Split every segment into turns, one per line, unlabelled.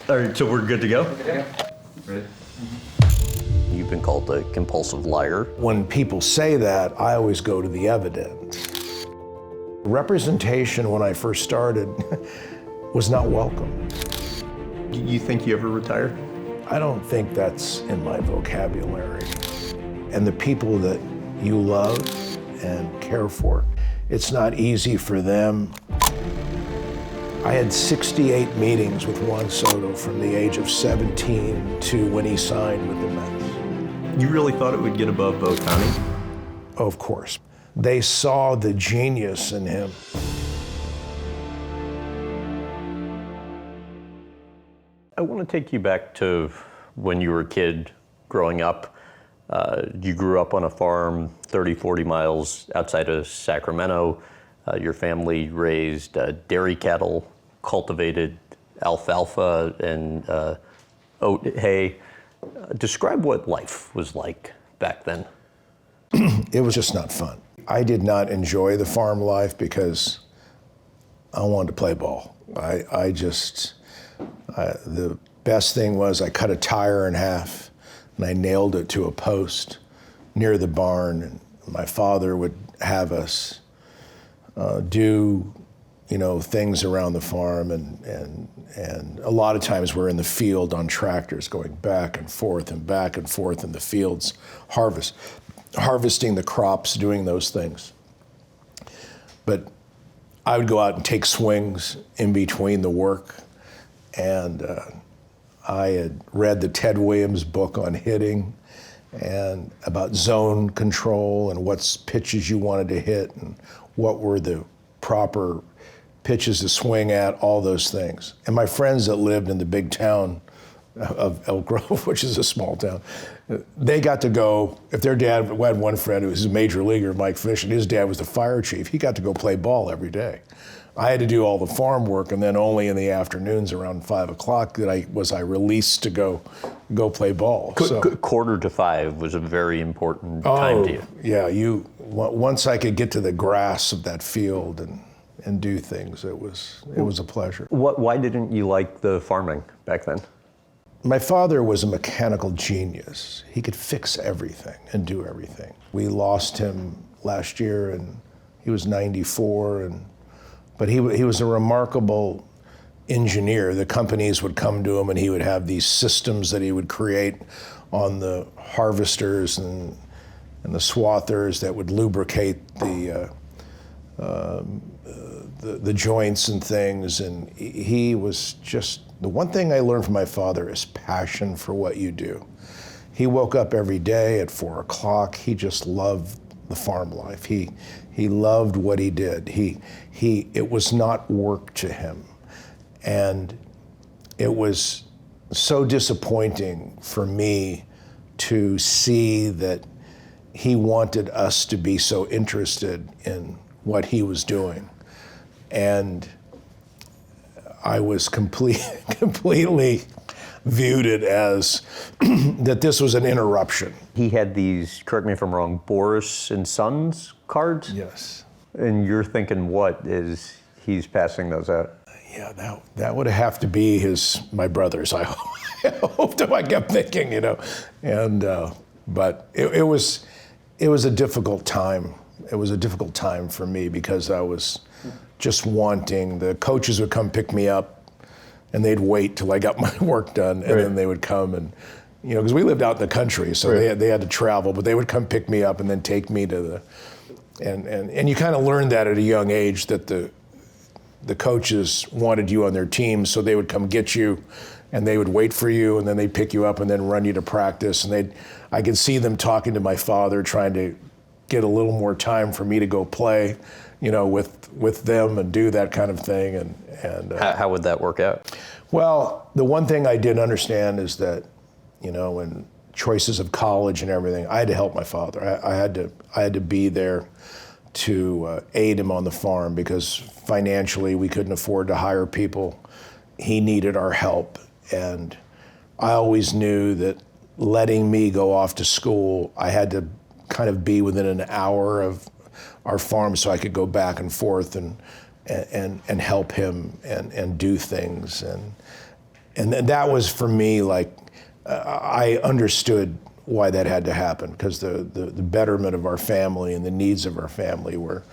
All right, so we're good to go?
Yeah.
Ready?
You've been called a compulsive liar.
When people say that, I always go to the evidence. Representation when I first started was not welcome.
You think you ever retire?
I don't think that's in my vocabulary. And the people that you love and care for, it's not easy for them. I had 68 meetings with Juan Soto from the age of 17 to when he signed with the Mets.
You really thought it would get above Ohtani?
Of course. They saw the genius in him.
I want to take you back to when you were a kid growing up. You grew up on a farm 30, 40 miles outside of Sacramento. Your family raised dairy cattle, cultivated alfalfa and oat hay. Describe what life was like back then.
It was just not fun. I did not enjoy the farm life because I wanted to play ball. The best thing was I cut a tire in half and I nailed it to a post near the barn, and my father would have us do, things around the farm, and a lot of times we're in the field on tractors going back and forth in the fields, harvesting the crops, doing those things. But I would go out and take swings in between the work, and I had read the Ted Williams book on hitting and about zone control and what pitches you wanted to hit and what were the proper pitches to swing at, all those things. And my friends that lived in the big town of Elk Grove, which is a small town, they got to go, if their dad, we had one friend who was a major leaguer, Mike Fish, and his dad was the fire chief, he got to go play ball every day. I had to do all the farm work, and then only in the afternoons around 5 o'clock that I was released to go play ball.
Quarter to 5 was a very important time to you.
Yeah, once I could get to the grass of that field and do things, it was a pleasure.
Why didn't you like the farming back then?
My father was a mechanical genius. He could fix everything and do everything. We lost him last year, and he was 94, but he was a remarkable engineer. The companies would come to him and he would have these systems that he would create on the harvesters and the swathers that would lubricate the joints and things. And he was just, the one thing I learned from my father is passion for what you do. He woke up every day at 4 o'clock. He just loved the farm life. He loved what he did. It was not work to him. And it was so disappointing for me to see that he wanted us to be so interested in what he was doing. And I was completely viewed it as that this was an interruption.
He had these, correct me if I'm wrong, Boras and Sons cards?
Yes.
And you're thinking what is he's passing those out?
Yeah, that would have to be my brother's. I hoped. I kept thinking, and but it was a difficult time. It was a difficult time for me because I was just wanting. The coaches would come pick me up, and they'd wait till I got my work done, and then they would come and, because we lived out in the country, so they had to travel, but they would come pick me up and then take me to and you kind of learned that at a young age that the coaches wanted you on their team, so they would come get you, and they would wait for you, and then they'd pick you up and then run you to practice, and I could see them talking to my father, trying to get a little more time for me to go play, with them and do that kind of thing. And
how would that work out?
Well, the one thing I did understand is that, in choices of college and everything, I had to help my father. I had to be there to aid him on the farm because financially we couldn't afford to hire people. He needed our help, and I always knew that letting me go off to school, I had to kind of be within an hour of our farm so I could go back and forth and help him and do things. And that was for me, like, I understood why that had to happen, because the betterment of our family and the needs of our family were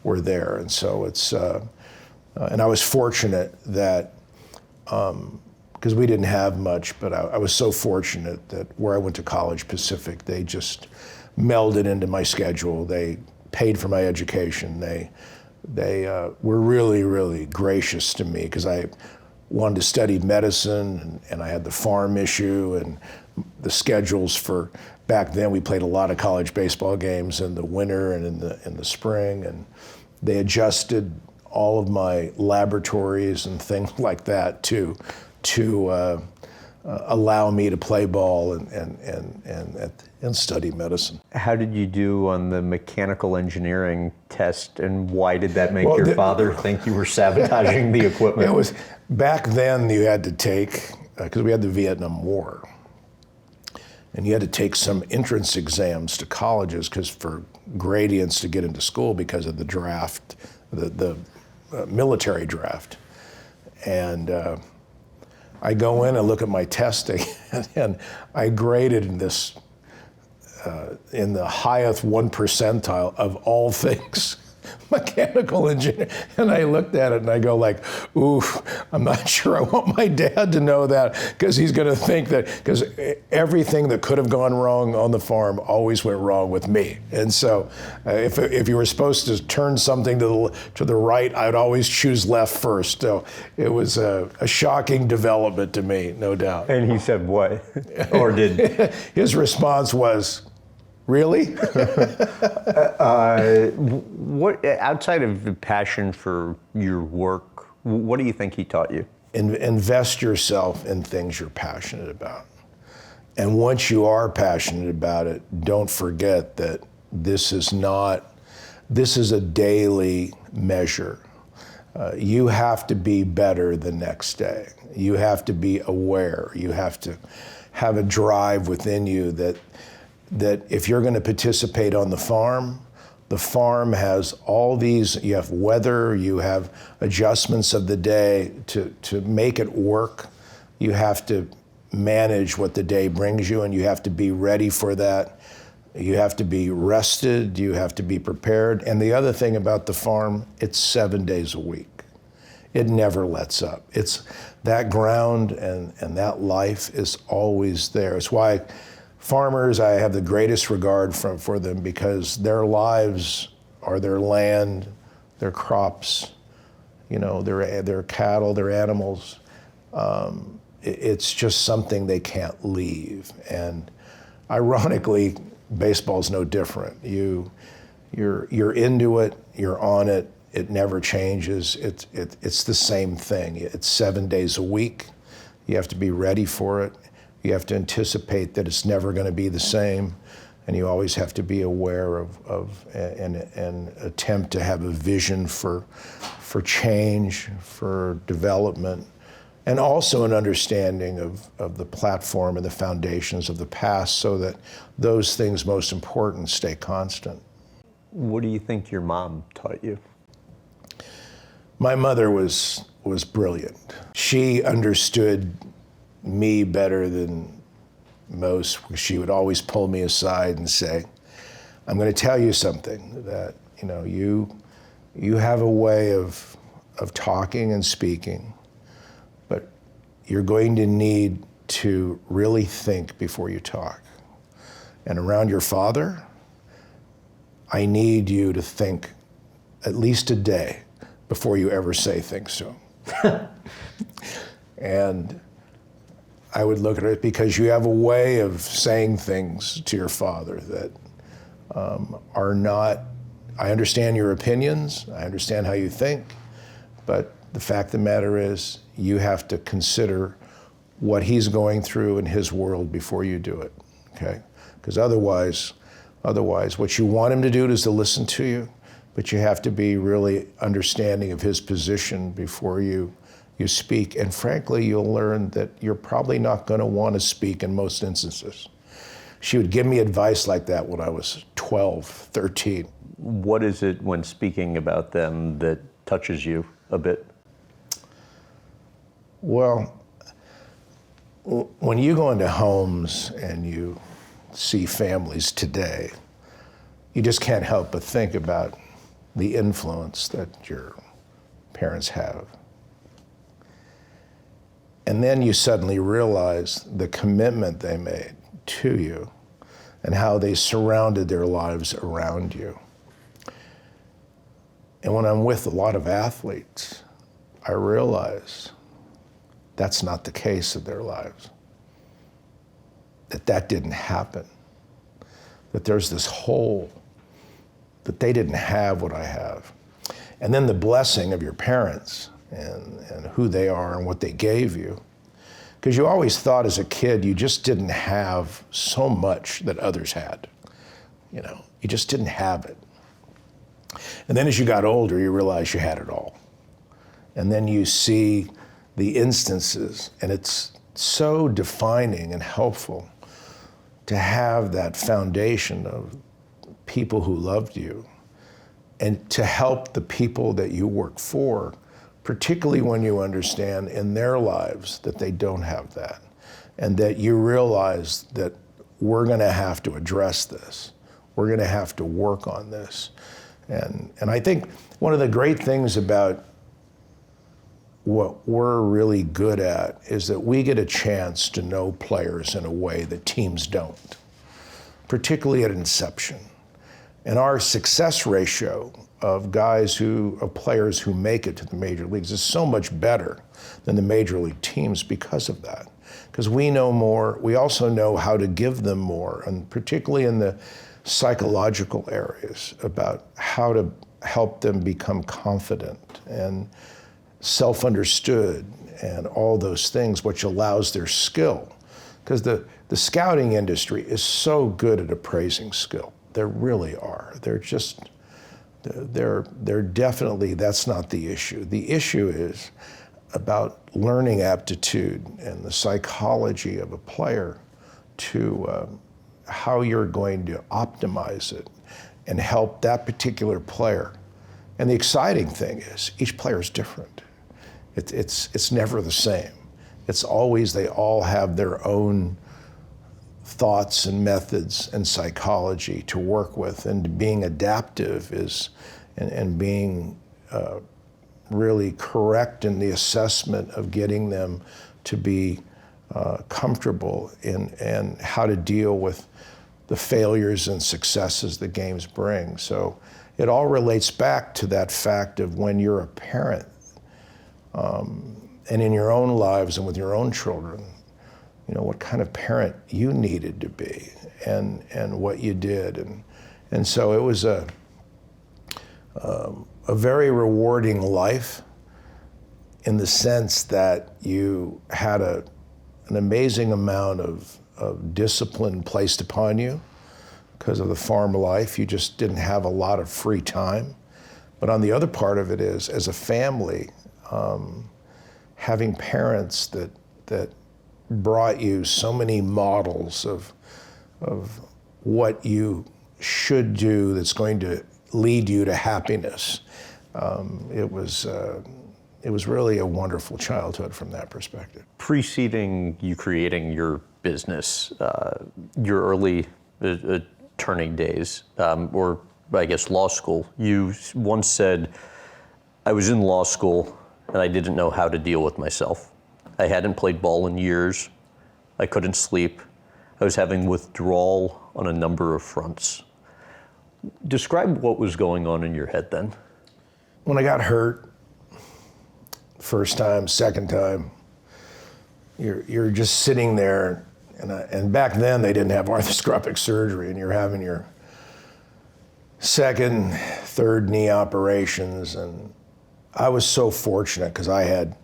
there. And so it's, and I was fortunate that, because we didn't have much, but I was so fortunate that where I went to college, Pacific, they just melded into my schedule. They paid for my education. They were really, really gracious to me, because I wanted to study medicine, and I had the farm issue, and the schedules for, back then we played a lot of college baseball games in the winter and in the spring, and they adjusted all of my laboratories and things like that to allow me to play ball and study medicine.
How did you do on the mechanical engineering test, and why did that make
Well,
your father think you were sabotaging the equipment?
It was, back then you had to take, because we had the Vietnam War, and you had to take some entrance exams to colleges, because for gradients to get into school, because of the draft, the military draft. And I go in and look at my testing, and I graded in this, in the highest 1 percentile of all things, mechanical engineering. And I looked at it and I go like, oof, I'm not sure I want my dad to know that, because he's gonna think that, because everything that could have gone wrong on the farm always went wrong with me. And so if you were supposed to turn something to the right, I'd always choose left first. So it was a shocking development to me, no doubt.
And he said what? Or did?
His response was, really?
What, outside of the passion for your work, what do you think he taught you?
Invest yourself in things you're passionate about. And once you are passionate about it, don't forget that this is a daily measure. You have to be better the next day. You have to be aware. You have to have a drive within you that if you're going to participate on the farm has all these, you have weather, you have adjustments of the day to make it work. You have to manage what the day brings you, and you have to be ready for that. You have to be rested, you have to be prepared. And the other thing about the farm, it's 7 days a week. It never lets up. It's that ground and that life is always there. It's why farmers, I have the greatest regard for them, because their lives are their land, their crops, their cattle, their animals. It's just something they can't leave. And ironically, baseball's no different. You're into it, you're on it, it never changes. It's the same thing. It's 7 days a week. You have to be ready for it. You have to anticipate that it's never going to be the same, and you always have to be aware of and attempt to have a vision for change, for development, and also an understanding of the platform and the foundations of the past, so that those things most important stay constant.
What do you think your mom taught you?
My mother was brilliant. She understood me better than most. She would always pull me aside and say, I'm going to tell you something, that you have a way of talking and speaking, but you're going to need to really think before you talk. And around your father, I need you to think at least a day before you ever say things to him. And I would look at it, because you have a way of saying things to your father that are not, I understand your opinions, I understand how you think, but the fact of the matter is, you have to consider what he's going through in his world before you do it, okay? Because otherwise, what you want him to do is to listen to you, but you have to be really understanding of his position before you speak. And frankly, you'll learn that you're probably not going to want to speak in most instances. She would give me advice like that when I was 12, 13.
What is it when speaking about them that touches you a bit?
Well, when you go into homes and you see families today, you just can't help but think about the influence that your parents have. And then you suddenly realize the commitment they made to you and how they surrounded their lives around you. And when I'm with a lot of athletes, I realize that's not the case of their lives. That didn't happen. That there's this hole, that they didn't have what I have. And then the blessing of your parents and who they are and what they gave you. Because you always thought as a kid you just didn't have so much that others had. You know, you just didn't have it. And then as you got older, you realize you had it all. And then you see the instances, and it's so defining and helpful to have that foundation of people who loved you and to help the people that you work for, particularly when you understand in their lives that they don't have that, and that you realize that we're gonna have to address this. We're gonna have to work on this. And I think one of the great things about what we're really good at is that we get a chance to know players in a way that teams don't, particularly at inception. And our success ratio of players who make it to the major leagues is so much better than the major league teams because of that. Because we know more, we also know how to give them more, and particularly in the psychological areas about how to help them become confident and self-understood and all those things, which allows their skill. Because the scouting industry is so good at appraising skill. They really are. They're definitely, that's not the issue. The issue is about learning aptitude and the psychology of a player to how you're going to optimize it and help that particular player. And the exciting thing is each player is different. It's never the same. It's always, they all have their own thoughts and methods and psychology to work with, and being adaptive is, and being really correct in the assessment of getting them to be comfortable in how to deal with the failures and successes the games bring. So it all relates back to that fact of when you're a parent, and in your own lives and with your own children, you know, what kind of parent you needed to be and what you did. And so it was a very rewarding life in the sense that you had an amazing amount of discipline placed upon you because of the farm life. You just didn't have a lot of free time. But on the other part of it is, as a family, having parents that brought you so many models of what you should do that's going to lead you to happiness. It was really a wonderful childhood from that perspective.
Preceding you creating your business, your early turning days, or I guess law school, you once said, I was in law school and I didn't know how to deal with myself. I hadn't played ball in years. I couldn't sleep. I was having withdrawal on a number of fronts. Describe what was going on in your head then.
When I got hurt, first time, second time, you're just sitting there, and back then they didn't have arthroscopic surgery, and you're having your second, third knee operations, and I was so fortunate because I had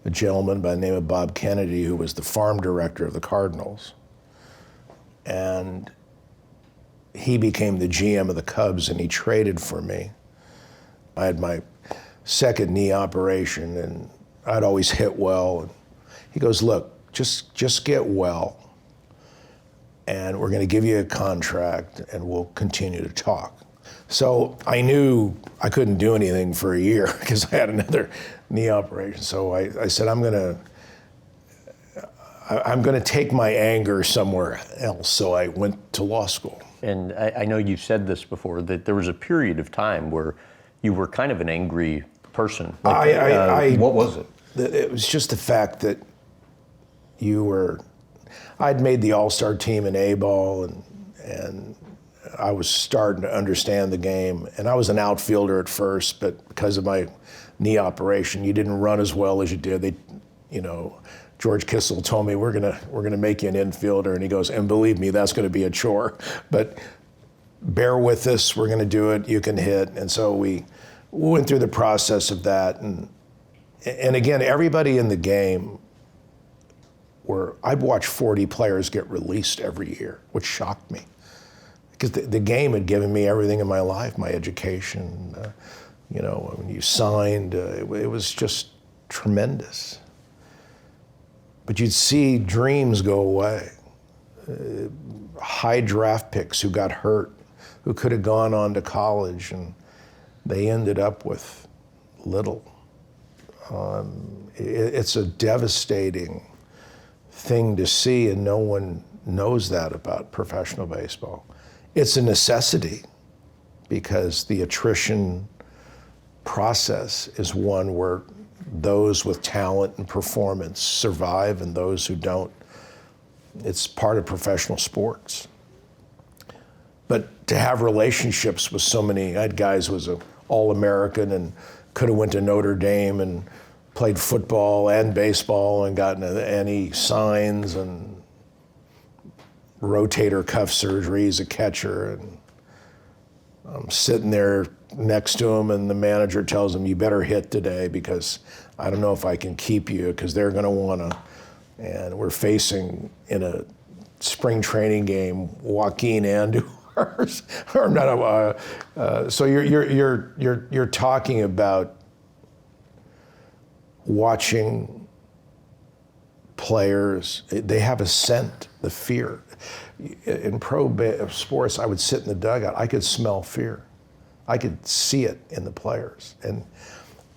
a gentleman by the name of Bob Kennedy who was the farm director of the Cardinals, and he became the GM of the Cubs, and he traded for me. I had my second knee operation, and I'd always hit well. And he goes, look, just get well, and we're going to give you a contract, and we'll continue to talk. So I knew I couldn't do anything for a year because I had another knee operation. So I said, I'm I'm going to take my anger somewhere else. So I went to law school.
And I know you've said this before, that there was a period of time where you were kind of an angry person.
What was it?
It was just the fact that I'd made the all-star team in A-ball, and I was starting to understand the game. And I was an outfielder at first, but because of my knee operation, you didn't run as well as you did. George Kissel told me, we're gonna make you an infielder, and he goes, and believe me, that's gonna be a chore, but bear with us, we're gonna do it, you can hit. And so we went through the process of that, and again, everybody in the game, I'd watch 40 players get released every year, which shocked me. Because the game had given me everything in my life, my education, when you signed, it was just tremendous. But you'd see dreams go away. High draft picks who got hurt, who could have gone on to college, and they ended up with little. It's a devastating thing to see, and no one knows that about professional baseball. It's a necessity because the attrition process is one where those with talent and performance survive and those who don't. It's part of professional sports. But to have relationships with so many, I had guys who was an All-American and could have went to Notre Dame and played football and baseball and gotten any signs and rotator cuff surgery. He's a catcher, and I'm sitting there next to him, and the manager tells him, you better hit today because I don't know if I can keep you because they're going to want to. And we're facing in a spring training game Joaquin Andújar. So you're talking about watching players. They have a scent, the fear. In pro sports, I would sit in the dugout. I could smell fear. I could see it in the players. And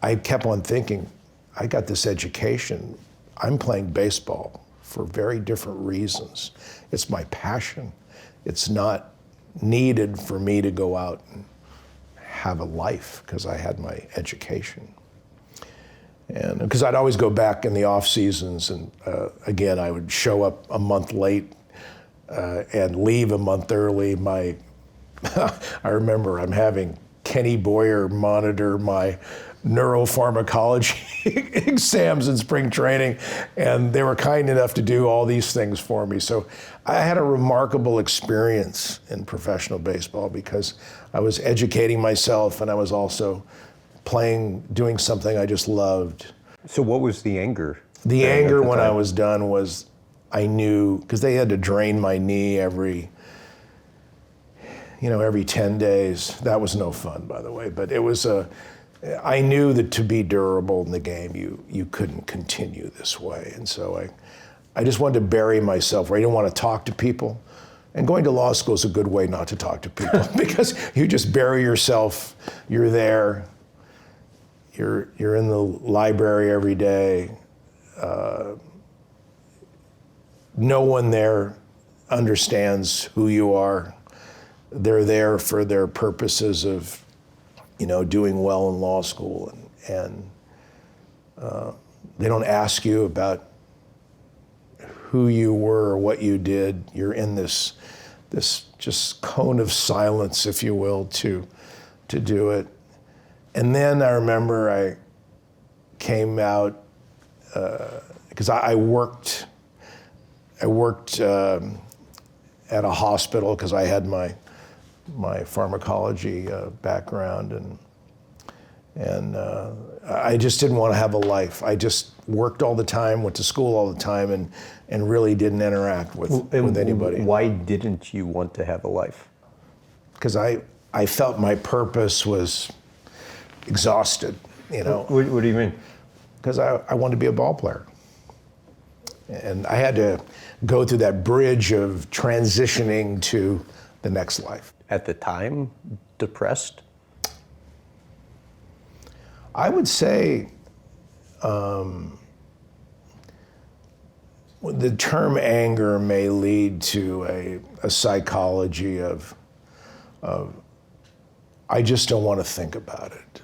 I kept on thinking, I got this education. I'm playing baseball for very different reasons. It's my passion. It's not needed for me to go out and have a life because I had my education. And because I'd always go back in the off seasons, and again, I would show up a month late and leave a month early. I remember I'm having Kenny Boyer monitor my neuropharmacology exams in spring training, and they were kind enough to do all these things for me. So I had a remarkable experience in professional baseball because I was educating myself and I was also doing something I just loved.
So what was the anger?
The anger when I was done was I knew, because they had to drain my knee every 10 days. That was no fun, by the way, but I knew that to be durable in the game, you couldn't continue this way. And so I just wanted to bury myself where I didn't want to talk to people. And going to law school is a good way not to talk to people because you just bury yourself. You're there. You're in the library every day. No one there understands who you are. They're there for their purposes of doing well in law school, and they don't ask you about who you were or what you did. You're in this just cone of silence, if you will, to do it. And then I remember I came out because I worked at a hospital because I had my pharmacology background, and I just didn't want to have a life. I just worked all the time, went to school all the time, and really didn't interact with anybody.
Why didn't you want to have a life?
Because I felt my purpose was exhausted,
What do you mean?
Because I wanted to be a ball player. And I had to go through that bridge of transitioning to the next life.
At the time, depressed?
I would say the term anger may lead to a psychology of I just don't want to think about it.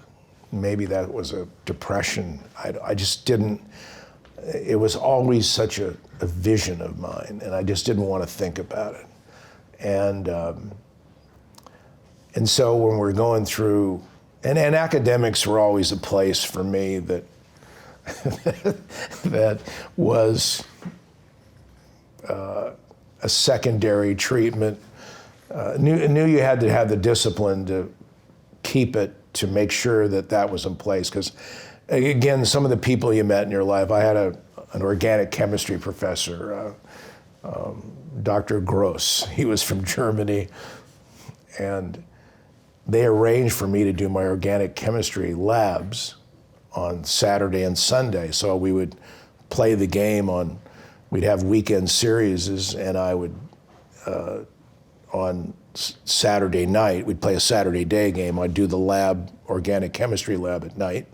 Maybe that was a depression. I just didn't, it was always such a vision of mine, and I just didn't want to think about it. And so when we're going through, and academics were always a place for me that that was a secondary treatment. Knew you had to have the discipline to keep it, to make sure that that was in place. Because again, some of the people you met in your life, I had an organic chemistry professor, Dr. Gross. He was from Germany, and they arranged for me to do my organic chemistry labs on Saturday and Sunday. So we would play the game we'd have weekend series, and I would, on Saturday night, we'd play a Saturday day game. I'd do the lab, organic chemistry lab at night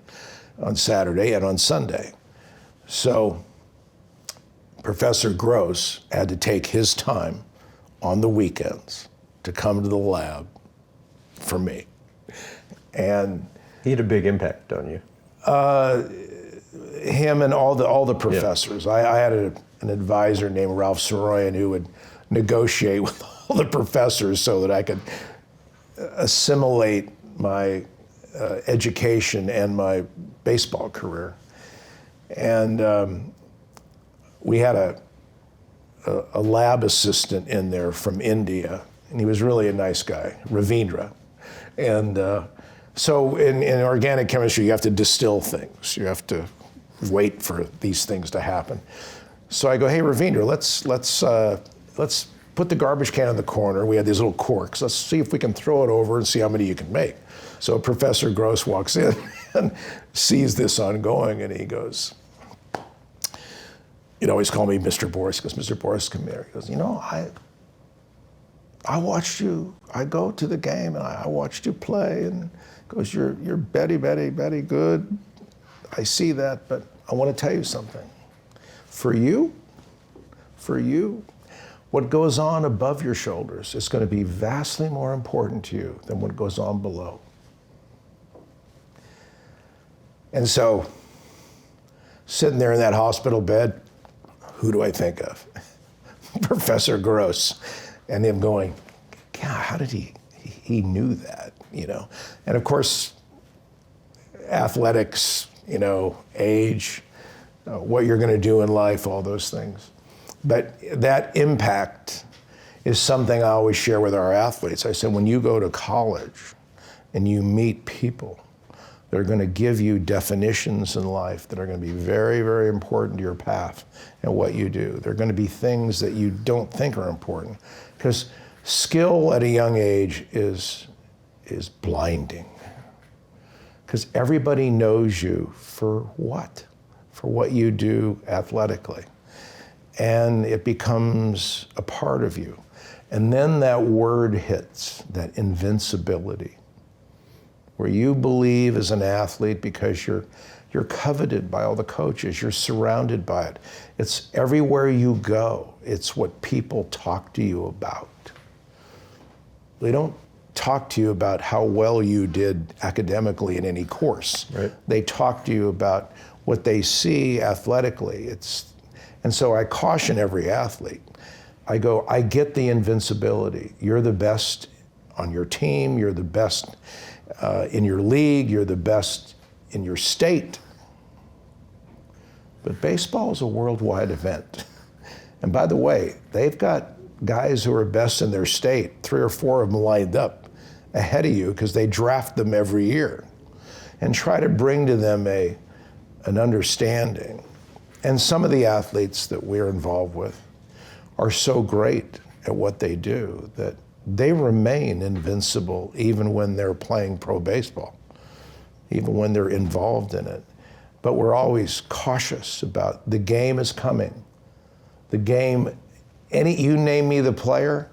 on Saturday and on Sunday. So Professor Gross had to take his time on the weekends to come to the lab for me. And
he had a big impact on you.
Him and all the professors. Yeah. I had an advisor named Ralph Saroyan who would negotiate with all the professors so that I could assimilate my education and my baseball career. And we had a lab assistant in there from India, and he was really a nice guy, Ravindra. And so in organic chemistry, you have to distill things. You have to wait for these things to happen. So I go, hey, Ravindra, let's put the garbage can in the corner. We had these little corks. Let's see if we can throw it over and see how many you can make. So Professor Gross walks in and sees this ongoing, and he goes, he'd always call me Mr. Boras. He goes, Mr. Boras, come here. He goes, I watched you. I go to the game, and I watched you play, and he goes, you're Betty good. I see that, but I want to tell you something. For you, what goes on above your shoulders is going to be vastly more important to you than what goes on below. And so, sitting there in that hospital bed, who do I think of? Professor Gross. And him going, God, how did he knew that, And of course, athletics, age, what you're going to do in life, all those things. But that impact is something I always share with our athletes. I said, when you go to college and you meet people, they're going to give you definitions in life that are going to be very, very important to your path and what you do. They're going to be things that you don't think are important. Because skill at a young age is blinding. Because everybody knows you for what? For what you do athletically. And it becomes a part of you. And then that word hits, that invincibility, where you believe as an athlete because you're coveted by all the coaches, you're surrounded by it. It's everywhere you go. It's what people talk to you about. They don't talk to you about how well you did academically in any course.
Right.
They talk to you about what they see athletically. And so I caution every athlete. I go, I get the invincibility. You're the best on your team. You're the best in your league. You're the best in your state. But baseball is a worldwide event. And by the way, they've got guys who are best in their state, 3 or 4 of them lined up ahead of you because they draft them every year and try to bring to them an understanding. And some of the athletes that we're involved with are so great at what they do that they remain invincible even when they're playing pro baseball, even when they're involved in it. But we're always cautious about the game is coming. The game, you name me the player,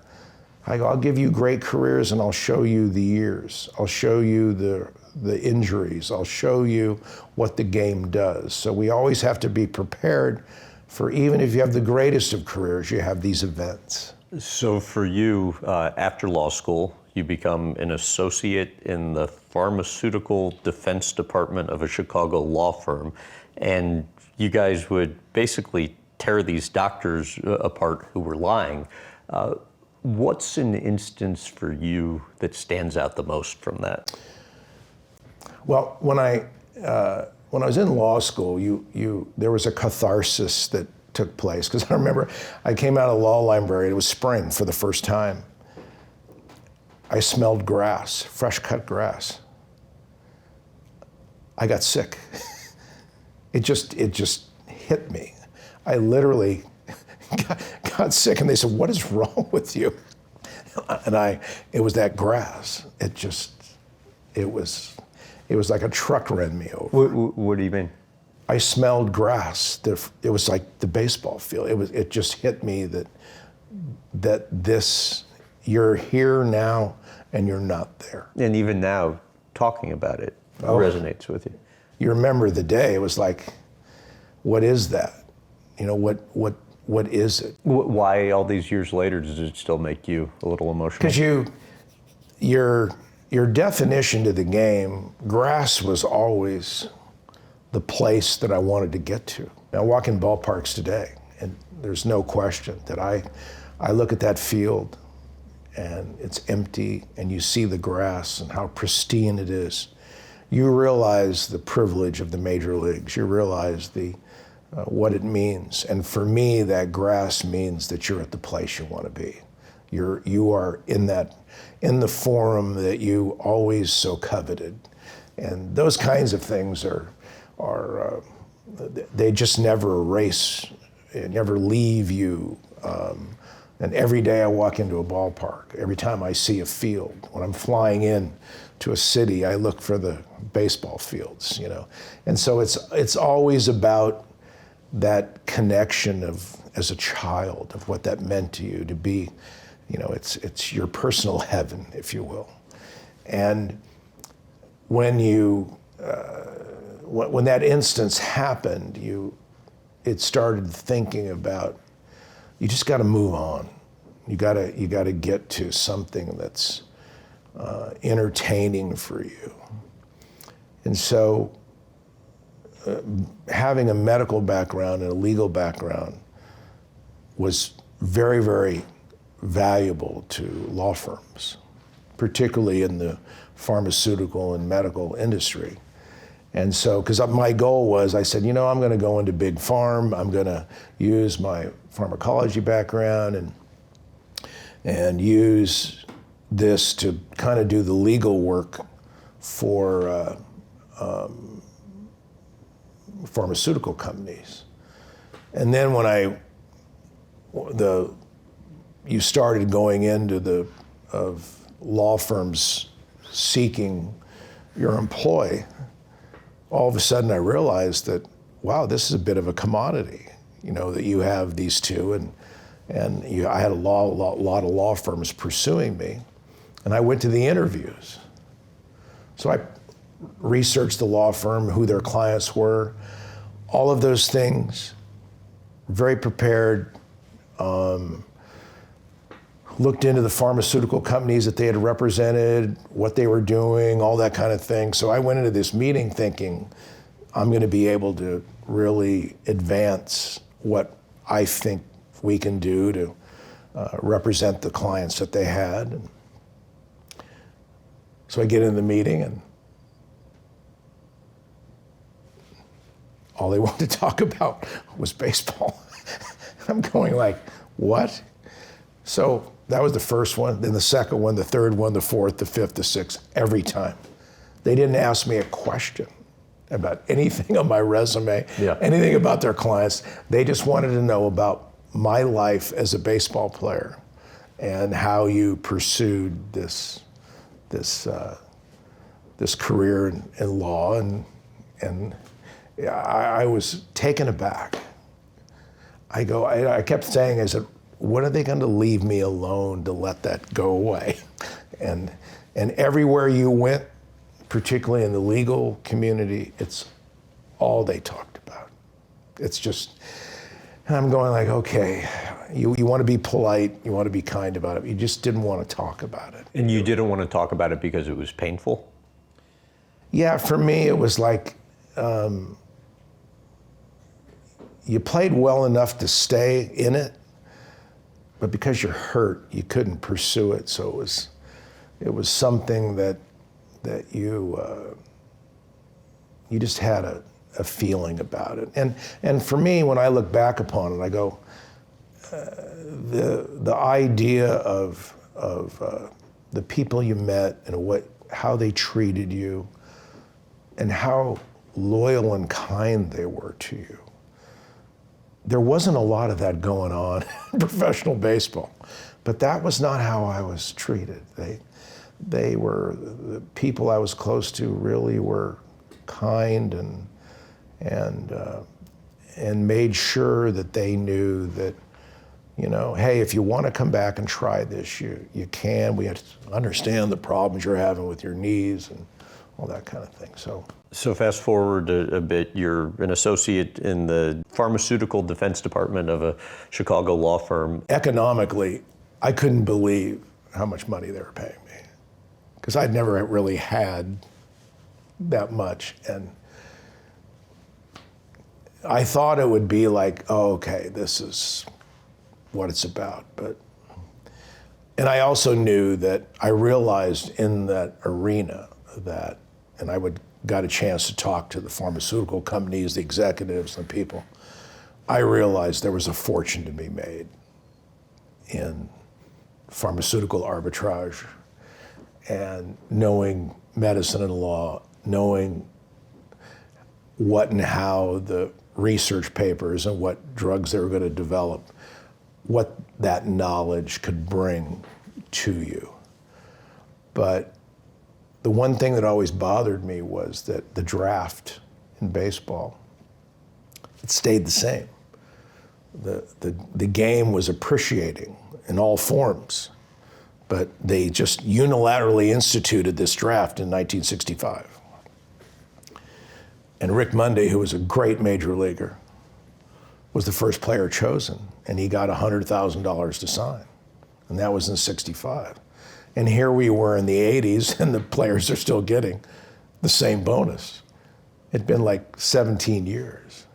I go, I'll give you great careers and I'll show you the years. I'll show you the injuries. I'll show you what the game does. So we always have to be prepared for even if you have the greatest of careers, you have these events.
So for you, after law school, you become an associate in the pharmaceutical defense department of a Chicago law firm, and you guys would basically tear these doctors apart who were lying. What's an instance for you that stands out the most from that?
Well, when I was in law school, there was a catharsis that took place, because I remember I came out of the law library, it was spring for the first time. I smelled grass, fresh cut grass. I got sick. It just hit me. I literally got sick, and they said, "What is wrong with you?" And it was that grass. It was like a truck ran me over.
What do you mean?
I smelled grass. It was like the baseball field. It just hit me that this, you're here now and you're not there.
And even now, talking about it resonates with you.
You remember the day. It was like, what is that? You know, what is it?
Why all these years later does it still make you a little emotional?
Because your definition to the game, grass was always the place that I wanted to get to. I walk in ballparks today, and there's no question that I look at that field and it's empty, and you see the grass and how pristine it is. You realize the privilege of the major leagues. You realize what it means. And for me, that grass means that you're at the place you want to be. You are in the forum that you always so coveted. And those kinds of things they just never erase, never leave you. And every day I walk into a ballpark, every time I see a field, when I'm flying in to a city, I look for the baseball fields, you know. And so it's always about that connection of, as a child, of what that meant to you to be, you know, it's your personal heaven, if you will. And when when that instance happened, it started thinking about, you just got to move on. You got to get to something that's entertaining for you. And so, having a medical background and a legal background was very, very valuable to law firms, particularly in the pharmaceutical and medical industry. And so, because my goal was, I said, you know, I'm going to go into big farm. I'm going to use my pharmacology background and use this to kind of do the legal work for pharmaceutical companies. And then when you started going into law firms seeking your employee, all of a sudden I realized that, wow, this is a bit of a commodity, you know, that you have these two, and I had a lot of law firms pursuing me, and I went to the interviews. So I researched the law firm, who their clients were, all of those things, very prepared, looked into the pharmaceutical companies that they had represented, what they were doing, all that kind of thing. So I went into this meeting thinking, I'm going to be able to really advance what I think we can do to represent the clients that they had. And so I get in the meeting, and all they wanted to talk about was baseball. I'm going like, what? So that was the first one, then the second one, the third one, the fourth, the fifth, the sixth, every time. They didn't ask me a question about anything on my resume, anything about their clients. They just wanted to know about my life as a baseball player and how you pursued this career in law, and I was taken aback. I kept saying, I said, when are they going to leave me alone to let that go away? And everywhere you went, particularly in the legal community, it's all they talked about. It's just, And I'm going like, okay, you want to be polite, you want to be kind about it. You just didn't want to talk about it.
And you didn't want to talk about it because it was painful?
Yeah, for me, it was like, you played well enough to stay in it, but because you're hurt, you couldn't pursue it. So it was something that you just had a feeling about it. And for me, when I look back upon it, I go, the idea of the people you met and how they treated you and how loyal and kind they were to you. There wasn't a lot of that going on in professional baseball, but that was not how I was treated. They were, the people I was close to really were kind and made sure that they knew that, you know, hey, if you want to come back and try this, you can. We understand the problems you're having with your knees and all that kind of thing.
So fast forward a bit, you're an associate in the pharmaceutical defense department of a Chicago law firm.
Economically, I couldn't believe how much money they were paying me because I'd never really had that much. And I thought it would be like, oh, okay, this is what it's about. And I also knew that I realized in that arena that, and I got a chance to talk to the pharmaceutical companies, the executives, the people. I realized there was a fortune to be made in pharmaceutical arbitrage and knowing medicine and law, knowing what and how the research papers and what drugs they were going to develop, what that knowledge could bring to you. But the one thing that always bothered me was that the draft in baseball, it stayed the same. The game was appreciating in all forms, but they just unilaterally instituted this draft in 1965. And Rick Monday, who was a great major leaguer, was the first player chosen, and he got $100,000 to sign, and that was in '65. And here we were in the 80s, and the players are still getting the same bonus. It'd been like 17 years.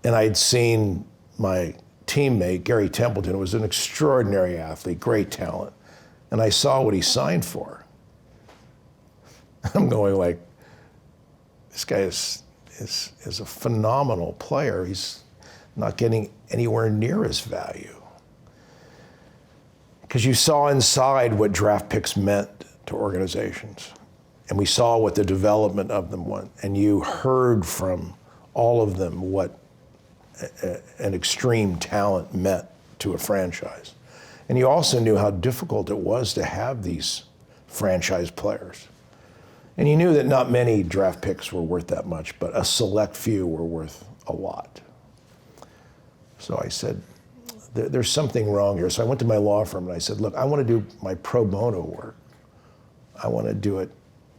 And I'd seen my teammate, Gary Templeton, who was an extraordinary athlete, great talent, and I saw what he signed for. I'm going like, this guy is a phenomenal player. He's not getting anywhere near his value. Because you saw inside what draft picks meant to organizations. And we saw what the development of them went. And you heard from all of them what an extreme talent meant to a franchise. And you also knew how difficult it was to have these franchise players. And you knew that not many draft picks were worth that much, but a select few were worth a lot. So I said, there's something wrong here. So I went to my law firm and I said, look, I want to do my pro bono work. I want to do it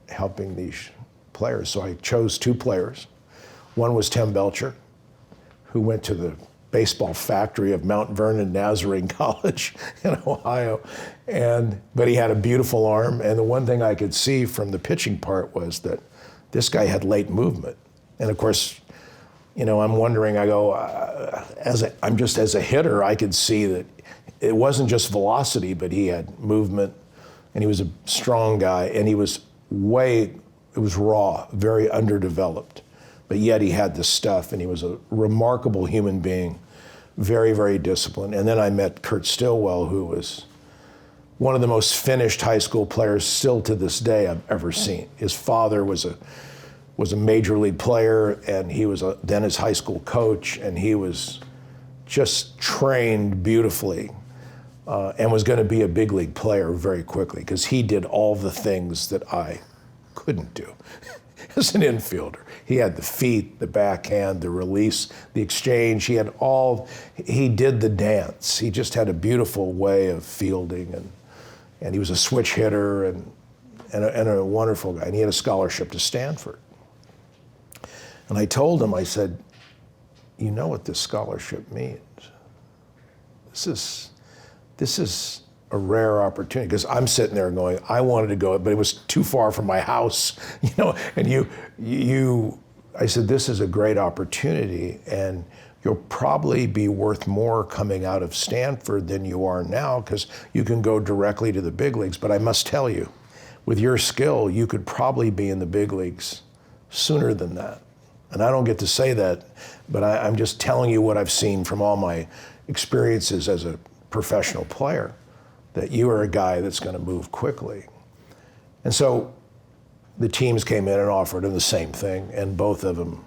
helping these players. So I chose two players. One was Tim Belcher, who went to the baseball factory of Mount Vernon Nazarene College in Ohio. But he had a beautiful arm. And the one thing I could see from the pitching part was that this guy had late movement. And of course, you know, I'm wondering, I go, as a hitter, I could see that it wasn't just velocity, but he had movement, and he was a strong guy, and he was it was raw, very underdeveloped, but yet he had the stuff, and he was a remarkable human being, very, very disciplined. And then I met Kurt Stillwell, who was one of the most finished high school players still to this day I've ever seen. His father was a major league player, and he was then his high school coach, and he was just trained beautifully and was going to be a big league player very quickly because he did all the things that I couldn't do as an infielder. He had the feet, the backhand, the release, the exchange. He did the dance. He just had a beautiful way of fielding, and he was a switch hitter and a wonderful guy, and he had a scholarship to Stanford. And I told him, I said, you know what this scholarship means. This is a rare opportunity, because I'm sitting there going, I wanted to go, but it was too far from my house, and I said, this is a great opportunity, and you'll probably be worth more coming out of Stanford than you are now, because you can go directly to the big leagues. But I must tell you, with your skill, you could probably be in the big leagues sooner than that. And I don't get to say that, but I'm just telling you what I've seen from all my experiences as a professional player, that you are a guy that's going to move quickly. And so the teams came in and offered him the same thing, and both of them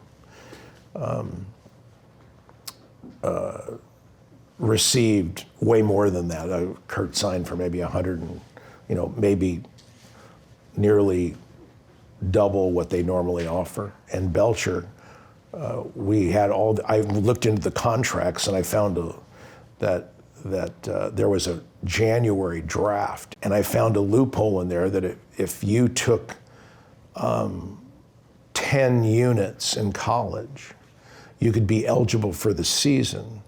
received way more than that. Kurt signed for maybe 100 and, maybe nearly double what they normally offer. And Belcher, I looked into the contracts, and I found that there was a January draft, and I found a loophole in there that if you took 10 units in college, you could be eligible for the season,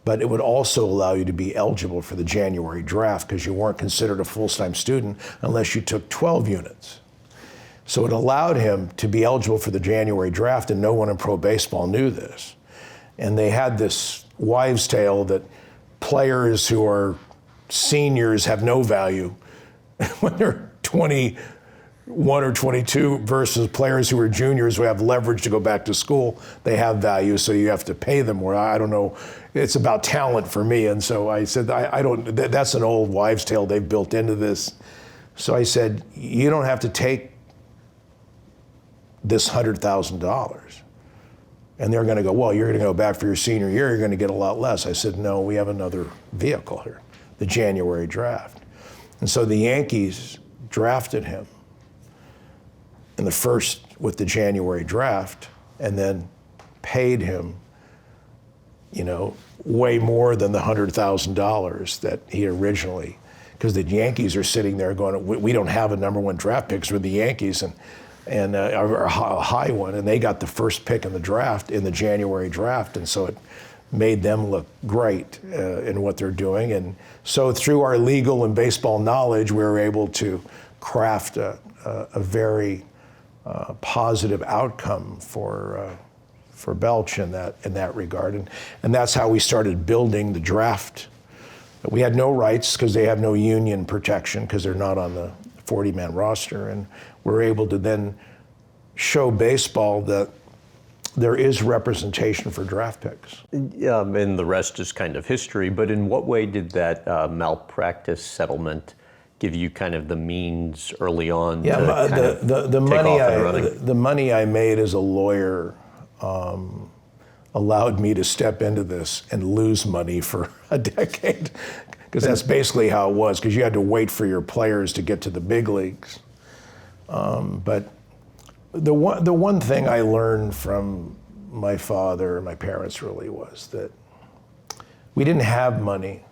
but it would also allow you to be eligible for the January draft, because you weren't considered a full-time student unless you took 12 units. So it allowed him to be eligible for the January draft, and no one in pro baseball knew this. And they had this wives' tale that players who are seniors have no value when they're 21 or 22 versus players who are juniors who have leverage to go back to school. They have value, so you have to pay them more. I don't know. It's about talent for me. And so I said, I don't, that's an old wives' tale they've built into this. So I said, you don't have to take this $100,000. And they're going to go, well, you're going to go back for your senior year, you're going to get a lot less. I said, no, we have another vehicle here, the January draft. And so the Yankees drafted him in the first with the January draft, and then paid him, way more than the $100,000 that he originally, because the Yankees are sitting there going, we don't have a number one draft pick with the Yankees, and a high one, and they got the first pick in the draft, in the January draft, and so it made them look great in what they're doing. And so through our legal and baseball knowledge, we were able to craft a very positive outcome for Belch in that regard, and that's how we started building the draft. We had no rights because they have no union protection because they're not on the 40-man roster, and we're able to then show baseball that there is representation for draft picks.
And the rest is kind of history, but in what way did that malpractice settlement give you kind of the means early on to kind of
the
take
money
off and running?
The money I made as a lawyer allowed me to step into this and lose money for a decade, because that's basically how it was, because you had to wait for your players to get to the big leagues. But the one thing I learned from my father and my parents really was that we didn't have money,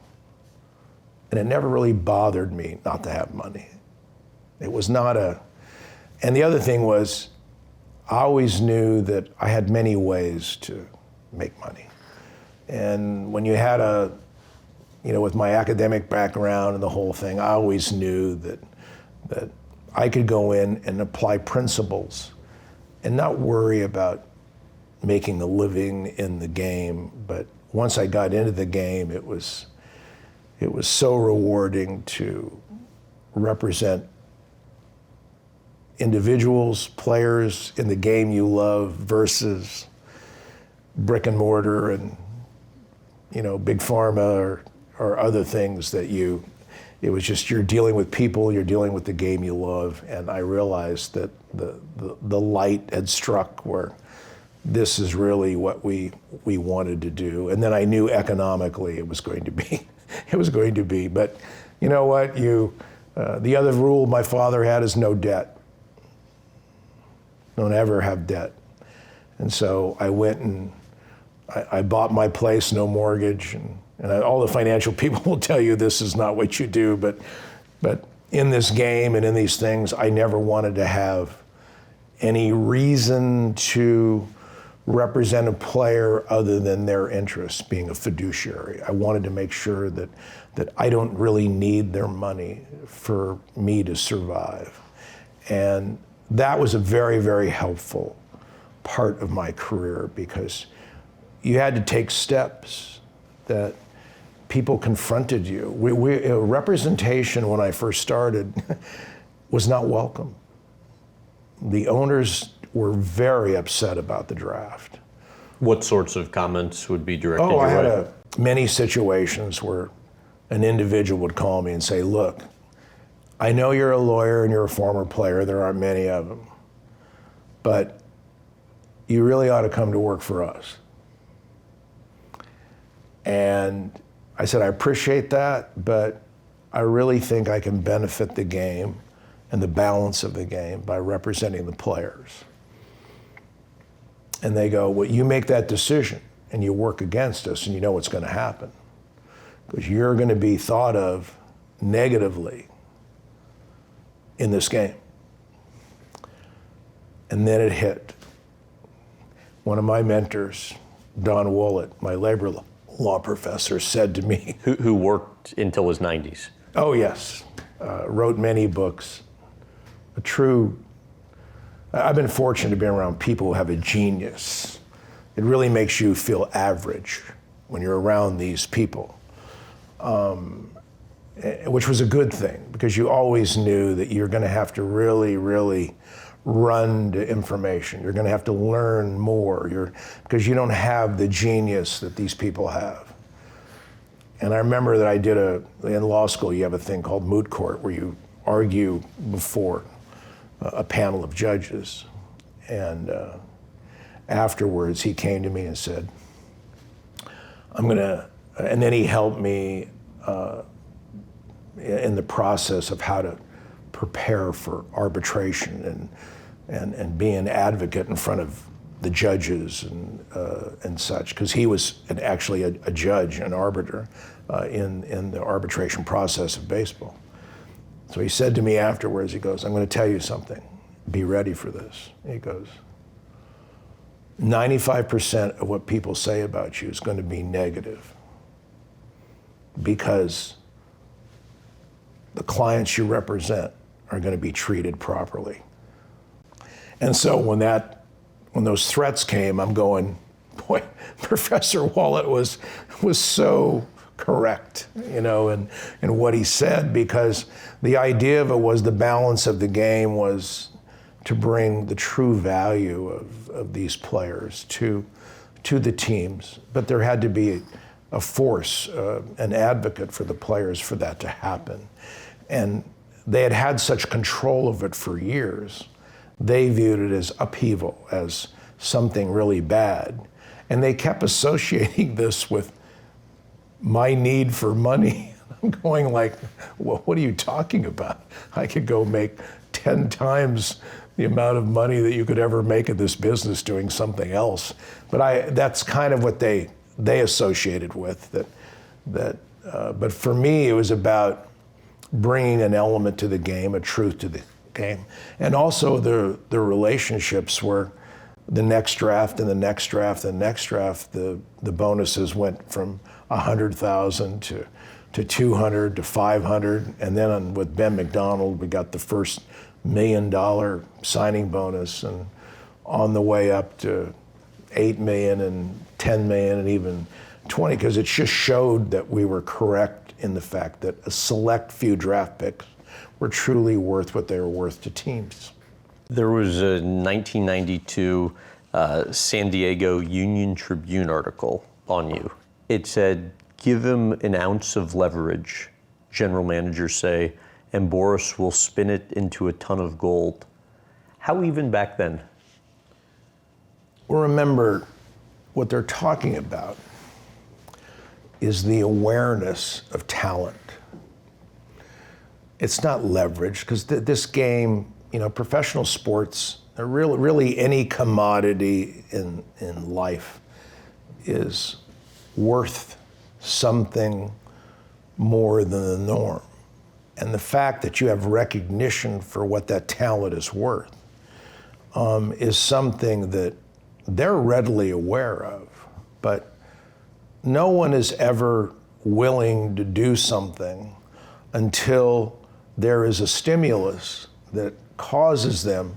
and it never really bothered me not to have money. It was not and the other thing was, I always knew that I had many ways to make money. And when you had with my academic background and the whole thing, I always knew that I could go in and apply principles and not worry about making a living in the game. But once I got into the game, it was so rewarding to represent individuals, players in the game you love versus brick and mortar and big pharma or other things that it was just, you're dealing with people, you're dealing with the game you love. And I realized that the light had struck where this is really what we wanted to do. And then I knew economically it was going to be, but you know what, the other rule my father had is no debt. Don't ever have debt. And so I went and I bought my place, no mortgage, and all the financial people will tell you this is not what you do, but in this game and in these things, I never wanted to have any reason to represent a player other than their interests, being a fiduciary. I wanted to make sure that I don't really need their money for me to survive. And that was a very, very helpful part of my career, because you had to take steps that people confronted you. Representation, when I first started, was not welcome. The owners were very upset about the draft.
What sorts of comments would be directed your
I
way?
had many situations where an individual would call me and say, look, I know you're a lawyer and you're a former player, there aren't many of them, but you really ought to come to work for us. And I said, I appreciate that, but I really think I can benefit the game and the balance of the game by representing the players. And they go, well, you make that decision and you work against us, and you know what's going to happen, because you're going to be thought of negatively in this game. And then it hit. One of my mentors, Don Woolett, my labor law professor, said to me,
Who worked until his 90s?
oh yes, wrote many books, a true, I've been fortunate to be around people who have a genius. It really makes you feel average when you're around these people, which was a good thing, because you always knew that you're going to have to really, really run to information. You're going to have to learn more, because you don't have the genius that these people have. And I remember that I did in law school, you have a thing called moot court, where you argue before a panel of judges. And afterwards, he came to me and said, and then he helped me in the process of how to prepare for arbitration and be an advocate in front of the judges and such, because he was actually a judge, an arbiter in the arbitration process of baseball. So he said to me afterwards, he goes, I'm going to tell you something. Be ready for this. He goes, 95% of what people say about you is going to be negative, because the clients you represent are going to be treated properly. And so when those threats came, I'm going, boy, Professor Woolett was so correct, in what he said, because the idea of it was the balance of the game was to bring the true value of these players to the teams. But there had to be a force, an advocate for the players for that to happen. And they had had such control of it for years. They viewed it as upheaval, as something really bad. And they kept associating this with my need for money. I'm going like, well, what are you talking about? I could go make 10 times the amount of money that you could ever make in this business doing something else. But that's kind of what they associated with. But for me, it was about bringing an element to the game, a truth to the game, and also the relationships where the next draft and the next draft and the next draft, the bonuses went from 100,000 to 200 to 500, and then with Ben McDonald, we got the first $1 million signing bonus, and on the way up to 8 million and 10 million and even 20, because it just showed that we were correct in the fact that a select few draft picks were truly worth what they were worth to teams.
There was a 1992 San Diego Union Tribune article on you. It said, give him an ounce of leverage, general managers say, and Boras will spin it into a ton of gold. How even back then?
Well, remember, what they're talking about is the awareness of talent. It's not leverage, because this game, professional sports, really any commodity in life is worth something more than the norm. And the fact that you have recognition for what that talent is worth is something that they're readily aware of, but no one is ever willing to do something until there is a stimulus that causes them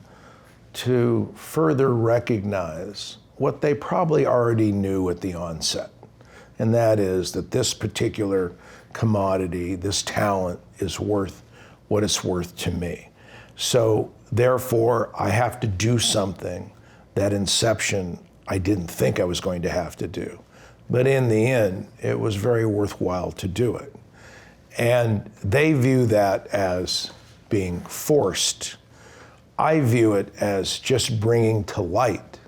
to further recognize what they probably already knew at the onset. And that is that this particular commodity, this talent, is worth what it's worth to me. So therefore, I have to do something that inception I didn't think I was going to have to do. But in the end, it was very worthwhile to do it. And they view that as being forced. I view it as just bringing to light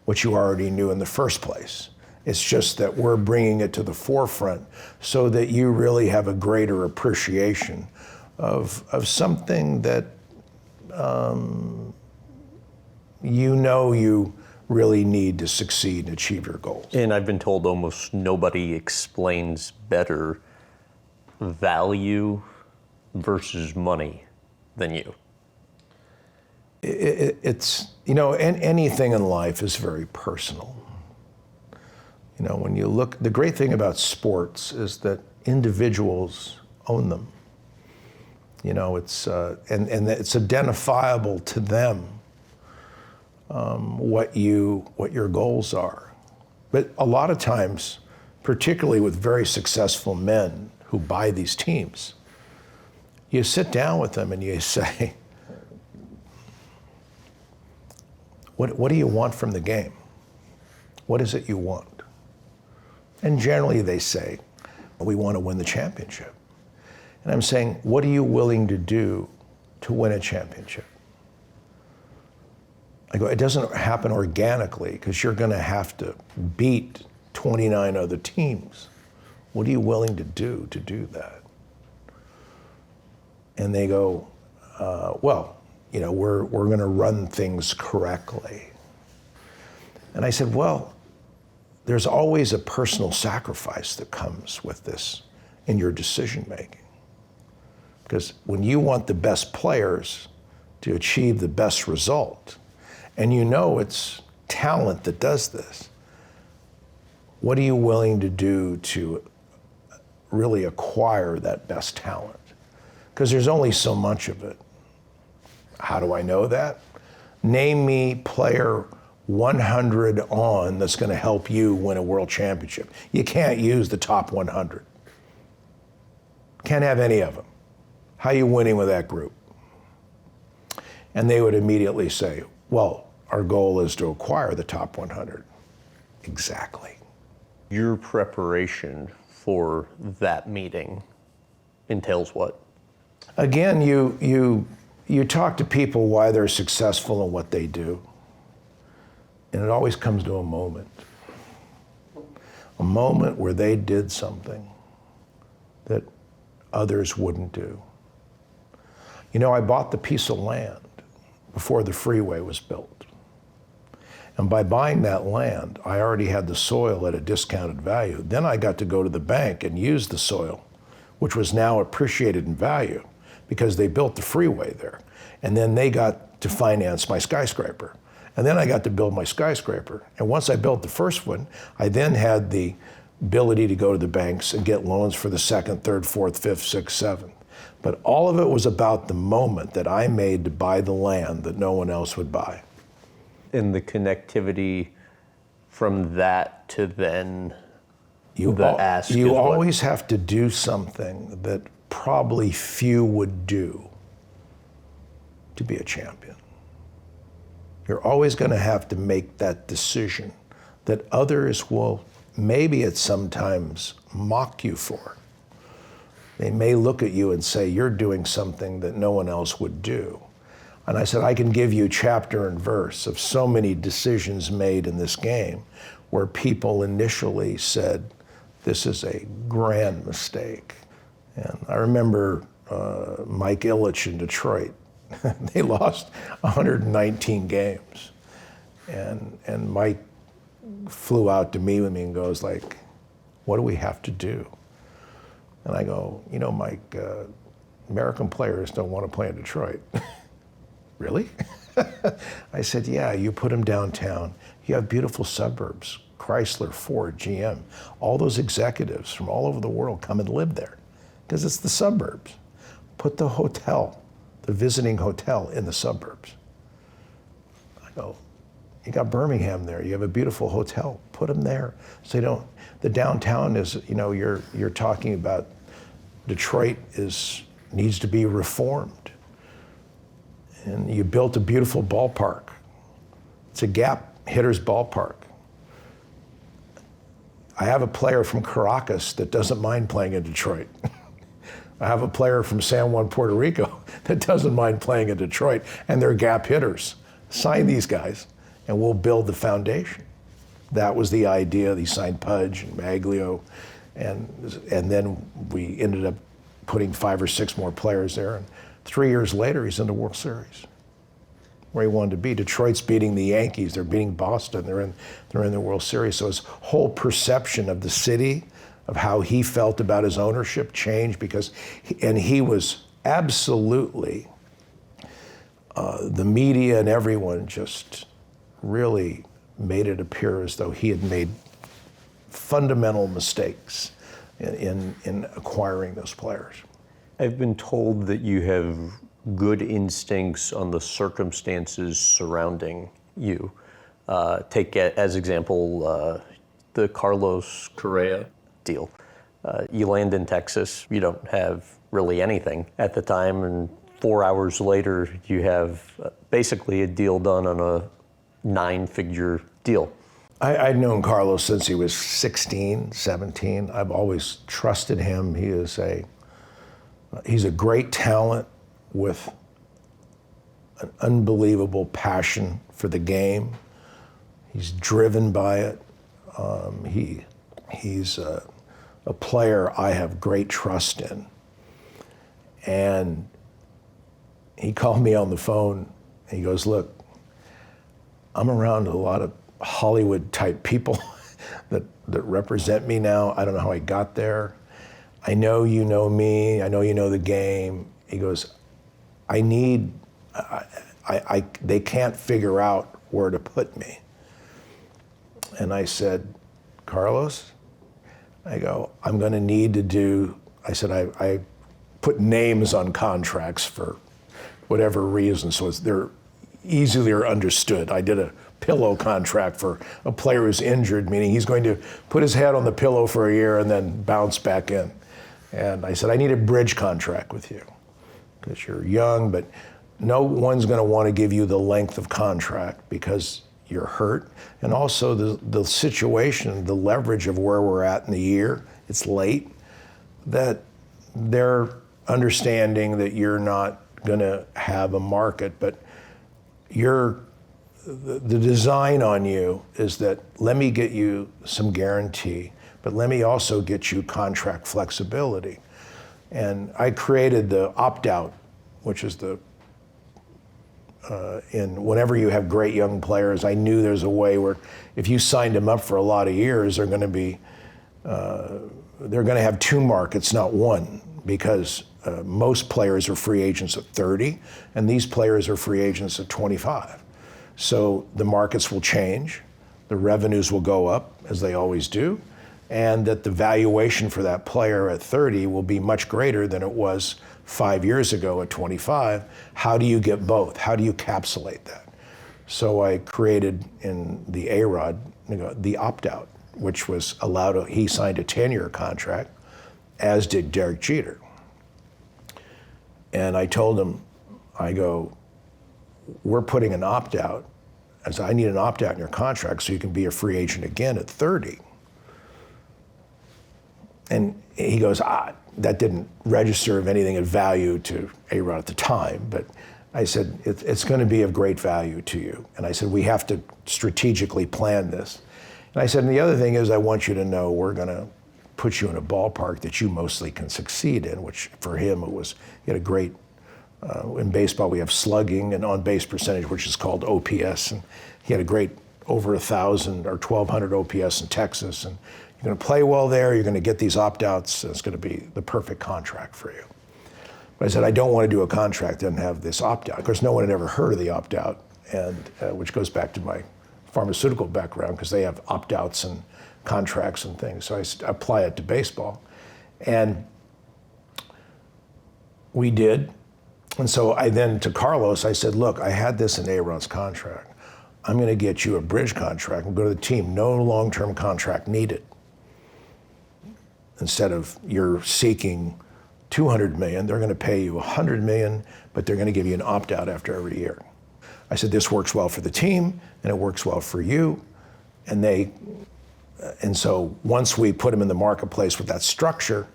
what you already knew in the first place. It's just that we're bringing it to the forefront so that you really have a greater appreciation of something that you know you really need to succeed and achieve your goals.
And I've been told almost nobody explains better value versus money than you.
It's, you know, anything in life is very personal. You know, when you look, the great thing about sports is that individuals own them. You know, it's, and it's identifiable to them what your goals are. But a lot of times, particularly with very successful men who buy these teams, you sit down with them and you say, what do you want from the game? What is it you want? And generally they say, we want to win the championship. And I'm saying, what are you willing to do to win a championship? I go, it doesn't happen organically because you're going to have to beat 29 other teams. What are you willing to do that? And they go, well, you know, we're going to run things correctly. And I said, well, there's always a personal sacrifice that comes with this in your decision making. Because when you want the best players to achieve the best result, and you know it's talent that does this, what are you willing to do to really acquire that best talent? Because there's only so much of it. How do I know that? Name me player 100 on that's going to help you win a world championship. You can't use the top 100. Can't have any of them. How are you winning with that group? And they would immediately say, well, our goal is to acquire the top 100. Exactly.
Your preparation for that meeting entails what?
Again, you talk to people why they're successful and what they do. And it always comes to a moment where they did something that others wouldn't do. You know, I bought the piece of land before the freeway was built. And by buying that land, I already had the soil at a discounted value. Then I got to go to the bank and use the soil, which was now appreciated in value because they built the freeway there. And then they got to finance my skyscraper. And then I got to build my skyscraper. And once I built the first one, I then had the ability to go to the banks and get loans for the second, third, fourth, fifth, sixth, seventh. But all of it was about the moment that I made to buy the land that no one else would buy.
And the connectivity from that to then
You always have to do something that probably few would do to be a champion. You're always going to have to make that decision that others will maybe at sometimes mock you for. They may look at you and say, you're doing something that no one else would do. And I said, I can give you chapter and verse of so many decisions made in this game where people initially said, this is a grand mistake. And I remember Mike Ilitch in Detroit. They lost 119 games. And Mike flew out to meet with me and goes like, what do we have to do? And I go, you know, Mike, American players don't want to play in Detroit. Really? I said, yeah, you put them downtown, You have beautiful suburbs, Chrysler, Ford, GM. All those executives from all over the world come and live there because it's the suburbs. Put the hotel, the visiting hotel in the suburbs. I go, you got Birmingham there. You have a beautiful hotel. Put them there. So you don't, the downtown is, you know, you're talking about Detroit needs to be reformed. And you built a beautiful ballpark. It's a gap hitter's ballpark. I have a player from Caracas that doesn't mind playing in Detroit. I have a player from San Juan, Puerto Rico that doesn't mind playing in Detroit, and they're gap hitters. Sign these guys, and we'll build the foundation. That was the idea. They signed Pudge and Maglio, and then we ended up putting 5 or 6 more players there. And 3 years later, he's in the World Series, where he wanted to be. Detroit's beating the Yankees. They're beating Boston. They're in the World Series. So his whole perception of the city, of how he felt about his ownership, changed because, he was absolutely, the media and everyone just really made it appear as though he had made fundamental mistakes in acquiring those players.
I've been told that you have good instincts on the circumstances surrounding you. Take as example the Carlos Correa deal. You land in Texas, you don't have really anything at the time, and 4 hours later you have basically a deal done on a 9-figure deal.
I'd known Carlos since he was 16, 17. I've always trusted him. He's a great talent with an unbelievable passion for the game. He's driven by it. He's a player I have great trust in. And he called me on the phone and he goes, look, I'm around a lot of Hollywood type people that represent me now. I don't know how I got there. I know you know me. I know you know the game. He goes, they can't figure out where to put me. And I said, Carlos, I go, I'm going to need to do, I said, I put names on contracts for whatever reason, so they're easier understood. I did a pillow contract for a player who's injured, meaning he's going to put his head on the pillow for a year and then bounce back in. And I said, I need a bridge contract with you because you're young, but no one's going to want to give you the length of contract because you're hurt. And also the situation, the leverage of where we're at in the year, it's late, that they're understanding that you're not going to have a market, but the design on you is that let me get you some guarantee, but let me also get you contract flexibility. And I created the opt-out, which is whenever you have great young players, I knew there's a way where if you signed them up for a lot of years, they're going to have 2 markets, not 1, because most players are free agents at 30, and these players are free agents at 25. So the markets will change, the revenues will go up, as they always do, and that the valuation for that player at 30 will be much greater than it was 5 years ago at 25. How do you get both? How do you capsulate that? So I created in the A-Rod, the opt-out, which was he signed a 10-year contract, as did Derek Jeter. And I told him, I go, we're putting an opt-out, as I need an opt-out in your contract so you can be a free agent again at 30. And he goes, that didn't register of anything of value to A-Rod at the time, but I said, it's going to be of great value to you. And I said, we have to strategically plan this. And I said, and the other thing is I want you to know we're going to put you in a ballpark that you mostly can succeed in, which for him he had a great, in baseball we have slugging and on-base percentage, which is called OPS. And he had a great over 1,000 or 1,200 OPS in Texas. And you're going to play well there, you're going to get these opt-outs, it's going to be the perfect contract for you. But I said, I don't want to do a contract that doesn't have this opt-out. Of course, no one had ever heard of the opt-out, and which goes back to my pharmaceutical background because they have opt-outs and contracts and things. So I apply it to baseball. And we did. And so I then, to Carlos, I said, look, I had this in Aaron's contract. I'm going to get you a bridge contract and go to the team. No long-term contract needed. Instead of you're seeking $200 million, they're going to pay you $100 million, but they're going to give you an opt-out after every year. I said, this works well for the team, and it works well for you. And so once we put them in the marketplace with that structure,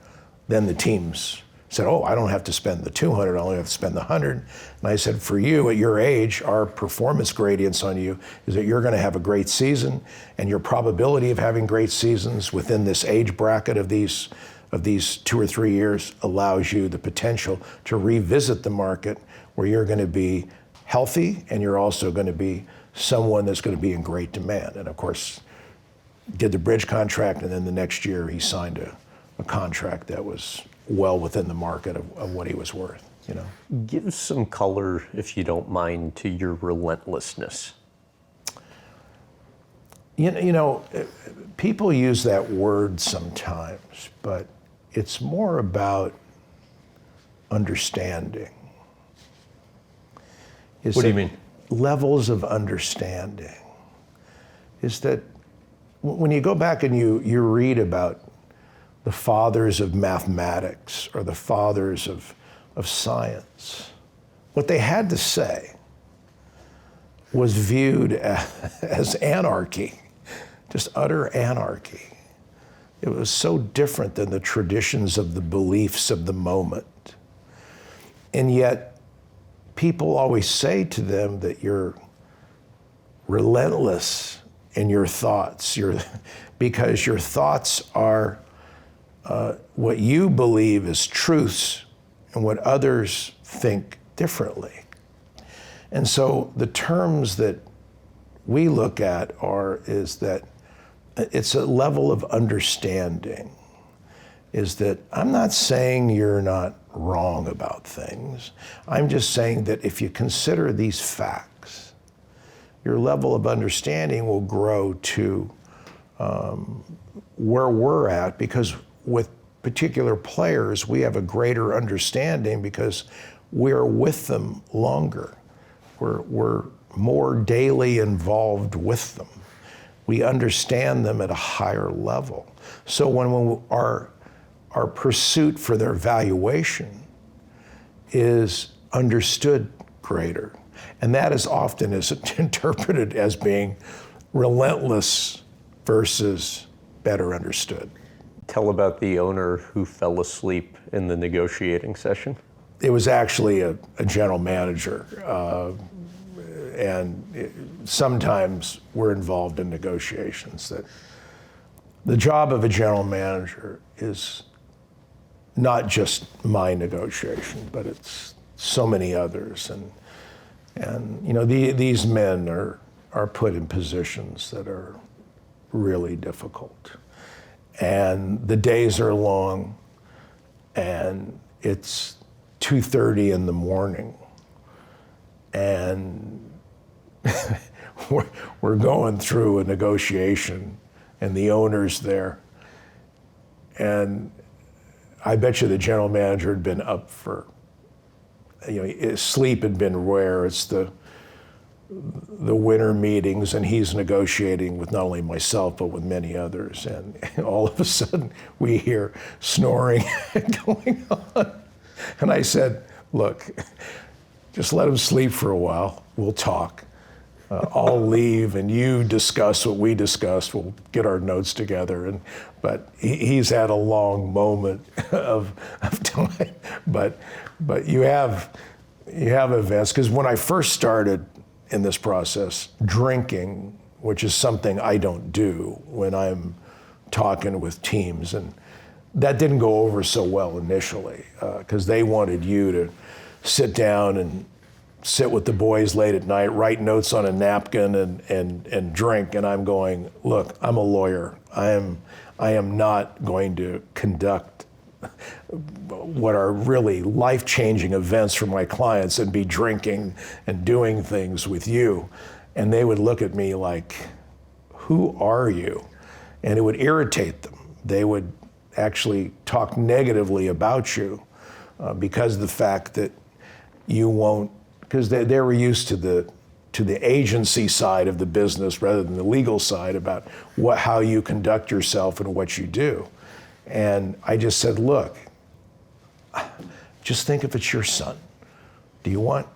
then the teams said, oh, I don't have to spend the 200, I only have to spend the 100. And I said, for you at your age, our performance gradients on you is that you're going to have a great season, and your probability of having great seasons within this age bracket of these 2 or 3 years allows you the potential to revisit the market where you're going to be healthy, and you're also going to be someone that's going to be in great demand. And of course, did the bridge contract, and then the next year he signed a contract that was well within the market of what he was worth, you know.
Give some color, if you don't mind, to your relentlessness.
You know, people use that word sometimes, but it's more about understanding.
What do you mean?
Levels of understanding. Is that when you go back and you read about the fathers of mathematics or the fathers of science, what they had to say was viewed as anarchy, just utter anarchy. It was so different than the traditions of the beliefs of the moment. And yet, people always say to them that you're relentless in your thoughts, because your thoughts are what you believe is truths and what others think differently. And so the terms that we look at is that it's a level of understanding, is that I'm not saying you're not wrong about things. I'm just saying that if you consider these facts, your level of understanding will grow to where we're at, because with particular players, we have a greater understanding because we're with them longer. We're more daily involved with them. We understand them at a higher level. So when our pursuit for their valuation is understood greater. And that is often is interpreted as being relentless versus better understood.
Tell about the owner who fell asleep in the negotiating session.
It was actually a general manager. Sometimes we're involved in negotiations. That the job of a general manager is not just my negotiation, but it's so many others. And you know, these men are put in positions that are really difficult. And the days are long, and it's 2:30 in the morning, and we're going through a negotiation, and the owner's there. And I bet you the general manager had been up for, his sleep had been rare. It's the winter meetings, and he's negotiating with not only myself, but with many others. And all of a sudden, we hear snoring going on. And I said, look, just let him sleep for a while. We'll talk. I'll leave, and you discuss what we discussed. We'll get our notes together. But he's had a long moment of time. But you have events, because when I first started in this process, drinking, which is something I don't do when I'm talking with teams, and that didn't go over so well initially, because they wanted you to sit down and sit with the boys late at night, write notes on a napkin and drink, and I'm going, look, I'm a lawyer. I am not going to conduct what are really life-changing events for my clients and be drinking and doing things with you. And they would look at me like, who are you? And it would irritate them. They would actually talk negatively about you because of the fact that you won't, because they were used to the agency side of the business rather than the legal side about how you conduct yourself and what you do. And I just said, look, just think if it's your son. Do you want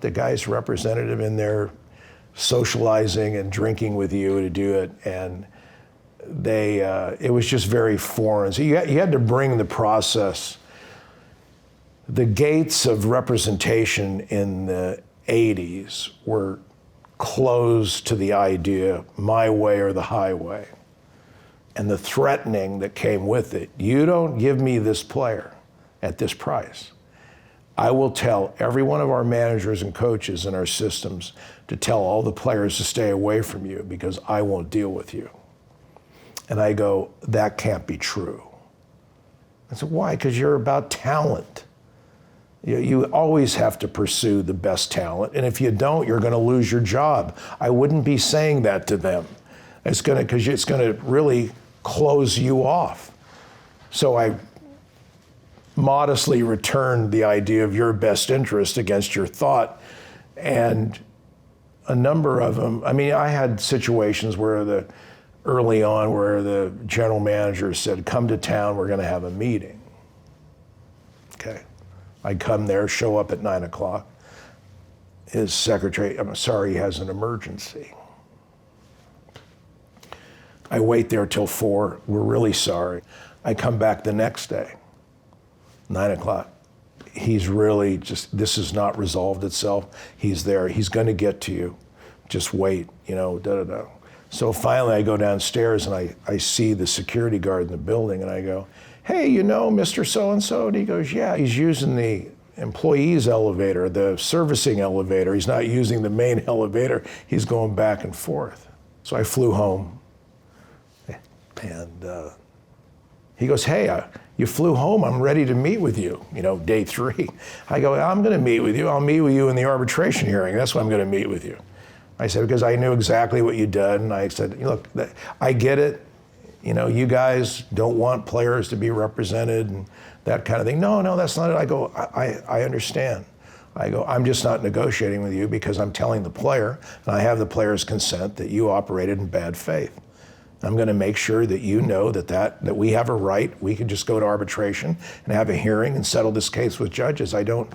the guy's representative in there socializing and drinking with you to do it? And it was just very foreign. So you had to bring the process. The gates of representation in the 80s were closed to the idea, my way or the highway. And the threatening that came with it, you don't give me this player at this price, I will tell every one of our managers and coaches in our systems to tell all the players to stay away from you because I won't deal with you. And I go, that can't be true. I said, why? Because you're about talent. You always have to pursue the best talent, and if you don't, you're going to lose your job. I wouldn't be saying that to them. Because it's going to really close you off. So I modestly returned the idea of your best interest against your thought, and a number of them, I mean, I had situations where early on where the general manager said, come to town, we're going to have a meeting. Okay. I'd come there, show up at 9 o'clock. His secretary, I'm sorry, he has an emergency. I wait there till 4, we're really sorry. I come back the next day, 9 o'clock. He's really this has not resolved itself. He's there, he's gonna get to you. Just wait, da-da-da. So finally I go downstairs and I see the security guard in the building and I go, hey, Mr. So-and-so? And he goes, yeah, he's using the employees elevator, the servicing elevator. He's not using the main elevator. He's going back and forth. So I flew home and he goes, hey, you flew home. I'm ready to meet with you, day 3. I go, I'm gonna meet with you. I'll meet with you in the arbitration hearing. That's when I'm gonna meet with you. I said, because I knew exactly what you'd done. And I said, look, I get it. You guys don't want players to be represented and that kind of thing. No, that's not it. I go, I understand. I go, I'm just not negotiating with you because I'm telling the player, and I have the player's consent, that you operated in bad faith. I'm going to make sure that you know that we have a right. We can just go to arbitration and have a hearing and settle this case with judges. I don't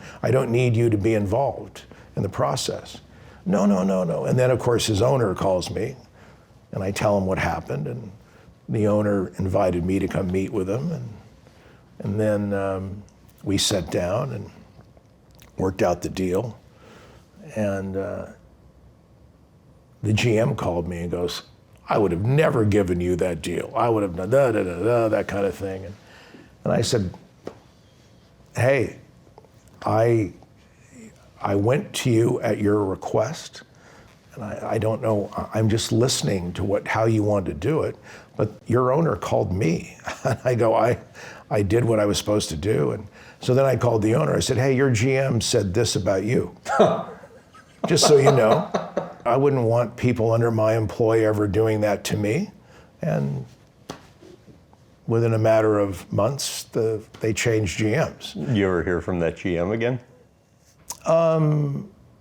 need you to be involved in the process. No. And then, of course, his owner calls me, and I tell him what happened, and the owner invited me to come meet with him, and then we sat down and worked out the deal. And the GM called me and goes, I would have never given you that deal. I would have done that kind of thing. And I said, hey, I went to you at your request. And I don't know, I'm just listening to how you want to do it, but your owner called me. And I go, I did what I was supposed to do. And so then I called the owner. I said, hey, your GM said this about you. Just so you know, I wouldn't want people under my employ ever doing that to me. And within a matter of months, they changed GMs.
You ever hear from that GM again?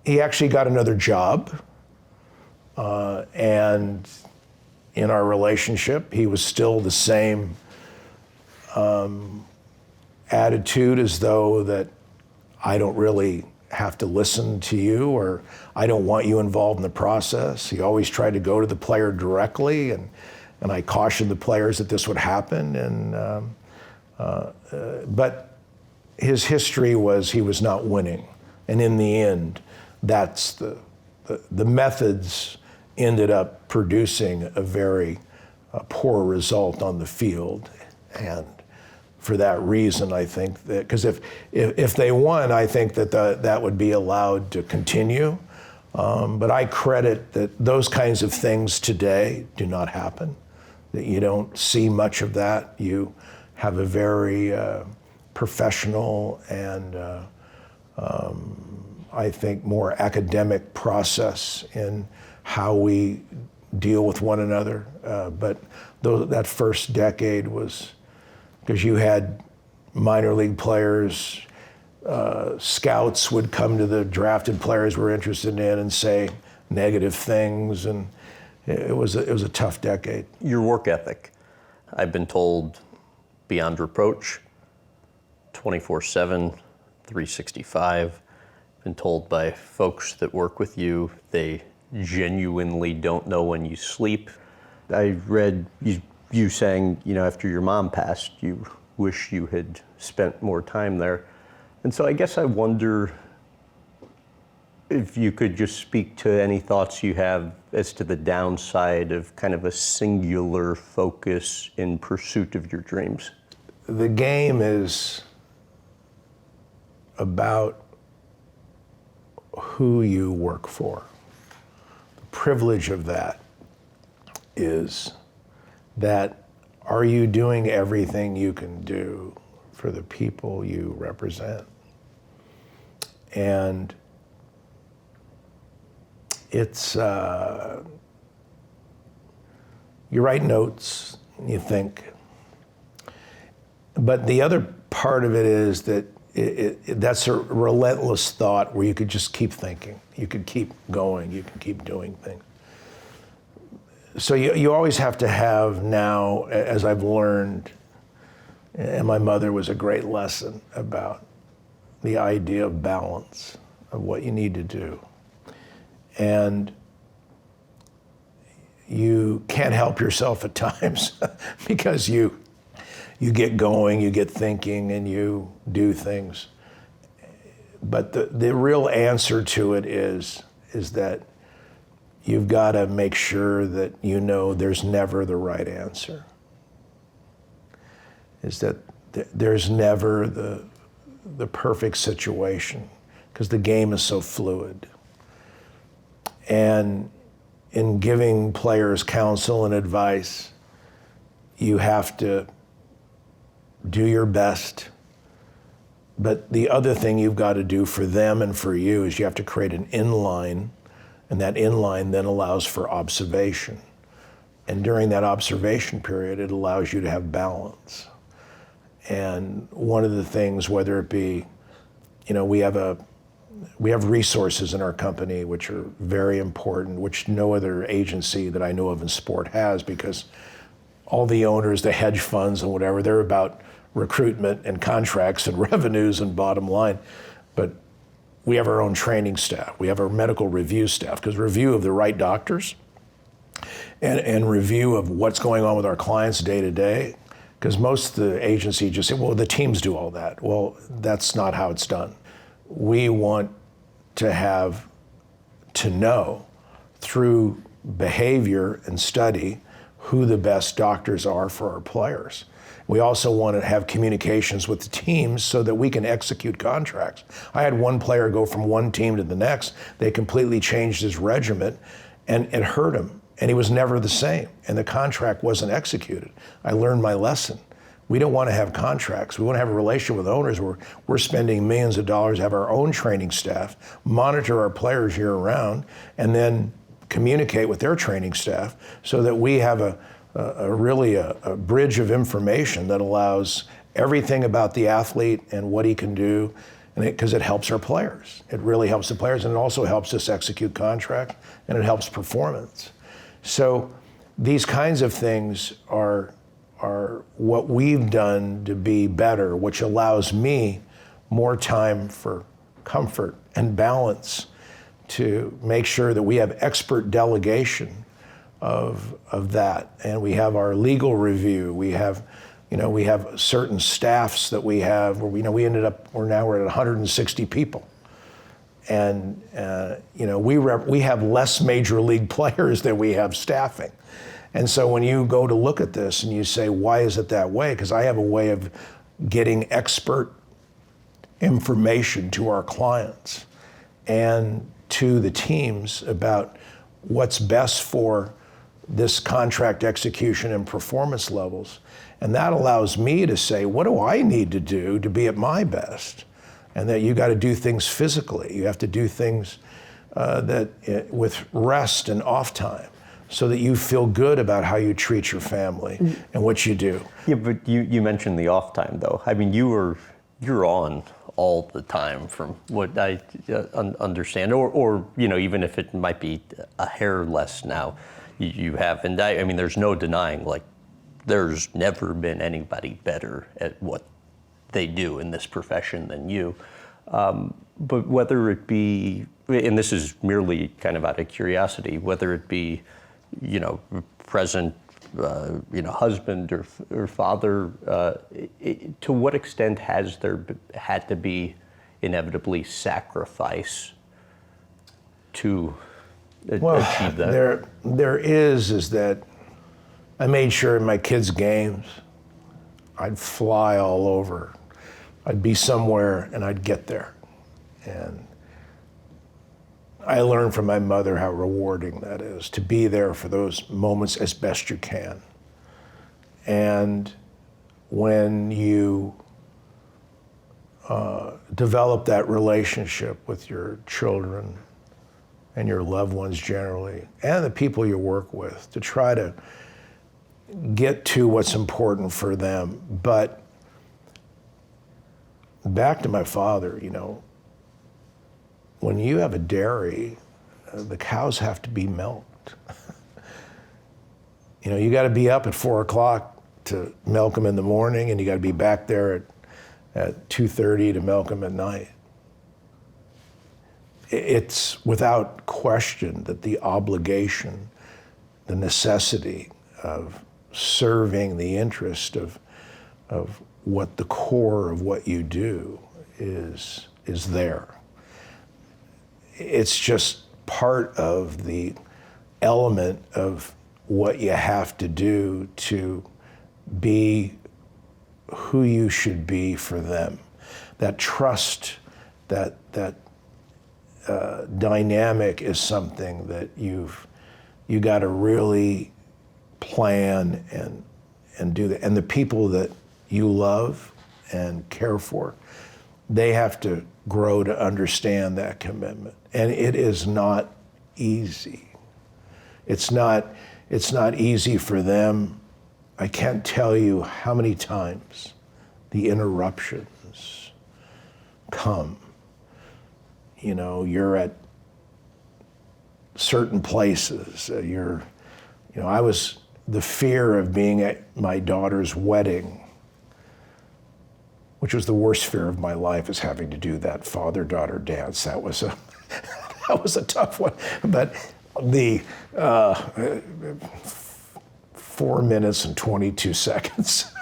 He actually got another job. And in our relationship, he was still the same attitude, as though that I don't really have to listen to you, or I don't want you involved in the process. He always tried to go to the player directly, and I cautioned the players that this would happen. But his history was he was not winning. And in the end, that's the methods ended up producing a very poor result on the field. And for that reason, I think that, because if they won, I think that would be allowed to continue. But I credit that those kinds of things today do not happen, that you don't see much of that. You have a very professional and I think, more academic process in how we deal with one another. But that first decade was, because you had minor league players, scouts would come to the drafted players we're interested in and say negative things, and it was a tough decade.
Your work ethic, I've been told, beyond reproach, 24/7, 365. Been told by folks that work with you, they genuinely don't know when you sleep. I read you saying, after your mom passed, you wish you had spent more time there. And so I guess I wonder if you could just speak to any thoughts you have as to the downside of kind of a singular focus in pursuit of your dreams.
The game is about who you work for. The privilege of that is that, are you doing everything you can do for the people you represent? And it's, you write notes, you think, but the other part of it is that that's a relentless thought where you could just keep thinking. You could keep going, you can keep doing things. So you always have to have now, as I've learned, and my mother was a great lesson about the idea of balance, of what you need to do. And you can't help yourself at times because you get going, you get thinking, and you do things. But the real answer to it is that you've got to make sure that there's never the right answer. Is that there's never the perfect situation, because the game is so fluid. And in giving players counsel and advice, you have to do your best. But the other thing you've got to do for them and for you is you have to create an inline, and that inline then allows for observation. And during that observation period, it allows you to have balance. And one of the things, whether it be, we have resources in our company which are very important, which no other agency that I know of in sport has, because all the owners, the hedge funds and whatever, they're about recruitment and contracts and revenues and bottom line. But we have our own training staff. We have our medical review staff, because review of the right doctors and review of what's going on with our clients day to day, because most of the agency just say, well, the teams do all that. Well, that's not how it's done. We want to know through behavior and study who the best doctors are for our players. We also want to have communications with the teams so that we can execute contracts. I had one player go from one team to the next. They completely changed his regimen, and it hurt him, and he was never the same, and the contract wasn't executed. I learned my lesson. We don't want to have contracts. We want to have a relationship with owners where we're spending millions of dollars, have our own training staff, monitor our players year round, and then communicate with their training staff so that we have a bridge of information that allows everything about the athlete and what he can do, because it helps our players. It really helps the players, and it also helps us execute contract, and it helps performance. So these kinds of things are what we've done to be better, which allows me more time for comfort and balance, to make sure that we have expert delegation of that. And we have our legal review. We have certain staffs that we have where we're at 160 people. And we have less major league players than we have staffing. And so when you go to look at this and you say, why is it that way? Because I have a way of getting expert information to our clients and to the teams about what's best for this contract execution and performance levels. And that allows me to say, what do I need to do to be at my best? and that you got to do things physically. You have to do things with rest and off time, so that you feel good about how you treat your family and what you do.
Yeah, but you mentioned the off time though. I mean, you're on all the time, from what I understand, or even if it might be a hair less now, you have. And I mean, there's no denying, like, there's never been anybody better at what they do in this profession than you. But whether it be, and this is merely kind of out of curiosity, whether it be, present, husband or father, to what extent has there had to be inevitably sacrifice to achieve that?
There is that I made sure in my kids' games, I'd fly all over. I'd be somewhere and I'd get there. And I learned from my mother how rewarding that is, to be there for those moments as best you can. And when you develop that relationship with your children and your loved ones generally, and the people you work with, to try to get to what's important for them. But back to my father, when you have a dairy, the cows have to be milked. You got to be up at 4 o'clock to milk them in the morning, and you got to be back there at 2:30 to milk them at night. It's without question that the obligation, the necessity of serving the interest of what the core of what you do is there. It's just part of the element of what you have to do to be who you should be for them. That trust, that dynamic is something that you got to really plan and do that. And the people that you love and care for, they have to grow to understand that commitment. And it is not easy. It's not easy for them. I can't tell you how many times the interruptions come. You're at certain places. I was the fear of being at my daughter's wedding, which was the worst fear of my life, is having to do that father-daughter dance. That was a tough one. But the 4 minutes and 22 seconds,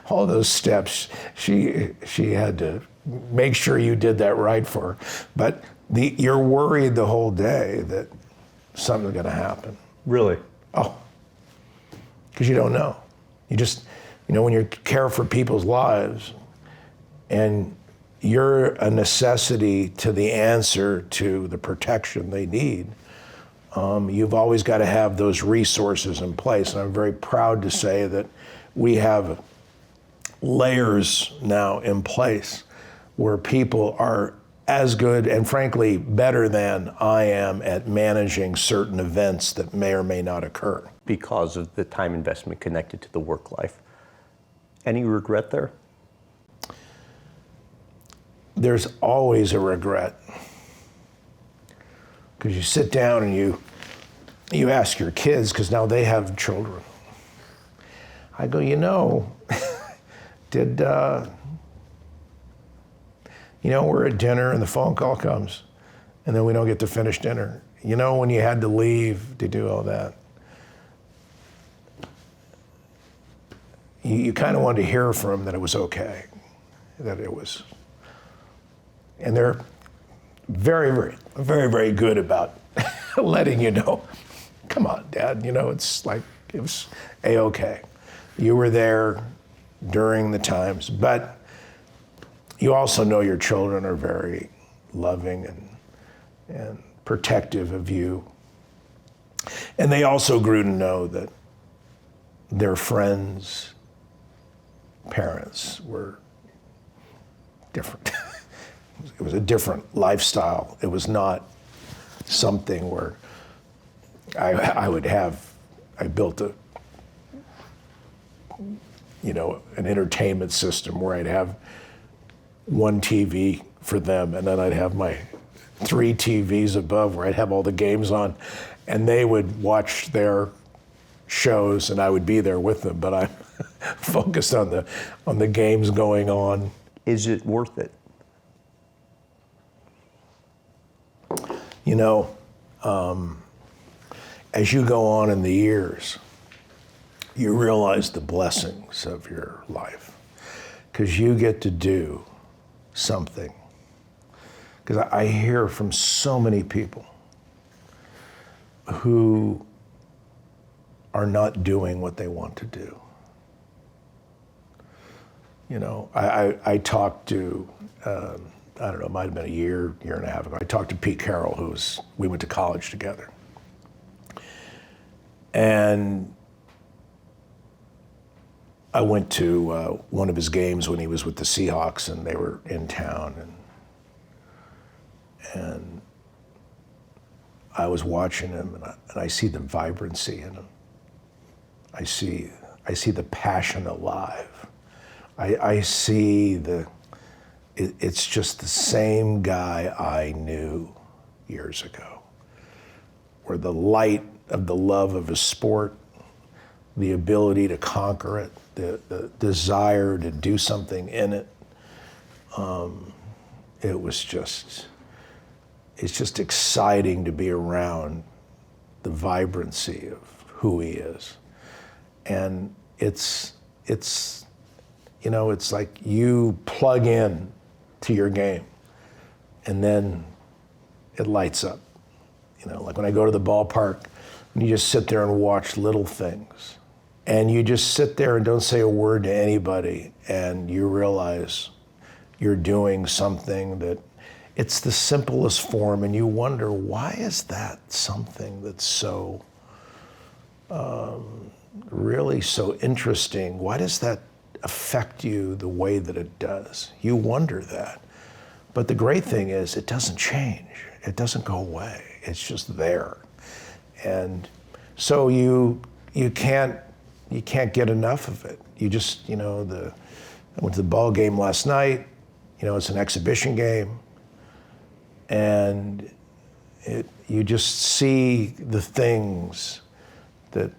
all those steps, she had to make sure you did that right for her. But you're worried the whole day that something's going to happen.
Really?
Oh, because you don't know. You just, when you care for people's lives and you're a necessity to the answer to the protection they need, you've always got to have those resources in place. And I'm very proud to say that we have layers now in place where people are as good and frankly better than I am at managing certain events that may or may not occur.
Because of the time investment connected to the work life. Any regret there?
There's always a regret. Because you sit down and you ask your kids, because now they have children. I go, we're at dinner and the phone call comes and then we don't get to finish dinner. When you had to leave to do all that. You kind of wanted to hear from them that it was okay, that it was. And they're very, very, very, very good about letting you know, come on, Dad, it's like, it was A-okay. You were there during the times, but you also know your children are very loving and protective of you. And they also grew to know that their friends' parents were different. It was a different lifestyle. It was not something where I built an entertainment system where I'd have one TV for them, and then I'd have my 3 TVs above where I'd have all the games on, and they would watch their shows and I would be there with them, but I'm focused on the games going on.
Is it worth it?
As you go on in the years, you realize the blessings of your life, because you get to do something. Because I hear from so many people who are not doing what they want to do. I talked to, I don't know, it might have been a year and a half ago. I talked to Pete Carroll, we went to college together. And I went to one of his games when he was with the Seahawks and they were in town. And I was watching him and I see the vibrancy in him. I see the passion alive. I see it's just the same guy I knew years ago, where the light of the love of a sport, the ability to conquer it, the desire to do something in it, it's just exciting to be around the vibrancy of who he is. And it's like you plug in to your game and then it lights up. Like when I go to the ballpark and you just sit there and watch little things and you just sit there and don't say a word to anybody and you realize you're doing something that it's the simplest form and you wonder, why is that something that's so really so interesting? Why does that affect you the way that it does? You wonder that. But the great thing is it doesn't change. It doesn't go away. It's just there. And so you can't get enough of it. You just, I went to the ball game last night. It's an exhibition game. And you just see the things that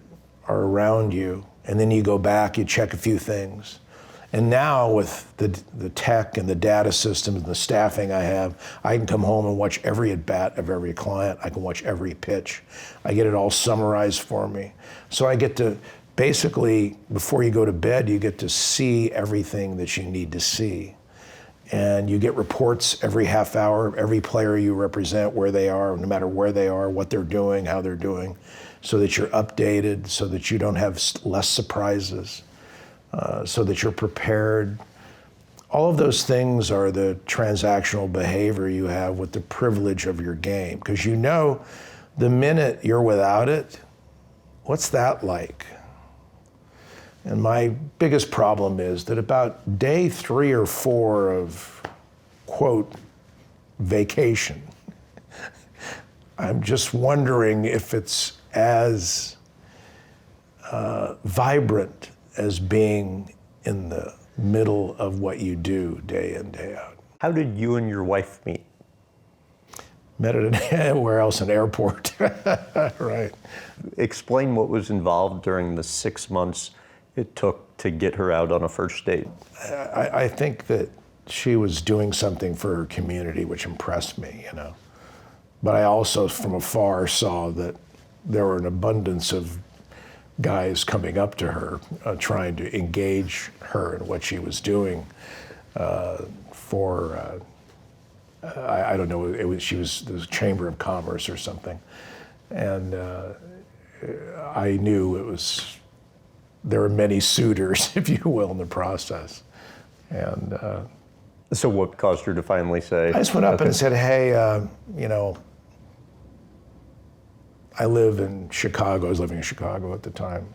are around you, and then you go back, you check a few things. And now with the tech and the data systems and the staffing I have, I can come home and watch every at-bat of every client. I can watch every pitch. I get it all summarized for me. So I get to, basically, before you go to bed, you get to see everything that you need to see. And you get reports every half hour of every player you represent, where they are, no matter where they are, what they're doing, how they're doing, so that you're updated, so that you don't have less surprises, so that you're prepared. All of those things are the transactional behavior you have with the privilege of your game. Because the minute you're without it, what's that like? And my biggest problem is that about day 3 or 4 of, quote, vacation, I'm just wondering if it's as vibrant as being in the middle of what you do day in, day out.
How did you and your wife meet?
Met at where else? An airport, right.
Explain what was involved during the 6 months it took to get her out on a first date.
I think that she was doing something for her community, which impressed me, But I also, from afar, saw that there were an abundance of guys coming up to her, trying to engage her in what she was doing I don't know, she was the Chamber of Commerce or something. And I knew there were many suitors, if you will, in the process. And
So what caused her to finally say?
I just went up and said, hey, I live in Chicago. I was living in Chicago at the time.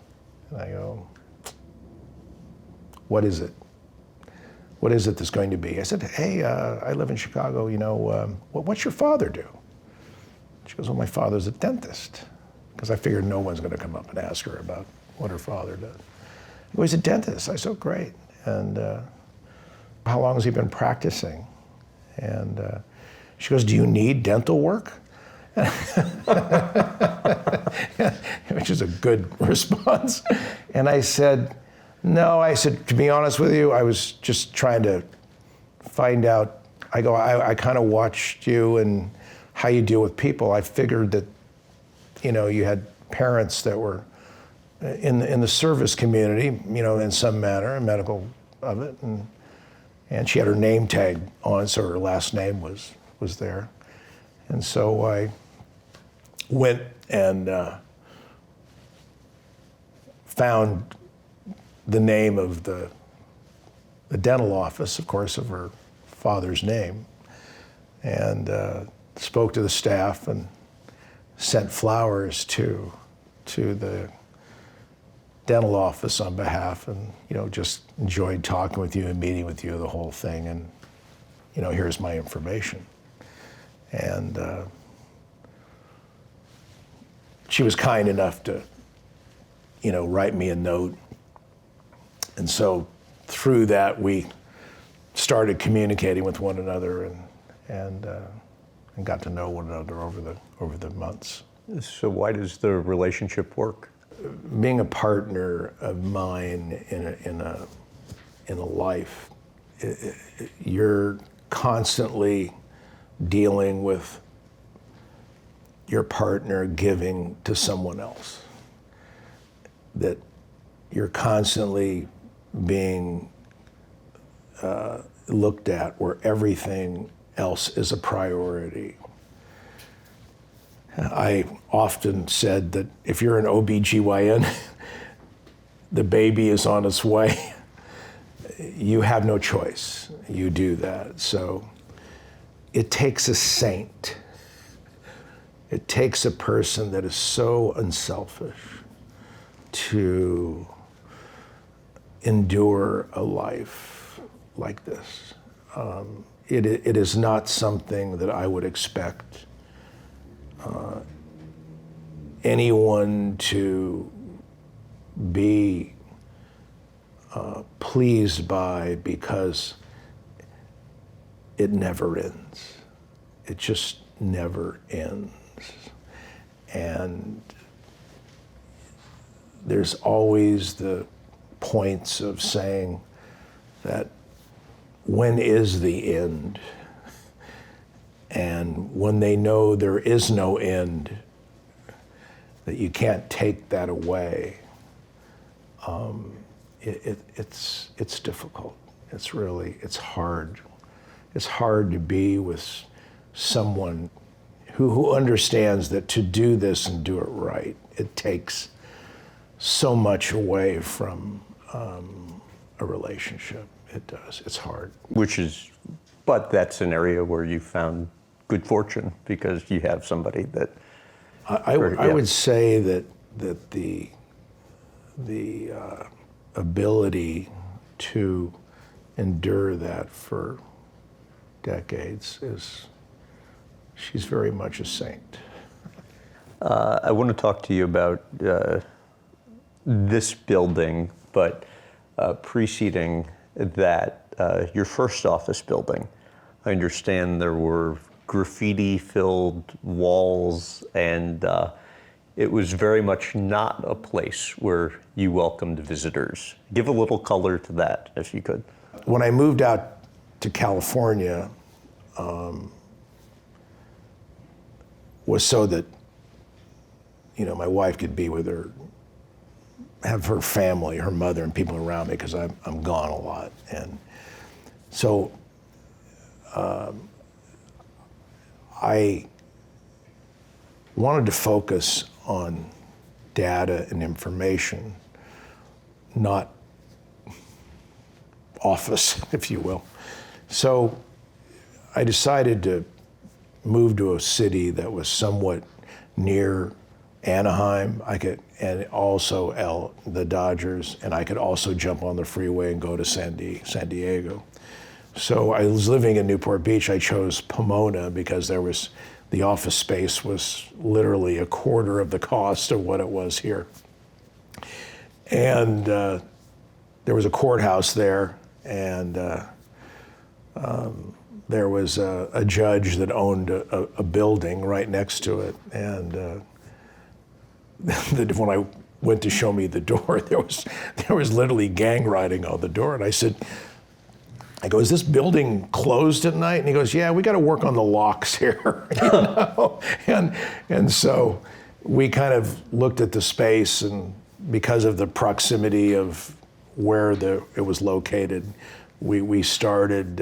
And I go, what is it? what is it that's going to be? I said, hey, I live in Chicago, what's your father do? She goes, well, my father's a dentist. Because I figured no one's going to come up and ask her about what her father does. Well, he's a dentist. I said, oh, great. And how long has he been practicing? And she goes, do you need dental work? Which is a good response. And I said, no. I said, to be honest with you, I was just trying to find out. I kind of watched you and how you deal with people. I figured that, you had parents that were in the service community, in some manner, medical of it, and she had her name tag on, so her last name was there. And so I went and found the name of the dental office, of course, of her father's name, and spoke to the staff and sent flowers to the dental office on behalf, and just enjoyed talking with you and meeting with you, the whole thing, and here's my information. And she was kind enough to write me a note, and so through that we started communicating with one another and got to know one another over the months.
So why does the relationship work?
Being a partner of mine in a life, you're constantly dealing with your partner giving to someone else. That you're constantly being looked at where everything else is a priority. I often said that if you're an OBGYN, the baby is on its way. You have no choice. You do that. So it takes a saint. It takes a person that is so unselfish to endure a life like this. It is not something that I would expect anyone to be pleased by, because it never ends. It just never ends. And there's always the points of saying that when is the end? And when they know there is no end, that you can't take that away, it's difficult. It's hard. It's hard to be with someone who understands that to do this and do it right, it takes so much away from a relationship. It does. It's hard.
But that's an area where you found good fortune, because you have somebody that.
I would say that the ability to endure that for decades she's very much a saint.
I want to talk to you about this building, but preceding that, your first office building. I understand there were graffiti-filled walls, and it was very much not a place where you welcomed visitors. Give a little color to that, if you could.
When I moved out to California, was so that, my wife could be with her, have her family, her mother and people around me, because I'm gone a lot. And so I wanted to focus on data and information, not office, if you will. So I decided to move to a city that was somewhat near Anaheim, and also the Dodgers, and I could also jump on the freeway and go to San Diego. So I was living in Newport Beach. I chose Pomona because the office space was literally a quarter of the cost of what it was here. And there was a courthouse there, and there was a judge that owned a building right next to it. And when I went to show me the door, there was literally gang writing on the door. And I go, is this building closed at night? And he goes, yeah, we got to work on the locks here. You know? And so we kind of looked at the space, and because of the proximity of where it was located, we started,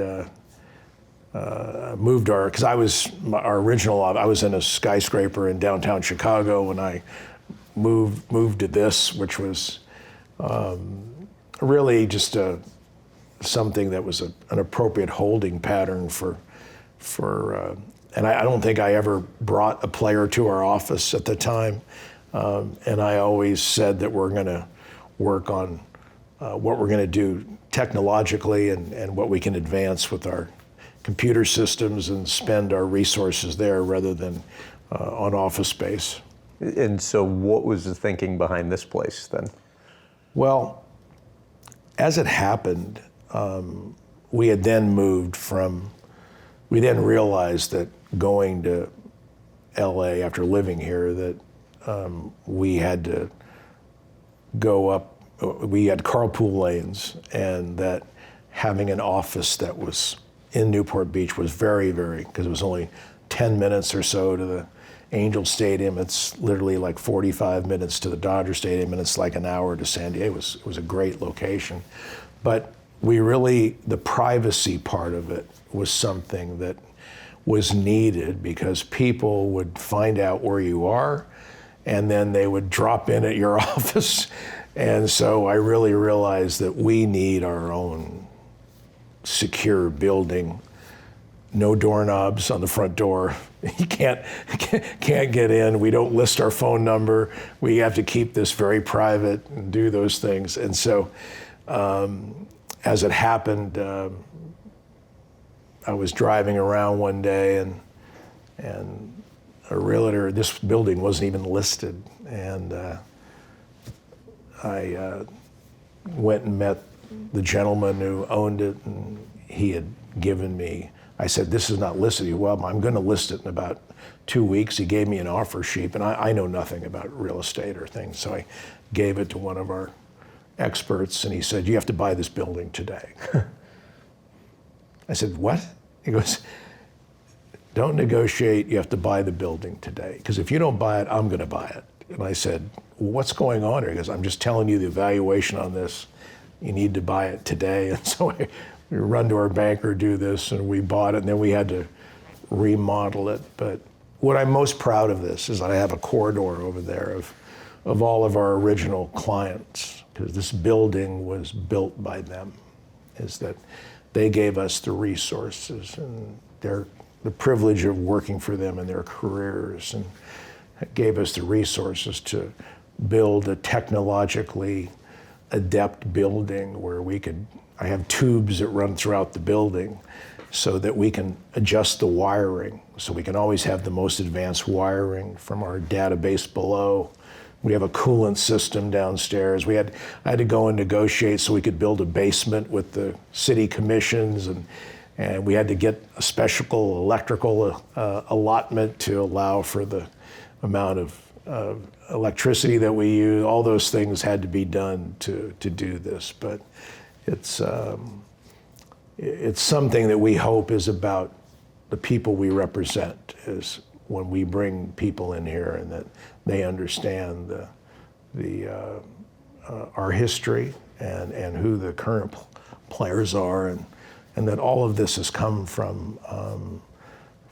moved because I was in a skyscraper in downtown Chicago when I moved to this, which was really just something that was an appropriate holding pattern for and I don't think I ever brought a player to our office at the time, and I always said that we're going to work on what we're going to do technologically and what we can advance with our computer systems and spend our resources there rather than on office space.
And so what was the thinking behind this place then?
Well, as it happened, we had then we then realized that going to LA after living here, that we had to go up, we had carpool lanes, and that having an office that was in Newport Beach was very, very, because it was only 10 minutes or so to the Angel Stadium. It's literally like 45 minutes to the Dodger Stadium, and it's like an hour to San Diego. It was a great location. But the privacy part of it was something that was needed, because people would find out where you are, and then they would drop in at your office. And so I really realized that we need our own secure building. No doorknobs on the front door. You can't get in. We don't list our phone number. We have to keep this very private and do those things. And so as it happened, I was driving around one day, and a realtor, this building wasn't even listed, and I went and met the gentleman who owned it, and he had given me, I said, this is not listed. He said, well, I'm going to list it in about 2 weeks. He gave me an offer sheet, and I know nothing about real estate or things, so I gave it to one of our experts, and he said, you have to buy this building today. I said, what? He goes, don't negotiate, you have to buy the building today, because if you don't buy it, I'm going to buy it. And I said, well, what's going on here? He goes, I'm just telling you the valuation on this. You need to buy it today. And so we run to our banker, do this, and we bought it, and then we had to remodel it. But what I'm most proud of this is that I have a corridor over there of all of our original clients, because this building was built by them, is that they gave us the resources and the privilege of working for them in their careers, and gave us the resources to build a technologically adept building where I have tubes that run throughout the building so that we can adjust the wiring, so we can always have the most advanced wiring from our database below. We have a coolant system downstairs. I had to go and negotiate so we could build a basement with the city commissions, and we had to get a special electrical allotment to allow for the amount of electricity that we use. All those things had to be done to do this, but it's something that we hope is about the people we represent, is when we bring people in here and that they understand our history and who the current players are, and that all of this has come from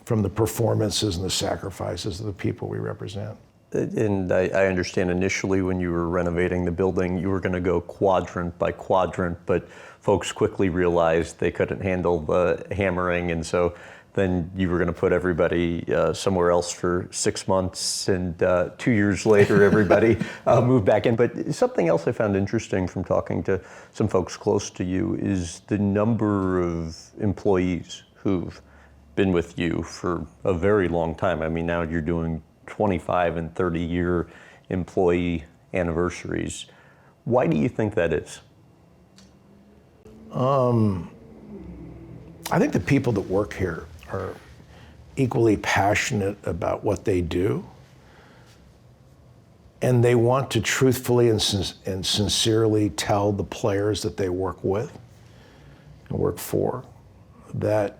the performances and the sacrifices of the people we represent.
And I understand initially when you were renovating the building, you were going to go quadrant by quadrant, but folks quickly realized they couldn't handle the hammering, and so then you were going to put everybody somewhere else for 6 months, and 2 years later, everybody moved back in. But something else I found interesting from talking to some folks close to you is the number of employees who've been with you for a very long time. I mean, now you're doing 25 and 30-year employee anniversaries. Why do you think that is?
I think the people that work here are equally passionate about what they do, and they want to truthfully and sincerely tell the players that they work with and work for that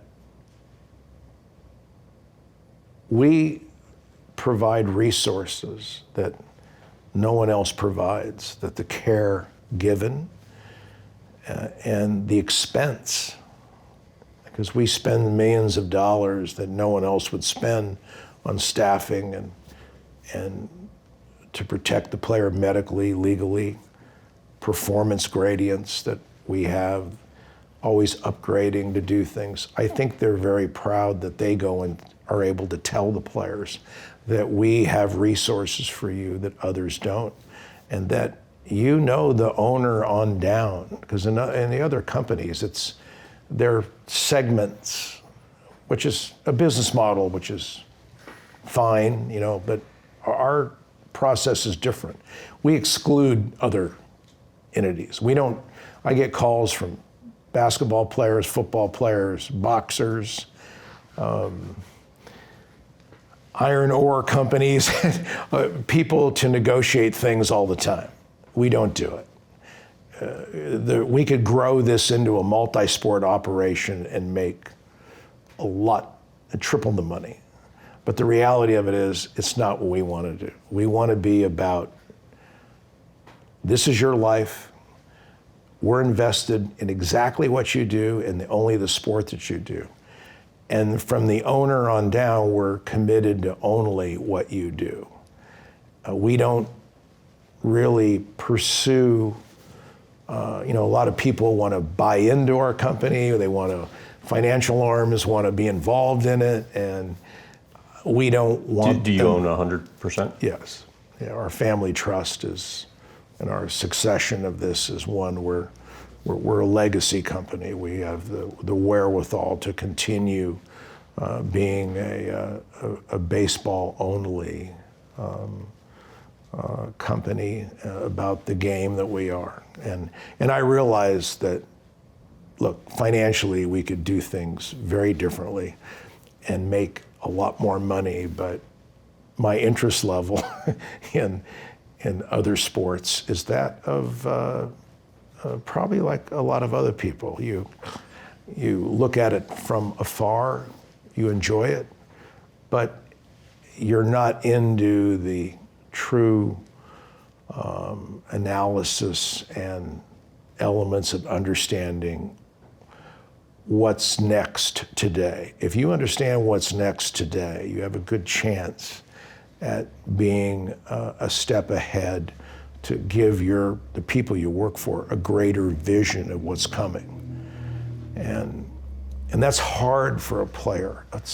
we provide resources that no one else provides, that the care given and the expense, because we spend millions of dollars that no one else would spend on staffing and to protect the player medically, legally, performance gradients that we have, always upgrading to do things. I think they're very proud that they go and are able to tell the players that we have resources for you that others don't, and that you know the owner on down, because in the other companies, it's their segments, which is a business model, which is fine, you know, but our process is different. We exclude other entities. I get calls from basketball players, football players, boxers, iron ore companies, people to negotiate things all the time. We don't do it. We could grow this into a multi-sport operation and make triple the money. But the reality of it is, it's not what we want to do. We want to be about, this is your life. We're invested in exactly what you do and only the sport that you do. And from the owner on down, we're committed to only what you do. We don't really pursue, a lot of people want to buy into our company, or financial arms want to be involved in it, and we don't want
Do you own 100%?
Yes. Yeah, our family trust is, and our succession of this is one where we're a legacy company. We have the wherewithal to continue being a baseball-only company about the game that we are. And I realize that, look, financially we could do things very differently and make a lot more money, but my interest level in other sports is that of probably like a lot of other people. You look at it from afar, you enjoy it, but you're not into the true analysis and elements of understanding what's next today. If you understand what's next today, you have a good chance at being a step ahead to give the people you work for a greater vision of what's coming. And that's hard for a player. It's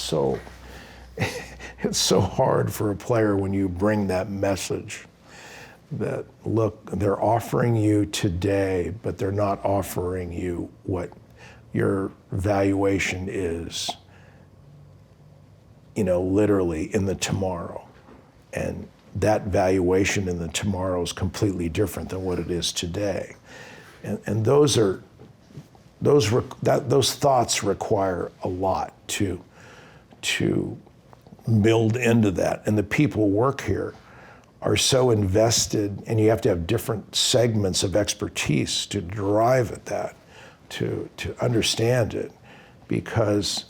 so hard for a player when you bring that message that, look, they're offering you today, but they're not offering you what your valuation is, literally in the tomorrow. And that valuation in the tomorrow is completely different than what it is today. And those thoughts require a lot to build into that. And the people who work here are so invested, and you have to have different segments of expertise to drive at that, to understand it, because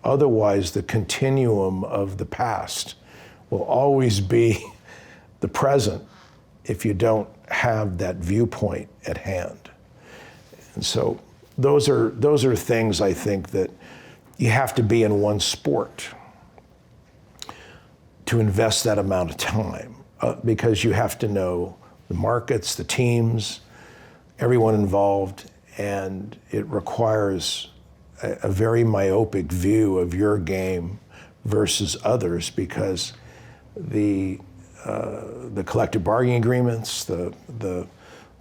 otherwise the continuum of the past will always be the present if you don't have that viewpoint at hand. And so those are things I think that you have to be in one sport to invest that amount of time, because you have to know the markets, the teams, everyone involved, and it requires a very myopic view of your game versus others, because the collective bargaining agreements, the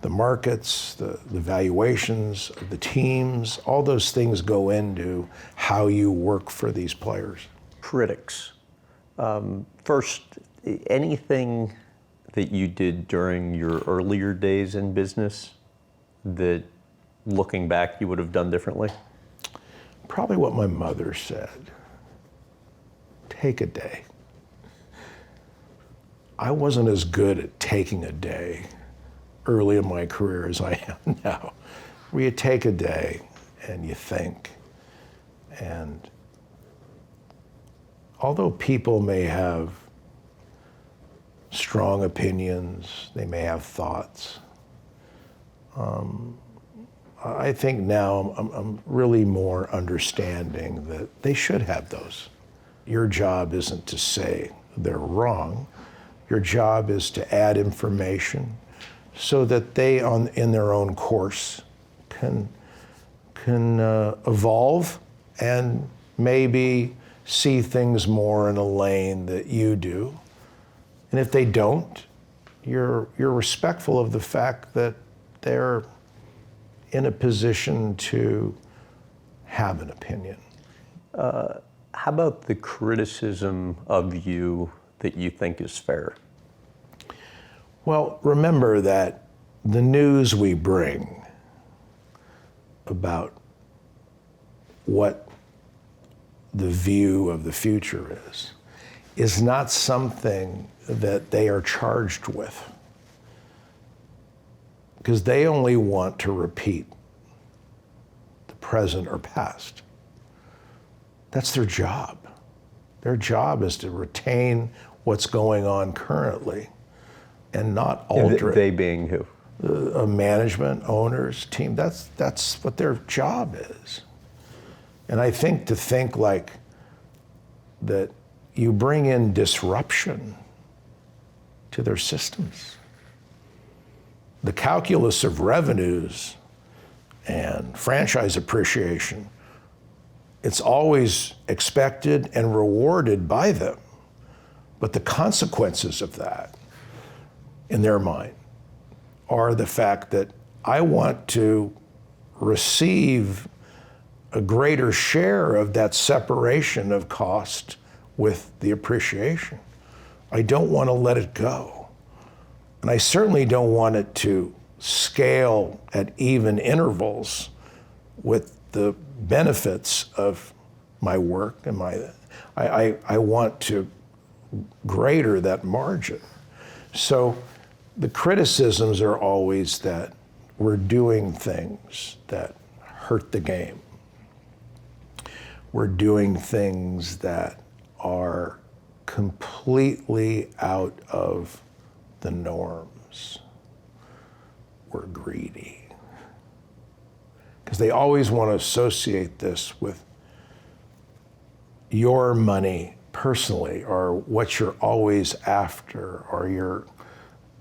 markets, the valuations of the teams, all those things go into how you work for these players.
Critics. First, anything that you did during your earlier days in business that, looking back, you would have done differently?
Probably what my mother said. Take a day. I wasn't as good at taking a day early in my career as I am now, where you take a day and you think. And although people may have strong opinions, they may have thoughts, I think now I'm really more understanding that they should have those. Your job isn't to say they're wrong. Your job is to add information so that they, in their own course, can evolve and maybe see things more in a lane that you do. And if they don't, you're respectful of the fact that they're in a position to have an opinion.
How about the criticism of you that you think is fair?
Well, remember that the news we bring about what the view of the future is not something that they are charged with, because they only want to repeat the present or past. That's their job. Their job is to retain what's going on currently and not alter it.
They being who?
Management, owners, team. That's what their job is. And I think to think like that you bring in disruption to their systems. The calculus of revenues and franchise appreciation, it's always expected and rewarded by them. But the consequences of that, in their mind, are the fact that I want to receive a greater share of that separation of cost with the appreciation. I don't want to let it go. And I certainly don't want it to scale at even intervals with the benefits of my work and I want to greater that margin. So the criticisms are always that we're doing things that hurt the game. We're doing things that are completely out of the norms. We're greedy. Because they always want to associate this with your money personally, or what you're always after, or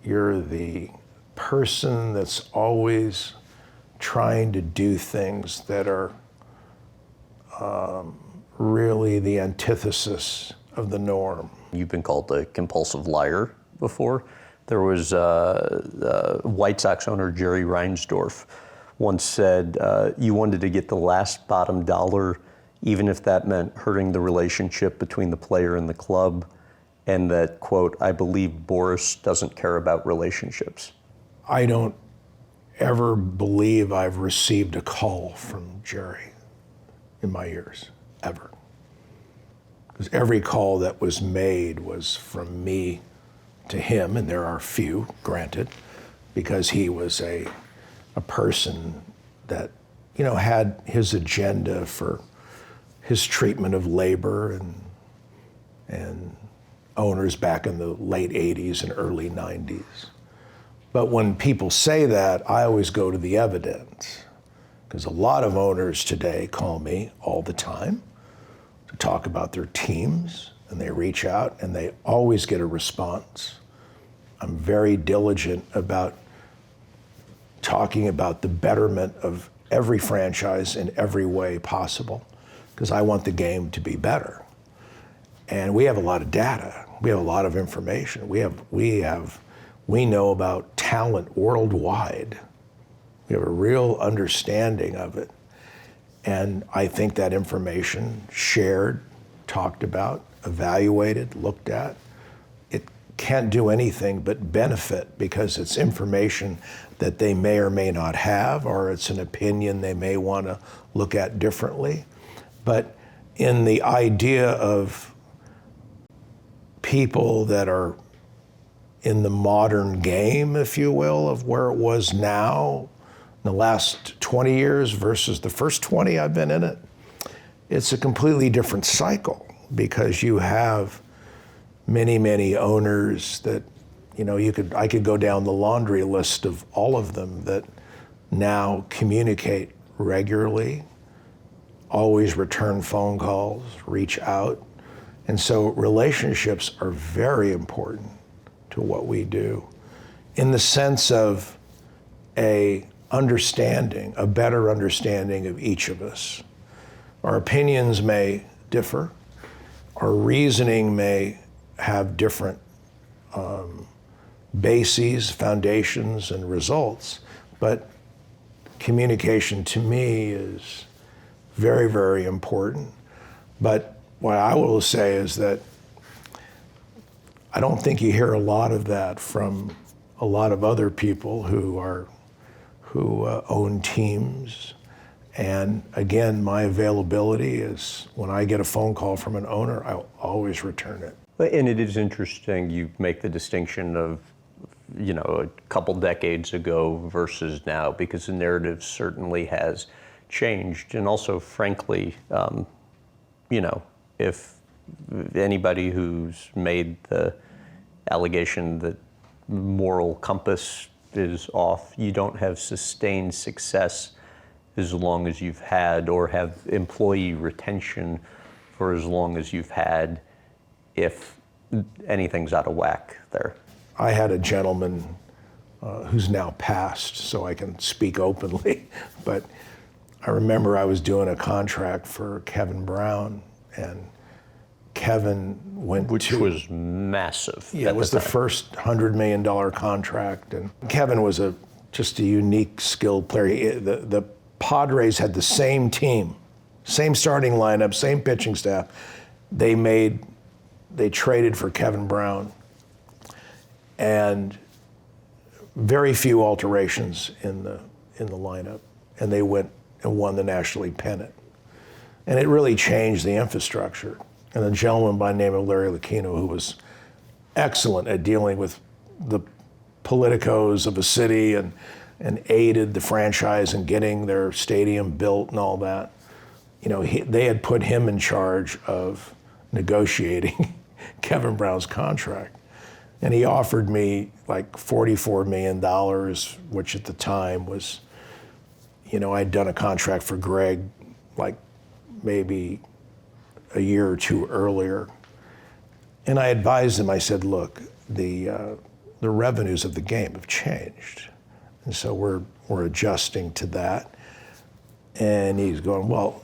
you're the person that's always trying to do things that are really the antithesis of the norm.
You've been called a compulsive liar before. There was White Sox owner Jerry Reinsdorf once said, you wanted to get the last bottom dollar, even if that meant hurting the relationship between the player and the club, and that, quote, I believe Boras doesn't care about relationships.
I don't ever believe I've received a call from Jerry in my years, ever. Because every call that was made was from me to him, and there are few, granted, because he was a person that, had his agenda for his treatment of labor and owners back in the late 80s and early 90s. But when people say that, I always go to the evidence, because a lot of owners today call me all the time to talk about their teams, and they reach out and they always get a response. I'm very diligent about talking about the betterment of every franchise in every way possible because I want the game to be better. And we have a lot of data. We have a lot of information. We know about talent worldwide. We have a real understanding of it. And I think that information shared, talked about, evaluated, looked at, it can't do anything but benefit because it's information that they may or may not have, or it's an opinion they may want to look at differently. But in the idea of people that are in the modern game, if you will, of where it was now, in the last 20 years versus the first 20 I've been in it, it's a completely different cycle because you have many, many owners that, I could go down the laundry list of all of them that now communicate regularly, always return phone calls, reach out. And so relationships are very important to what we do in the sense of a better understanding of each of us. Our opinions may differ. Our reasoning may have different bases, foundations, and results, but communication to me is very, very important. But what I will say is that I don't think you hear a lot of that from a lot of other people who own teams. And again, my availability is when I get a phone call from an owner, I'll always return it.
And it is interesting you make the distinction of, a couple decades ago versus now, because the narrative certainly has changed. And also, frankly, if anybody who's made the allegation that moral compass is off, you don't have sustained success as long as you've had, or have employee retention for as long as you've had, if anything's out of whack there.
I had a gentleman who's now passed, so I can speak openly, but I remember I was doing a contract for Kevin Brown, and Kevin
Which was massive.
Yeah, it was the first $100 million contract, and Kevin was just a unique, skilled player. The Padres had the same team, same starting lineup, same pitching staff. They traded for Kevin Brown, and very few alterations in the lineup, and they went and won the National League pennant. And it really changed the infrastructure. And a gentleman by the name of Larry Lucchino, who was excellent at dealing with the politicos of a city and aided the franchise in getting their stadium built and all that. They had put him in charge of negotiating Kevin Brown's contract. And he offered me like $44 million, which at the time was, I'd done a contract for Greg like maybe a year or two earlier. And I advised him, I said, look, the revenues of the game have changed. And so we're adjusting to that. And he's going, well,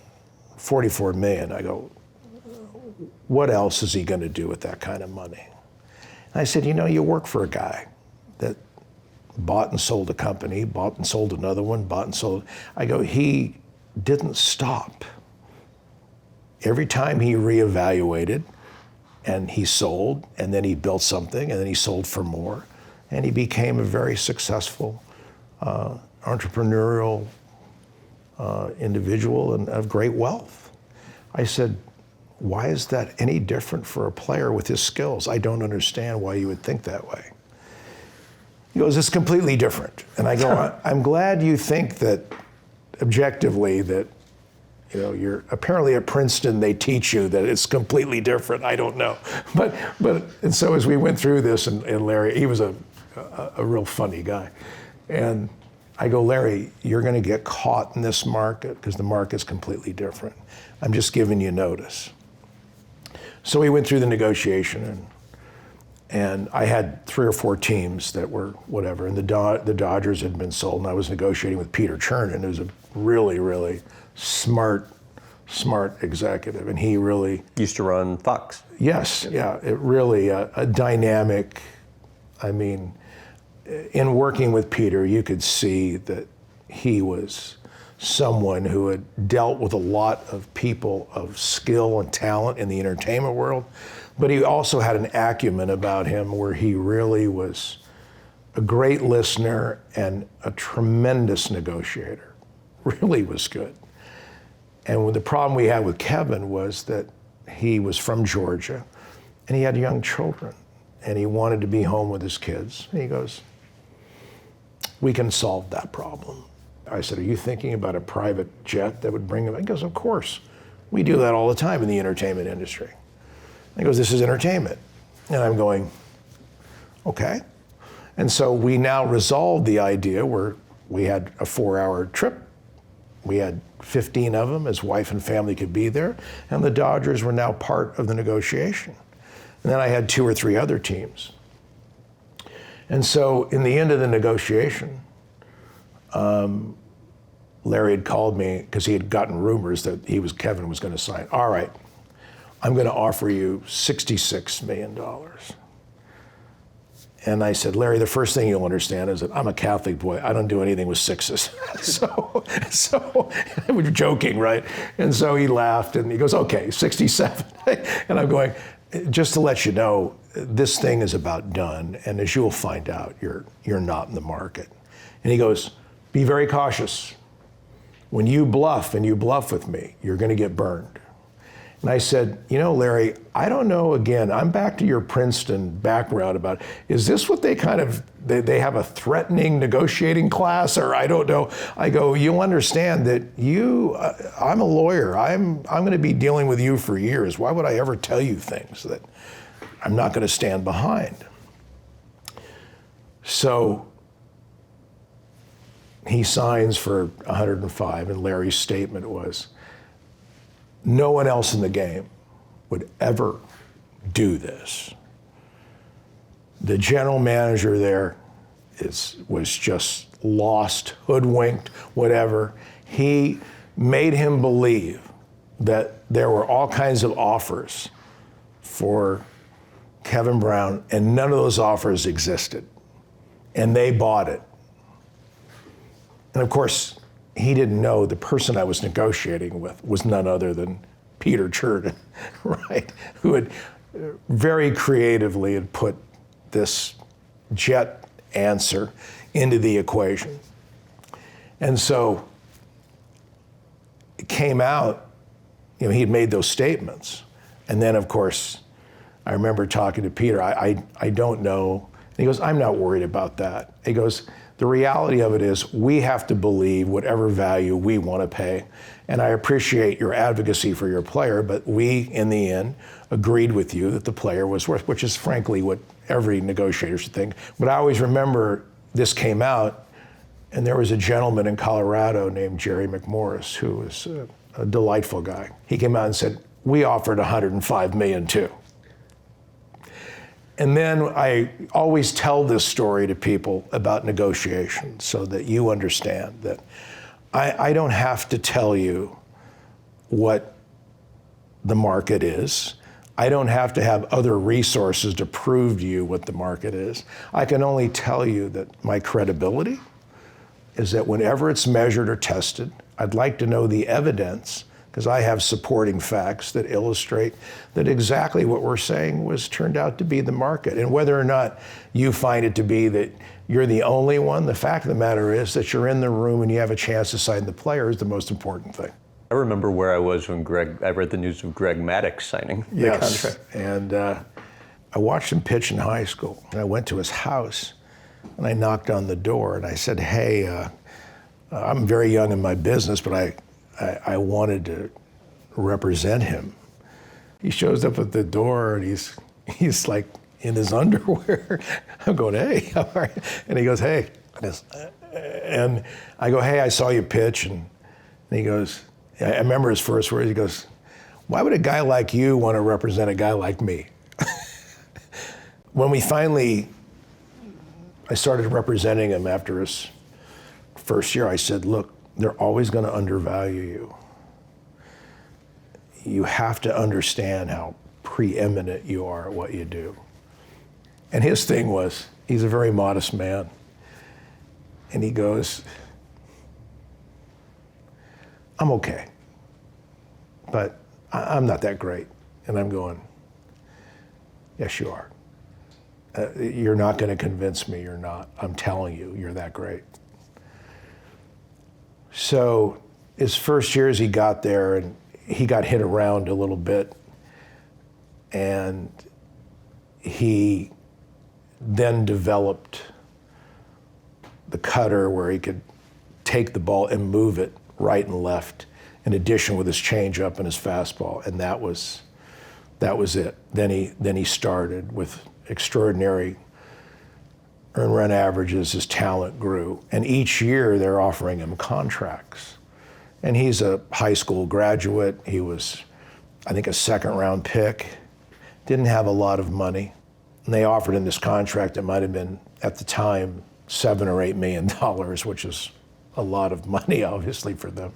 44 million. I go, what else is he going to do with that kind of money? And I said, you work for a guy that bought and sold a company, bought and sold another one, bought and sold. I go, he didn't stop. Every time he reevaluated and he sold, and then he built something, and then he sold for more, and he became a very successful entrepreneurial individual and of great wealth. I said, why is that any different for a player with his skills? I don't understand why you would think that way. He goes, it's completely different. And I go, I'm glad you think that objectively that, you're apparently at Princeton, they teach you that it's completely different. I don't know. And so as we went through this, and Larry, he was a real funny guy. And I go, Larry, you're going to get caught in this market because the market's completely different. I'm just giving you notice. So we went through the negotiation, and I had 3 or 4 teams that were whatever, and the Dodgers had been sold, and I was negotiating with Peter Chernin, who's a really, really smart executive. And he really,
Used to run Fox.
yes, yeah, it really, a dynamic, I mean, in working with Peter, you could see that he was someone who had dealt with a lot of people of skill and talent in the entertainment world, but he also had an acumen about him where he really was a great listener and a tremendous negotiator. Really was good. And the problem we had with Kevin was that he was from Georgia and he had young children and he wanted to be home with his kids. And he goes, we can solve that problem. I said, are you thinking about a private jet that would bring him? He goes, of course. We do that all the time in the entertainment industry. He goes, this is entertainment. And I'm going, okay. And so we now resolved the idea where we had a 4-hour trip. We had 15 of them, his wife and family could be there, and the Dodgers were now part of the negotiation. And then I had 2 or 3 other teams. And so in the end of the negotiation, Larry had called me because he had gotten rumors that Kevin was going to sign. All right, I'm going to offer you $66 million. And I said, Larry, the first thing you'll understand is that I'm a Catholic boy. I don't do anything with sixes. so we were joking, right? And so he laughed and he goes, okay, 67. And I'm going, just to let you know, this thing is about done. And as you'll find out, you're not in the market. And he goes, be very cautious. When you bluff and you bluff with me, you're going to get burned. And I said, you know, Larry, I don't know, again, I'm back to your Princeton background about, is this what they have a threatening negotiating class, or I don't know. I go, you'll understand that I'm a lawyer. I'm going to be dealing with you for years. Why would I ever tell you things that I'm not going to stand behind? So he signs for 105, and Larry's statement was, no one else in the game would ever do this. The general manager there was just lost, hoodwinked, whatever. He made him believe that there were all kinds of offers for Kevin Brown, and none of those offers existed. And they bought it. And of course, he didn't know the person I was negotiating with was none other than Peter Churton, right? Who had very creatively had put this jet answer into the equation. And so it came out, he had made those statements. And then, of course, I remember talking to Peter, I don't know. And he goes, I'm not worried about that. He goes, the reality of it is we have to believe whatever value we want to pay. And I appreciate your advocacy for your player, but we, in the end, agreed with you that the player was worth, which is frankly what every negotiator should think. But I always remember this came out, and there was a gentleman in Colorado named Jerry McMorris, who was a delightful guy. He came out and said, we offered $105 million too. And then I always tell this story to people about negotiations so that you understand that I don't have to tell you what the market is. I don't have to have other resources to prove to you what the market is. I can only tell you that my credibility is that whenever it's measured or tested, I'd like to know the evidence, because I have supporting facts that illustrate that exactly what we're saying was turned out to be the market. And whether or not you find it to be that you're the only one, the fact of the matter is that you're in the room and you have a chance to sign the player is the most important thing.
I remember where I was when I read the news of Greg Maddux signing the contract.
And I watched him pitch in high school. And I went to his house and I knocked on the door and I said, hey, I'm very young in my business, but I wanted to represent him. He shows up at the door and he's like in his underwear. I'm going, hey, how are you? And he goes, hey. And I go, hey, I saw you pitch. And he goes, I remember his first words. He goes, why would a guy like you want to represent a guy like me? When I started representing him after his first year, I said, look, they're always going to undervalue you. You have to understand how preeminent you are at what you do. And his thing was, he's a very modest man. And he goes, I'm okay, but I'm not that great. And I'm going, yes, you are. You're not going to convince me you're not. I'm telling you, you're that great. So his first years he got there, and he got hit around a little bit, and he then developed the cutter where he could take the ball and move it right and left, in addition with his changeup and his fastball, and that was it. Then he started with extraordinary earned run averages. His talent grew, and each year they're offering him contracts. And he's a high school graduate. He was, I think, a second-round pick. Didn't have a lot of money. And they offered him this contract that might have been, at the time, $7 or $8 million, which is a lot of money, obviously, for them.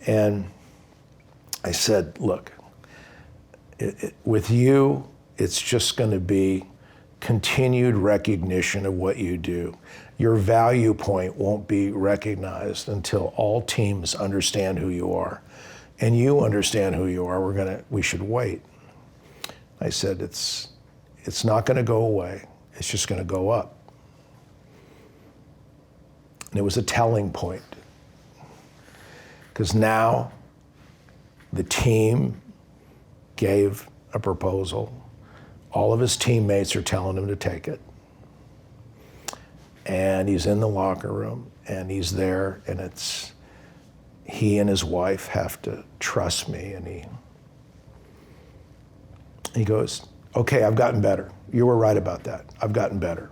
And I said, look, with you, it's just going to be continued recognition of what you do. Your value point won't be recognized until all teams understand who you are. And you understand who you are, we should wait. I said, it's not going to go away. It's just going to go up. And it was a telling point. Because now the team gave a proposal. All of his teammates are telling him to take it. And he's in the locker room, and he's there, and it's, he and his wife have to trust me. And he goes, okay, I've gotten better. You were right about that. I've gotten better.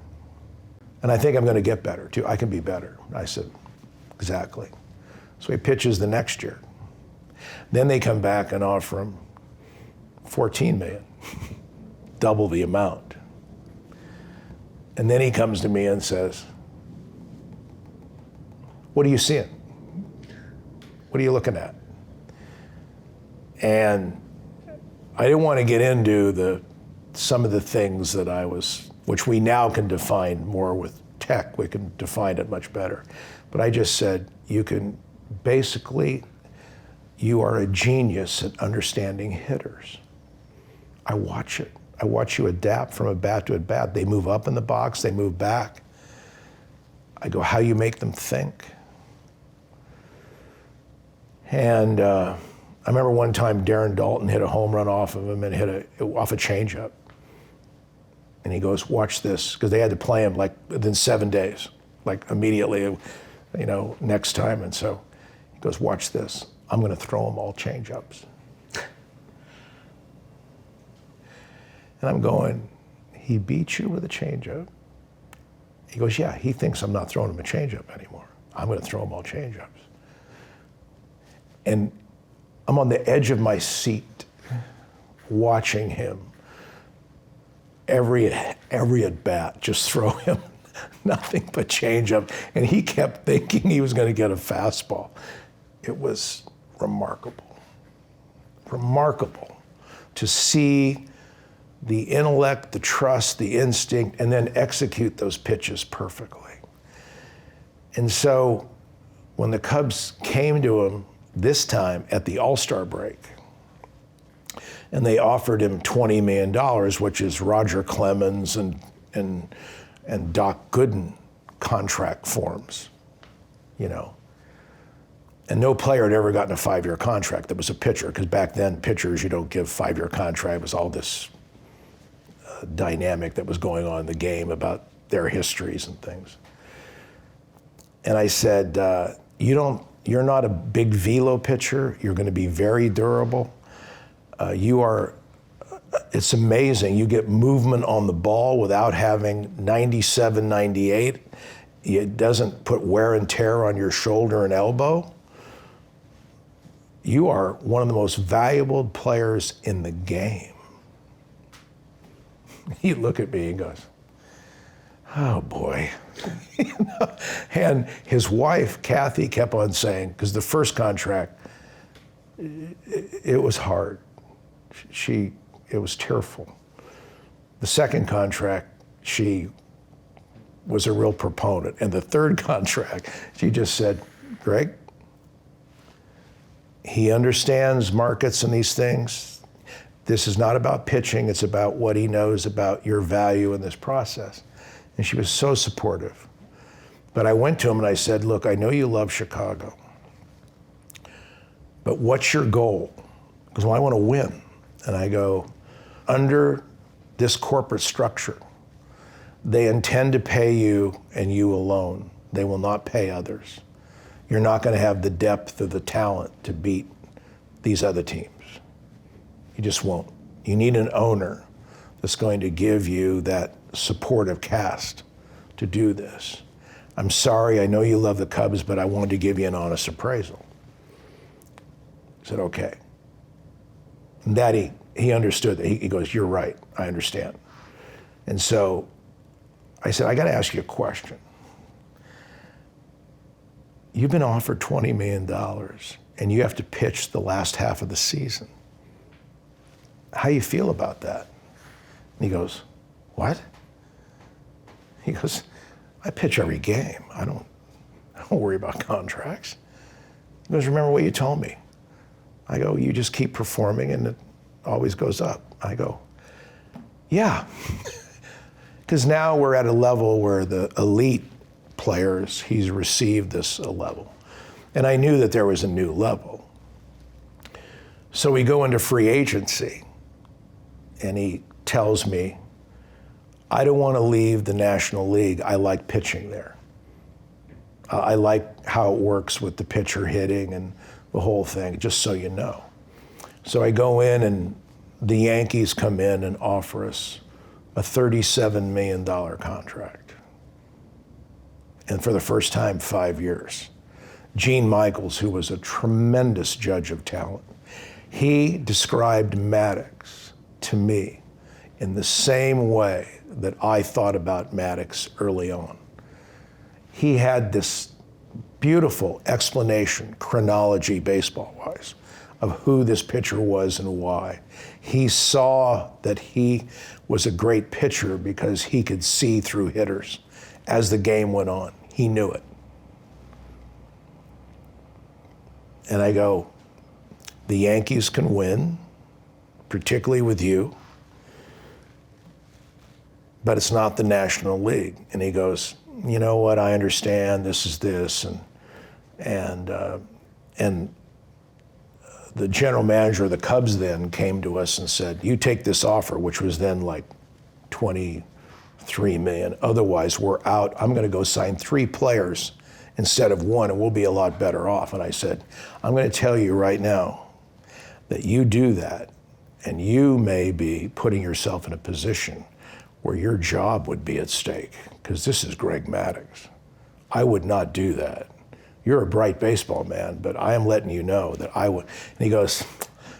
And I think I'm going to get better, too. I can be better. I said, exactly. So he pitches the next year. Then they come back and offer him $14 million, double the amount. And then he comes to me and says, what are you seeing? What are you looking at? And I didn't want to get into some of the things that which we now can define more with tech. We can define it much better. But I just said, you are a genius at understanding hitters. I watch it. I watch you adapt from a bat to a bat. They move up in the box, they move back. I go, how you make them think. And I remember one time Darren Dalton hit a home run off of him and off a changeup. And he goes, watch this, because they had to play him like within 7 days, like immediately, next time. And so he goes, watch this. I'm going to throw them all changeups. And I'm going, he beat you with a changeup? He goes, yeah, he thinks I'm not throwing him a changeup anymore. I'm going to throw him all changeups. And I'm on the edge of my seat watching him every at bat just throw him nothing but changeup. And he kept thinking he was going to get a fastball. It was remarkable to see the intellect, the trust, the instinct, and then execute those pitches perfectly. And so when the Cubs came to him this time at the All-Star break, and they offered him $20 million, which is Roger Clemens and Doc Gooden contract forms, And no player had ever gotten a 5-year contract that was a pitcher, because back then, pitchers, you don't give 5-year contract. It was all this dynamic that was going on in the game about their histories and things. And I said, you're not a big velo pitcher. You're going to be very durable. It's amazing. You get movement on the ball without having 97, 98. It doesn't put wear and tear on your shoulder and elbow. You are one of the most valuable players in the game. He looked at me and goes, oh boy. And his wife, Kathy, kept on saying, because the first contract, it was hard. It was tearful. The second contract, she was a real proponent. And the third contract, she just said, Greg, he understands markets and these things. This is not about pitching, it's about what he knows about your value in this process. And she was so supportive. But I went to him and I said, look, I know you love Chicago, but what's your goal? Because, well, I want to win. And I go, under this corporate structure, they intend to pay you and you alone. They will not pay others. You're not going to have the depth or the talent to beat these other teams. You just won't. You need an owner that's going to give you that supportive cast to do this. I'm sorry, I know you love the Cubs, but I wanted to give you an honest appraisal. I said, okay. And that he understood that. He goes, you're right, I understand. And so I said, I got to ask you a question. You've been offered $20 million and you have to pitch the last half of the season. How you feel about that? And he goes, what? He goes, I pitch every game. I don't worry about contracts. He goes, remember what you told me? I go, you just keep performing and it always goes up. I go, yeah. Because now we're at a level where the elite players, he's received this level. And I knew that there was a new level. So we go into free agency and he tells me, I don't want to leave the National League. I like pitching there. I like how it works with the pitcher hitting and the whole thing, just so you know. So I go in and the Yankees come in and offer us a $37 million contract. And for the first time, 5 years. Gene Michaels, who was a tremendous judge of talent, he described Maddux to me in the same way that I thought about Maddux early on. He had this beautiful explanation, chronology baseball-wise, of who this pitcher was and why. He saw that he was a great pitcher because he could see through hitters as the game went on. He knew it. And I go, the Yankees can win, particularly with you, but it's not the National League. And he goes, you know what, I understand, this is this. And the general manager of the Cubs then came to us and said, you take this offer, which was then like 23 million. Otherwise, we're out. I'm going to go sign 3 players instead of 1, and we'll be a lot better off. And I said, I'm going to tell you right now that you do that, and you may be putting yourself in a position where your job would be at stake, because this is Greg Maddux. I would not do that. You're a bright baseball man, but I am letting you know that I would. And he goes,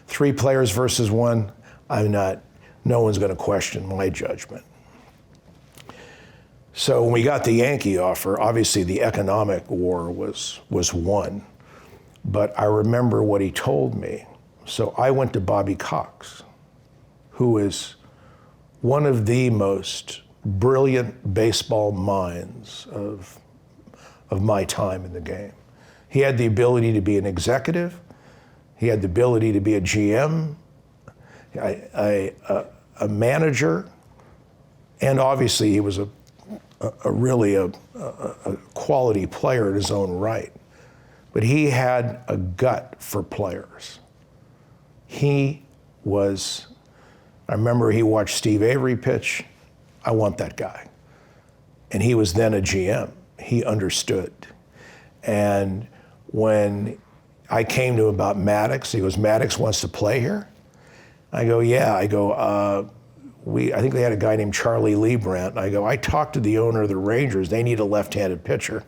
3 players versus 1, I'm not, no one's going to question my judgment. So when we got the Yankee offer, obviously the economic war was won, but I remember what he told me. So I went to Bobby Cox, who is one of the most brilliant baseball minds of my time in the game. He had the ability to be an executive. He had the ability to be a GM, a manager, and obviously he was a really quality player in his own right. But he had a gut for players. He was, I remember he watched Steve Avery pitch. I want that guy. And he was then a GM. He understood. And when I came to him about Maddux, he goes, Maddux wants to play here? I go, yeah. I go, I think they had a guy named Charlie Liebrandt. And I go, I talked to the owner of the Rangers. They need a left-handed pitcher.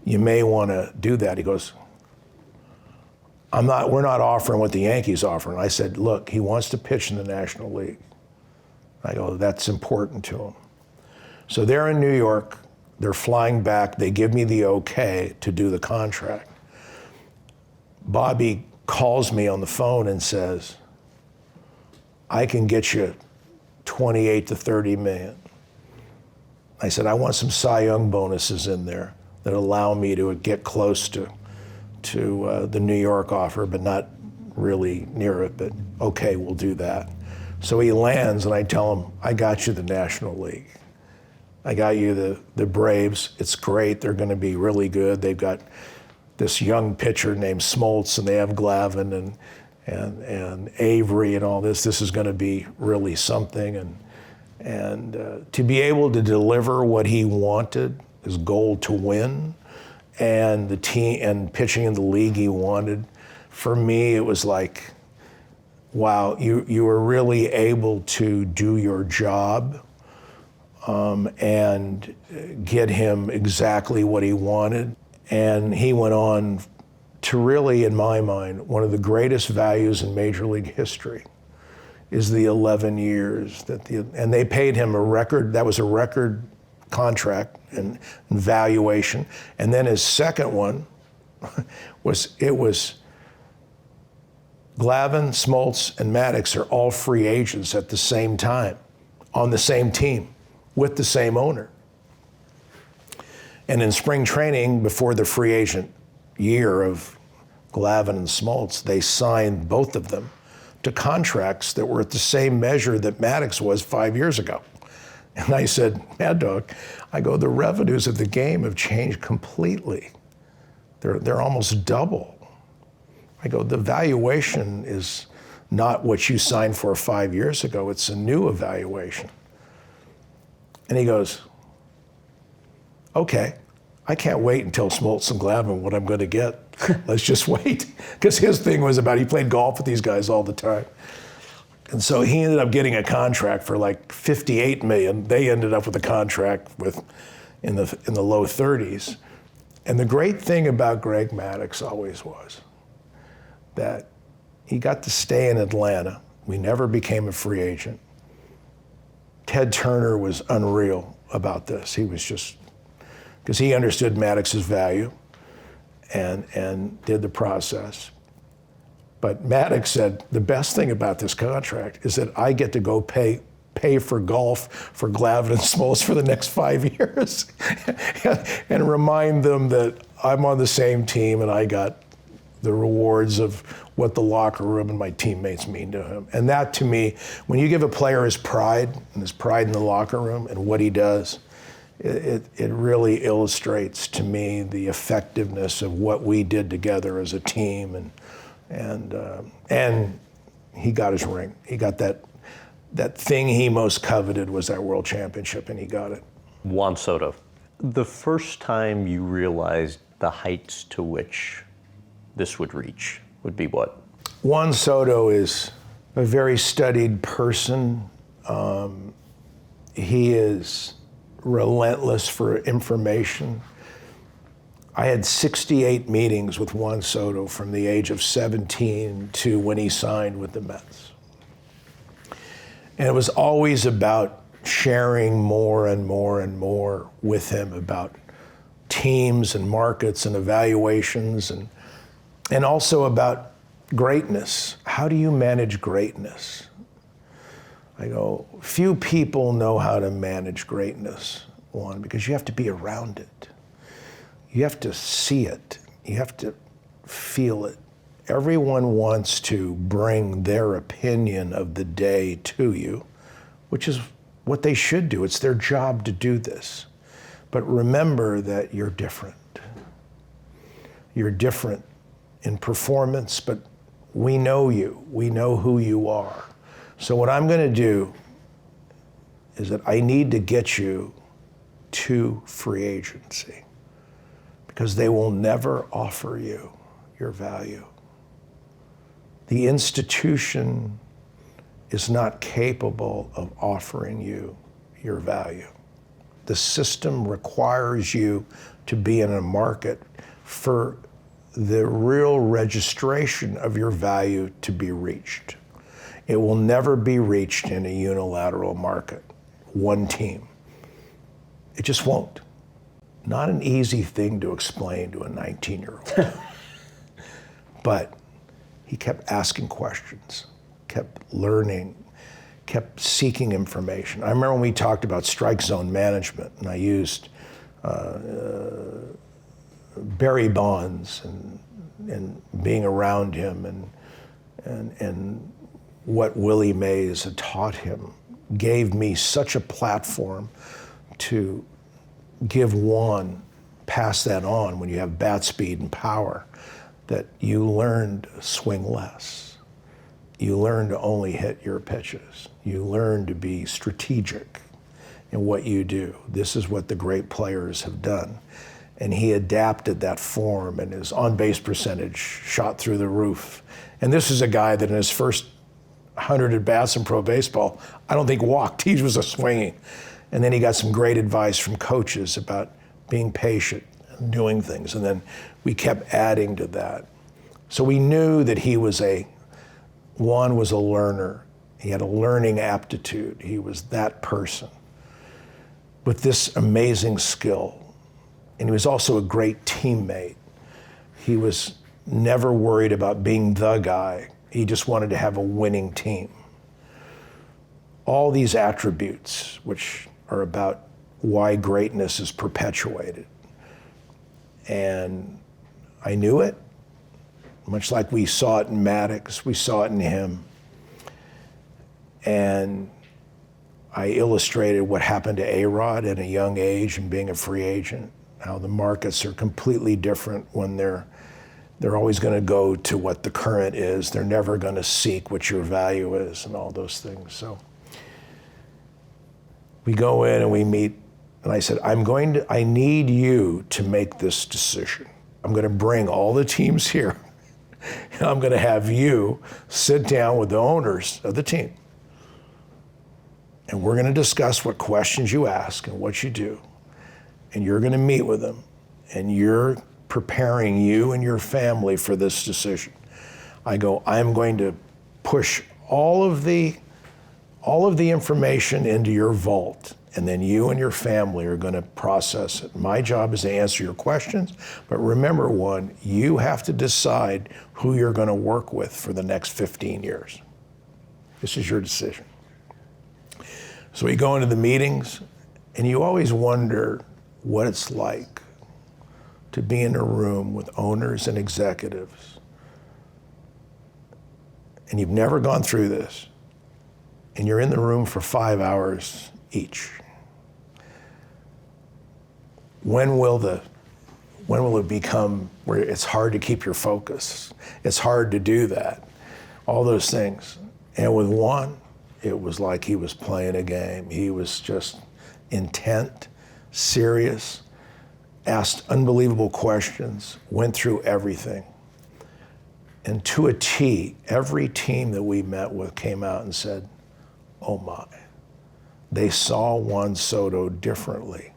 You may want to do that. He goes, we're not offering what the Yankees offer. And I said, look, he wants to pitch in the National League. I go, that's important to him. So they're in New York, they're flying back, they give me the okay to do the contract. Bobby calls me on the phone and says, I can get you 28 to 30 million. I said, I want some Cy Young bonuses in there that allow me to get close to the New York offer, but not really near it, but okay, we'll do that. So he lands and I tell him, I got you the National League. I got you the Braves. It's great, they're gonna be really good. They've got this young pitcher named Smoltz, and they have Glavine and Avery and all this. This is gonna be really something. And to be able to deliver what he wanted, his goal to win, and the team and pitching in the league he wanted, for me it was like, wow, you were really able to do your job and get him exactly what he wanted. And he went on to really, in my mind, one of the greatest values in Major League history is the 11 years and they paid him a record, that was a record contract and valuation. And then his second one was Glavine, Smoltz, and Maddux are all free agents at the same time, on the same team, with the same owner. And in spring training, before the free agent year of Glavine and Smoltz, they signed both of them to contracts that were at the same measure that Maddux was 5 years ago. And I said, Mad Dog, I go, the revenues of the game have changed completely. They're almost double. I go, the valuation is not what you signed for 5 years ago, it's a new evaluation. And he goes, okay, I can't wait until Smoltz and Glavine what I'm gonna get. Let's just wait. Because his thing was about, he played golf with these guys all the time. And so he ended up getting a contract for like 58 million. They ended up with a contract in the low 30s. And the great thing about Greg Maddux always was that he got to stay in Atlanta. We never became a free agent. Ted Turner was unreal about this. He was just, because he understood Maddux's value and did the process. But Maddux said, the best thing about this contract is that I get to go pay for golf for Glavine and Smoltz for the next 5 years and remind them that I'm on the same team and I got the rewards of what the locker room and my teammates mean to him. And that, to me, when you give a player his pride and his pride in the locker room and what he does, it really illustrates to me the effectiveness of what we did together as a team. And he got his ring. He got that thing he most coveted was that world championship, and he got it.
Juan Soto, the first time you realized the heights to which this would reach would be what?
Juan Soto is a very studied person. He is relentless for information. I had 68 meetings with Juan Soto from the age of 17 to when he signed with the Mets. And it was always about sharing more and more and more with him about teams and markets and evaluations and also about greatness. How do you manage greatness? I go, few people know how to manage greatness, Juan, because you have to be around it. You have to see it. You have to feel it. Everyone wants to bring their opinion of the day to you, which is what they should do. It's their job to do this. But remember that you're different. You're different in performance, but we know you. We know who you are. So what I'm going to do is that I need to get you to free agency because they will never offer you your value. The institution is not capable of offering you your value. The system requires you to be in a market for the real registration of your value to be reached. It will never be reached in a unilateral market, one team. It just won't. Not an easy thing to explain to a 19-year-old. But he kept asking questions, kept learning, kept seeking information. I remember when we talked about strike zone management, and I used Barry Bonds and being around him and what Willie Mays had taught him gave me such a platform to give Juan, pass that on when you have bat speed and power, that you learn to swing less. You learn to only hit your pitches. You learn to be strategic in what you do. This is what the great players have done. And he adapted that form, and his on-base percentage shot through the roof. And this is a guy that in his first 100 at-bats in pro baseball, I don't think walked. He was a swinging. And then he got some great advice from coaches about being patient and doing things. And then we kept adding to that. So we knew that Juan was a learner. He had a learning aptitude. He was that person with this amazing skill. And he was also a great teammate. He was never worried about being the guy. He just wanted to have a winning team. All these attributes, which are about why greatness is perpetuated. And I knew it, much like we saw it in Maddux, we saw it in him. And I illustrated what happened to A-Rod at a young age and being a free agent, how the markets are completely different when they're always going to go to what the current is. They're never going to seek what your value is and all those things. So we go in and we meet, and I said, I need you to make this decision. I'm going to bring all the teams here, and I'm going to have you sit down with the owners of the team. And we're going to discuss what questions you ask and what you do. And you're going to meet with them, and you're preparing you and your family for this decision. I go, I'm going to push all of the information into your vault, and then you and your family are going to process it. My job is to answer your questions, but remember, Juan, you have to decide who you're going to work with for the next 15 years. This is your decision. So we go into the meetings, and you always wonder what it's like to be in a room with owners and executives, and you've never gone through this, and you're in the room for 5 hours each. When will it become where it's hard to keep your focus? It's hard to do that, all those things. And with Juan, it was like he was playing a game. He was just intent, serious, asked unbelievable questions, went through everything. And to a T, every team that we met with came out and said, oh my, they saw Juan Soto differently.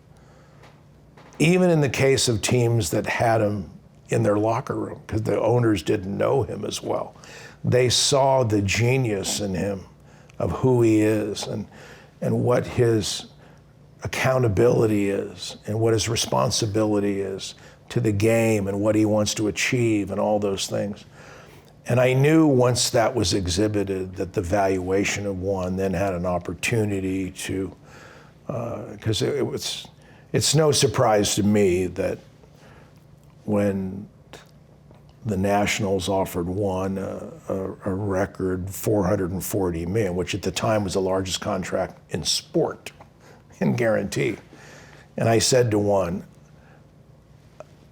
Even in the case of teams that had him in their locker room, because the owners didn't know him as well. They saw the genius in him of who he is and what his accountability is and what his responsibility is to the game and what he wants to achieve and all those things. And I knew once that was exhibited that the valuation of Juan then had an opportunity to, because it's no surprise to me that when the Nationals offered Juan a record $440 million, which at the time was the largest contract in sport, in guarantee. And I said to Juan,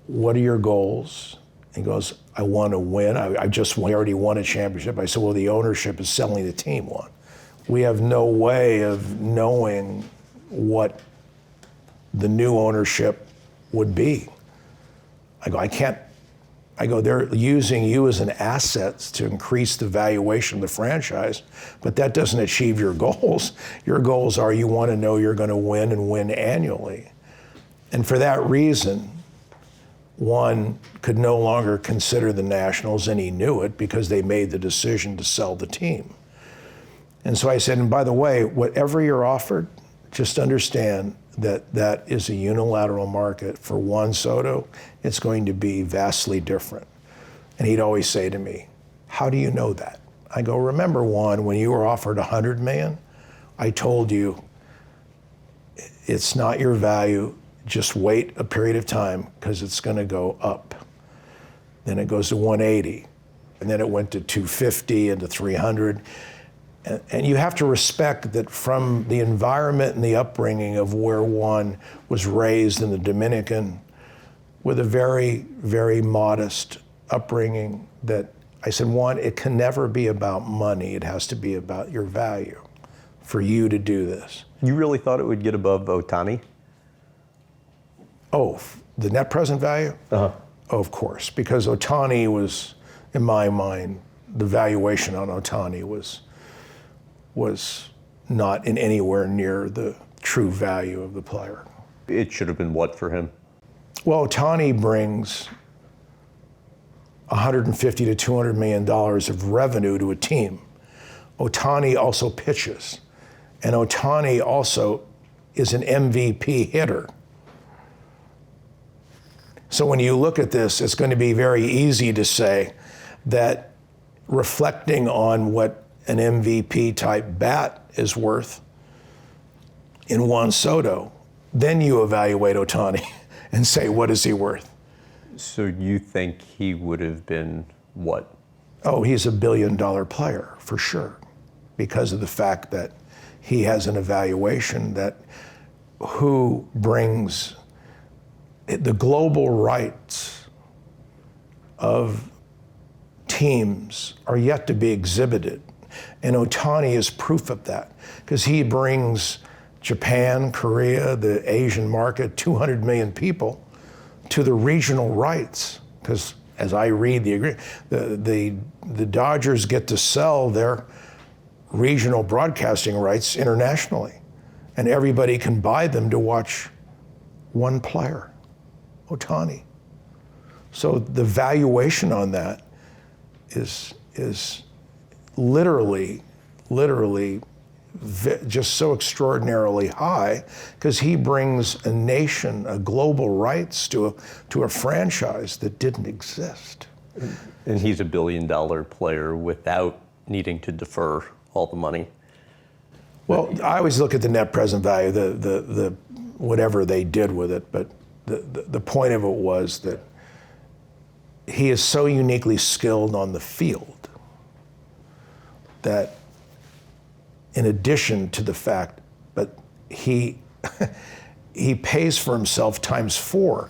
what are your goals? He goes, I want to win. We already won a championship. I said, well, the ownership is selling the team, Juan. We have no way of knowing what the new ownership would be. I go, they're using you as an asset to increase the valuation of the franchise, but that doesn't achieve your goals. Your goals are you want to know you're going to win and win annually. And for that reason, Juan could no longer consider the Nationals, and he knew it because they made the decision to sell the team. And so I said, and by the way, whatever you're offered, just understand that is a unilateral market. For Juan Soto, it's going to be vastly different. And he'd always say to me, how do you know that? I go, remember, Juan, when you were offered $100 million, I told you it's not your value, just wait a period of time because it's going to go up. Then it goes to 180, and then it went to 250 and to 300. And you have to respect that from the environment and the upbringing of where Juan was raised in the Dominican, with a very, very modest upbringing, that I said, Juan, it can never be about money. It has to be about your value for you to do this.
You really thought it would get above Ohtani?
Oh, the net present value?
Uh-huh.
Oh, of course, because Ohtani was, in my mind, the valuation on Ohtani was not in anywhere near the true value of the player.
It should have been what for him?
Well, Ohtani brings $150 to $200 million of revenue to a team. Ohtani also pitches, and Ohtani also is an MVP hitter. So when you look at this, it's going to be very easy to say that, reflecting on what an MVP type bat is worth in Juan Soto, then you evaluate Ohtani and say, what is he worth?
So you think he would have been what?
Oh, he's $1 billion player for sure, because of the fact that he has an evaluation that who brings the global rights of teams are yet to be exhibited. And Ohtani is proof of that, because he brings Japan, Korea, the Asian market, 200 million people to the regional rights. Because as I read the agreement, the Dodgers get to sell their regional broadcasting rights internationally, and everybody can buy them to watch one player, Ohtani. So the valuation on that is literally just so extraordinarily high, because he brings a nation, a global rights to a franchise that didn't exist.
And he's $1 billion player without needing to defer all the money.
Well, I always look at the net present value, the whatever they did with it, but the point of it was that he is so uniquely skilled on the field that, in addition to the fact, but he pays for himself times 4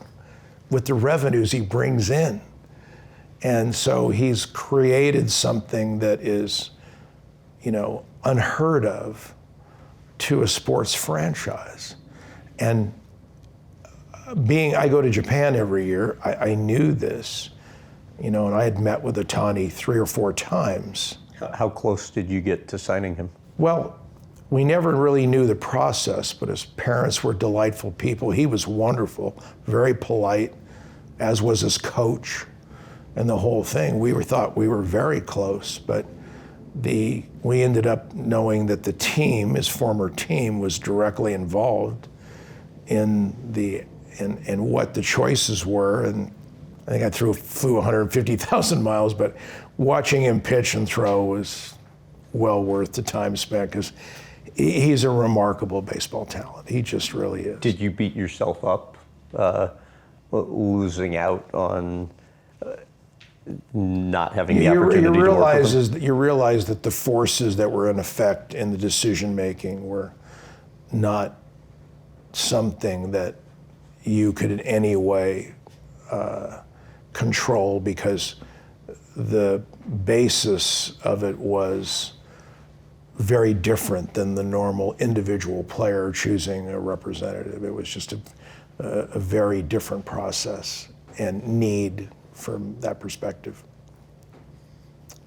with the revenues he brings in. And so he's created something that is, unheard of to a sports franchise. And I go to Japan every year, I knew this, and I had met with Ohtani 3 or 4 times.
How close did you get to signing him?
Well, we never really knew the process, but his parents were delightful people. He was wonderful, very polite, as was his coach, and the whole thing. We thought we were very close, but we ended up knowing that the team, his former team, was directly involved in what the choices were. And I think I flew 150,000 miles, but watching him pitch and throw was well worth the time spent, because he's a remarkable baseball talent. He just really is.
Did you beat yourself up losing out on not having the opportunity to work with him?
You realize that the forces that were in effect in the decision making were not something that you could in any way control, because the basis of it was very different than the normal individual player choosing a representative. It was just a very different process and need from that perspective.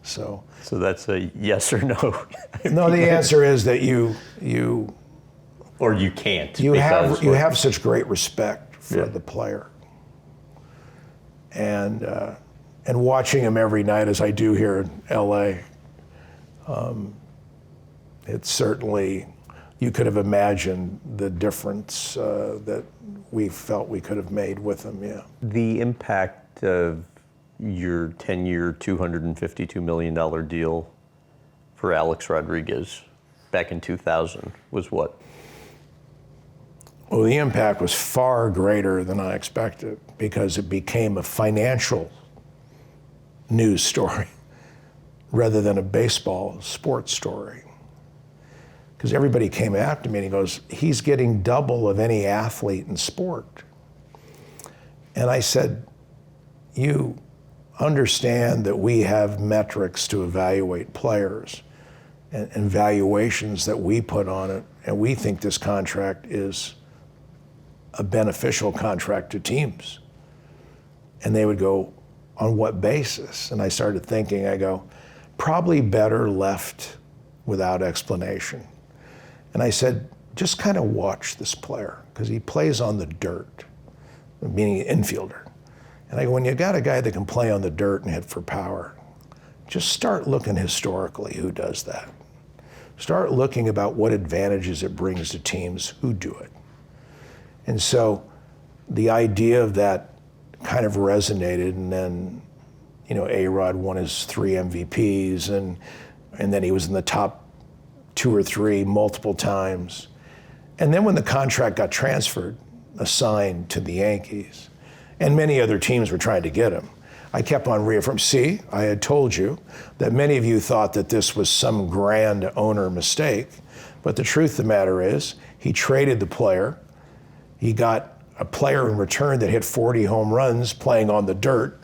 So
that's a yes or no?
No, the answer is that you
or you can't.
You have such great respect for the player. And watching him every night, as I do here in LA, it's certainly you could have imagined the difference that we felt we could have made with him, yeah.
The impact of your 10-year, $252 million deal for Alex Rodriguez back in 2000 was what?
Well, the impact was far greater than I expected because it became a financial news story rather than a baseball sports story. Because everybody came after me and he goes, he's getting double of any athlete in sport. And I said, you understand that we have metrics to evaluate players and valuations that we put on it, and we think this contract is a beneficial contract to teams. And they would go, on what basis? And I started thinking, I go, probably better left without explanation. And I said, just kind of watch this player, because he plays on the dirt, meaning infielder. And I go, when you got a guy that can play on the dirt and hit for power, just start looking historically who does that. Start looking about what advantages it brings to teams who do it. And so the idea of that kind of resonated, and then, you know, A-Rod won his 3 MVPs, and then he was in the top 2 or 3 multiple times. And then when the contract got transferred, assigned to the Yankees, and many other teams were trying to get him, I kept on reaffirming, see, I had told you that many of you thought that this was some grand owner mistake, but the truth of the matter is, he traded the player. He got a player in return that hit 40 home runs playing on the dirt,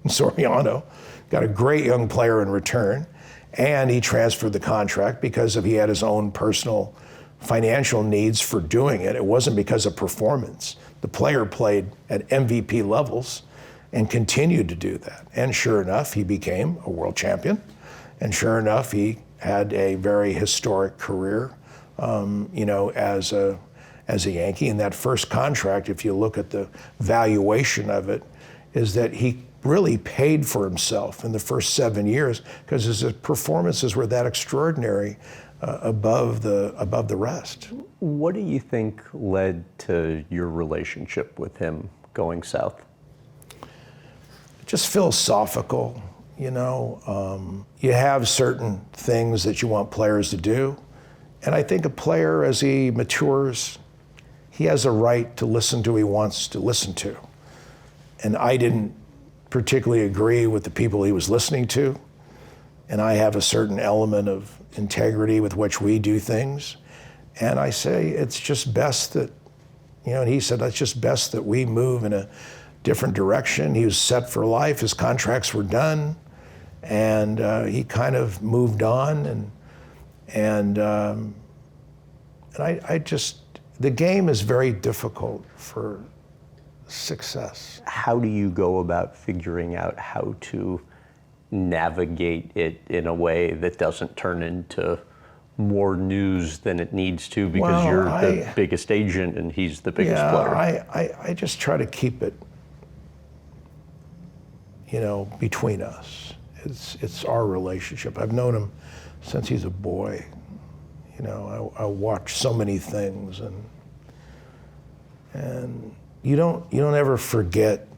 Soriano, got a great young player in return, and he transferred the contract because he had his own personal financial needs for doing it. It wasn't because of performance. The player played at MVP levels and continued to do that. And sure enough, he became a world champion. And sure enough, he had a very historic career, you know, as a Yankee. And that first contract, if you look at the valuation of it, is that he really paid for himself in the first 7 years because his performances were that extraordinary above the rest.
What do you think led to your relationship with him going south?
Just philosophical, you know. You have certain things that you want players to do. And I think a player, as he matures, he has a right to listen to who he wants to listen to. And I didn't particularly agree with the people he was listening to. And I have a certain element of integrity with which we do things. And I say, it's just best that, you know, and he said, it's just best that we move in a different direction. He was set for life. His contracts were done. And he kind of moved on. And I just, the game is very difficult for success.
How do you go about figuring out how to navigate it in a way that doesn't turn into more news than it needs to because you're the biggest agent and he's the biggest player?
I just try to keep it, you know, between us. It's our relationship. I've known him since he's a boy. You know, I watch so many things, and you don't ever forget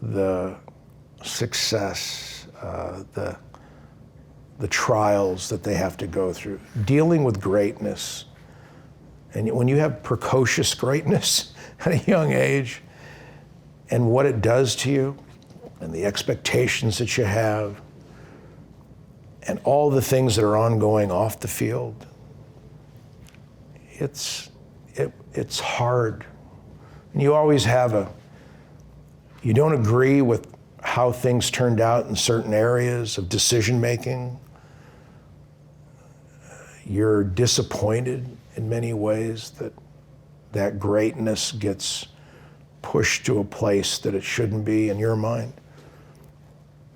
the success, the trials that they have to go through, dealing with greatness. And when you have precocious greatness at a young age, and what it does to you, and the expectations that you have, and all the things that are ongoing off the field, it's hard. And you always have you don't agree with how things turned out in certain areas of decision making. You're disappointed in many ways that greatness gets pushed to a place that it shouldn't be in your mind.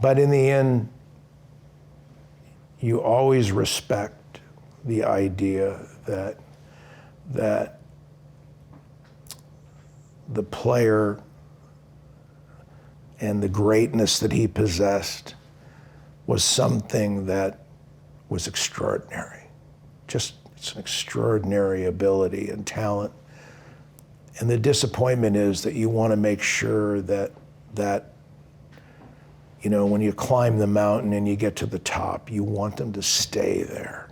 But in the end, you always respect the idea that the player and the greatness that he possessed was something that was extraordinary. just, it's an extraordinary ability and talent. And the disappointment is that you want to make sure that when you climb the mountain and you get to the top, you want them to stay there.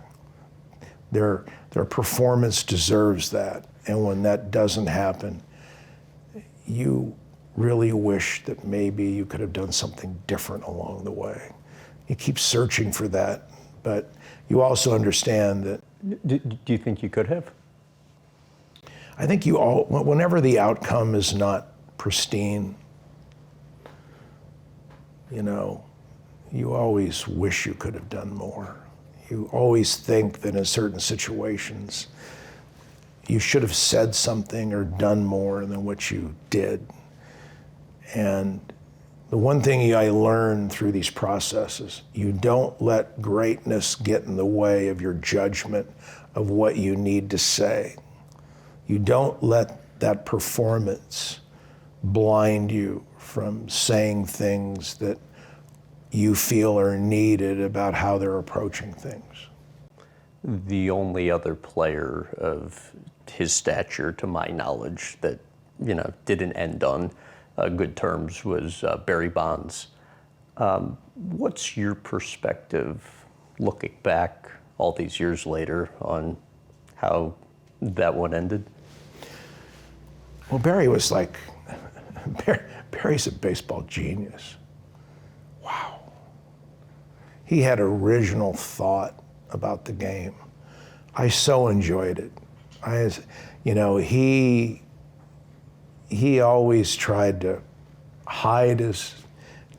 Their performance deserves that. And when that doesn't happen, you really wish that maybe you could have done something different along the way. You keep searching for that, but you also understand that.
Do you think you could have?
I think whenever the outcome is not pristine, you always wish you could have done more. You always think that in certain situations, you should have said something or done more than what you did. And the one thing I learned through these processes, you don't let greatness get in the way of your judgment of what you need to say. You don't let that performance blind you from saying things that you feel are needed about how they're approaching things.
The only other player of his stature, to my knowledge, that didn't end on good terms was Barry Bonds. What's your perspective, looking back all these years later, on how that one ended?
Well, Barry's a baseball genius. Wow. He had original thought about the game. I so enjoyed it. He always tried to hide his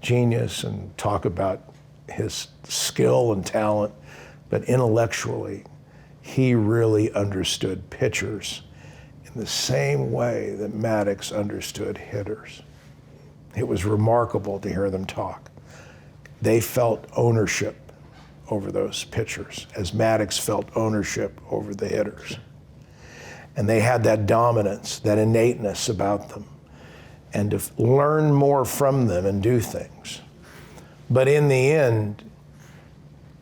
genius and talk about his skill and talent, but intellectually, he really understood pitchers in the same way that Maddux understood hitters. It was remarkable to hear them talk. They felt ownership over those pitchers, as Maddux felt ownership over the hitters. And they had that dominance, that innateness about them, and to learn more from them and do things. But in the end,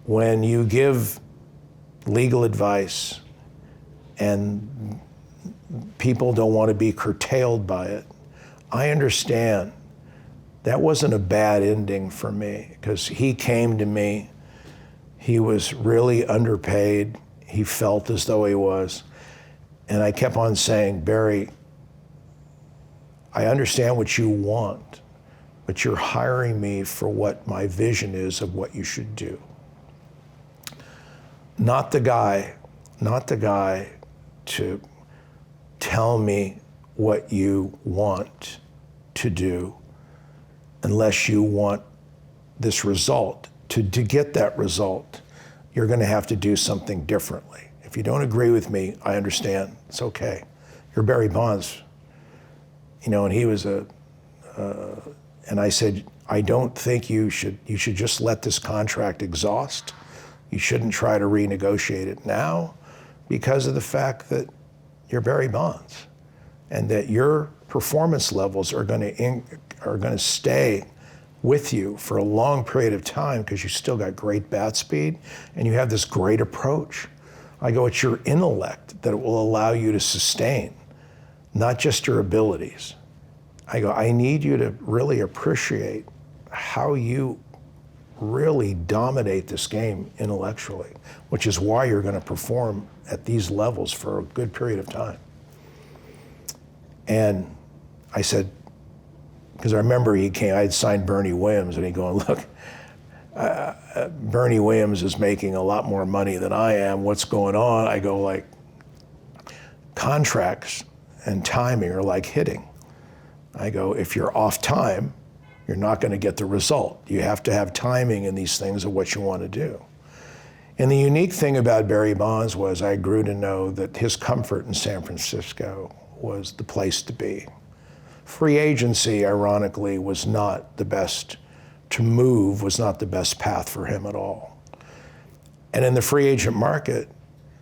when you give legal advice and people don't want to be curtailed by it, I understand that wasn't a bad ending for me, because he came to me, he was really underpaid, he felt as though he was, and I kept on saying, Barry, I understand what you want, but you're hiring me for what my vision is of what you should do. Not the guy to tell me what you want to do unless you want this result. To get that result, you're going to have to do something differently. If you don't agree with me, I understand. It's okay. You're Barry Bonds. And he was and I said, I don't think you should just let this contract exhaust. You shouldn't try to renegotiate it now because of the fact that you're Barry Bonds and that your performance levels are going to stay with you for a long period of time because you still got great bat speed and you have this great approach. I go, it's your intellect that will allow you to sustain, not just your abilities. I go, I need you to really appreciate how you really dominate this game intellectually, which is why you're going to perform at these levels for a good period of time. And I said, because I remember he came, I had signed Bernie Williams, and he going, look, Bernie Williams is making a lot more money than I am. What's going on? I go, like, contracts and timing are like hitting. I go, if you're off time, you're not going to get the result. You have to have timing in these things of what you want to do. And the unique thing about Barry Bonds was I grew to know that his comfort in San Francisco was the place to be. Free agency, ironically, was not the best path for him at all. And in the free agent market,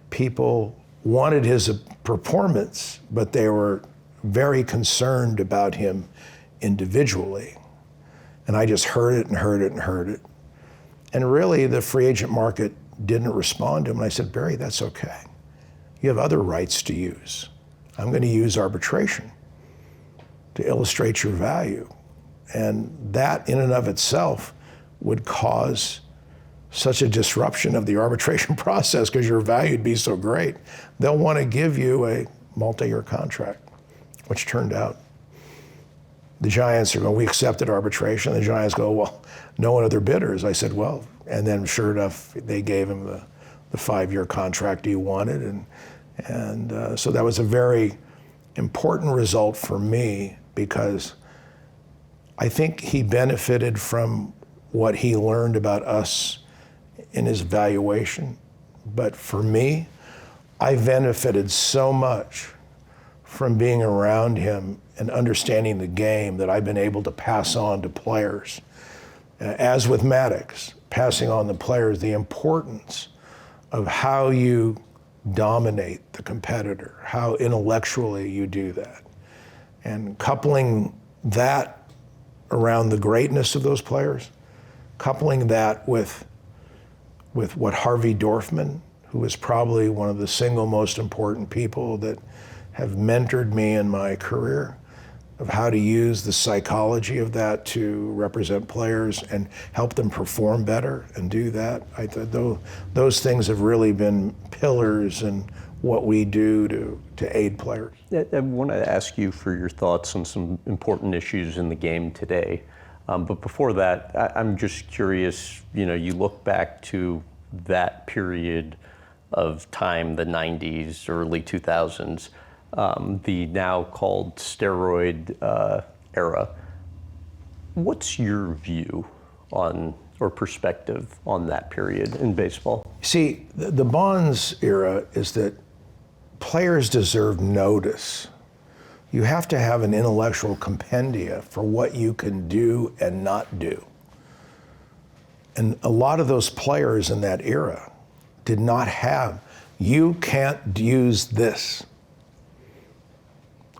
people wanted his performance, but they were very concerned about him individually. And I just heard it and heard it and heard it. And really, the free agent market didn't respond to him. And I said, Barry, that's okay. You have other rights to use. I'm going to use arbitration to illustrate your value. And that in and of itself would cause such a disruption of the arbitration process because your value would be so great. They'll want to give you a multi-year contract, which turned out the Giants are going, we accepted arbitration. The Giants go, well, no other bidders. I said, well, and then sure enough, they gave him the 5-year contract he wanted. And so that was a very important result for me because I think he benefited from what he learned about us in his evaluation. But for me, I benefited so much from being around him and understanding the game that I've been able to pass on to players. As with Maddux, passing on to players the importance of how you dominate the competitor, how intellectually you do that. And coupling that around the greatness of those players, coupling that with what Harvey Dorfman, who is probably one of the single most important people that have mentored me in my career, of how to use the psychology of that to represent players and help them perform better and do that. I thought those things have really been pillars in what we do to aid players.
I want to ask you for your thoughts on some important issues in the game today. But before that, I'm just curious, you look back to that period of time, the 90s, early 2000s, the now called Steroid Era. What's your view on, or perspective on that period in baseball?
See, the Bonds era is that players deserve notice. You have to have an intellectual compendia for what you can do and not do. And a lot of those players in that era did not have, you can't use this.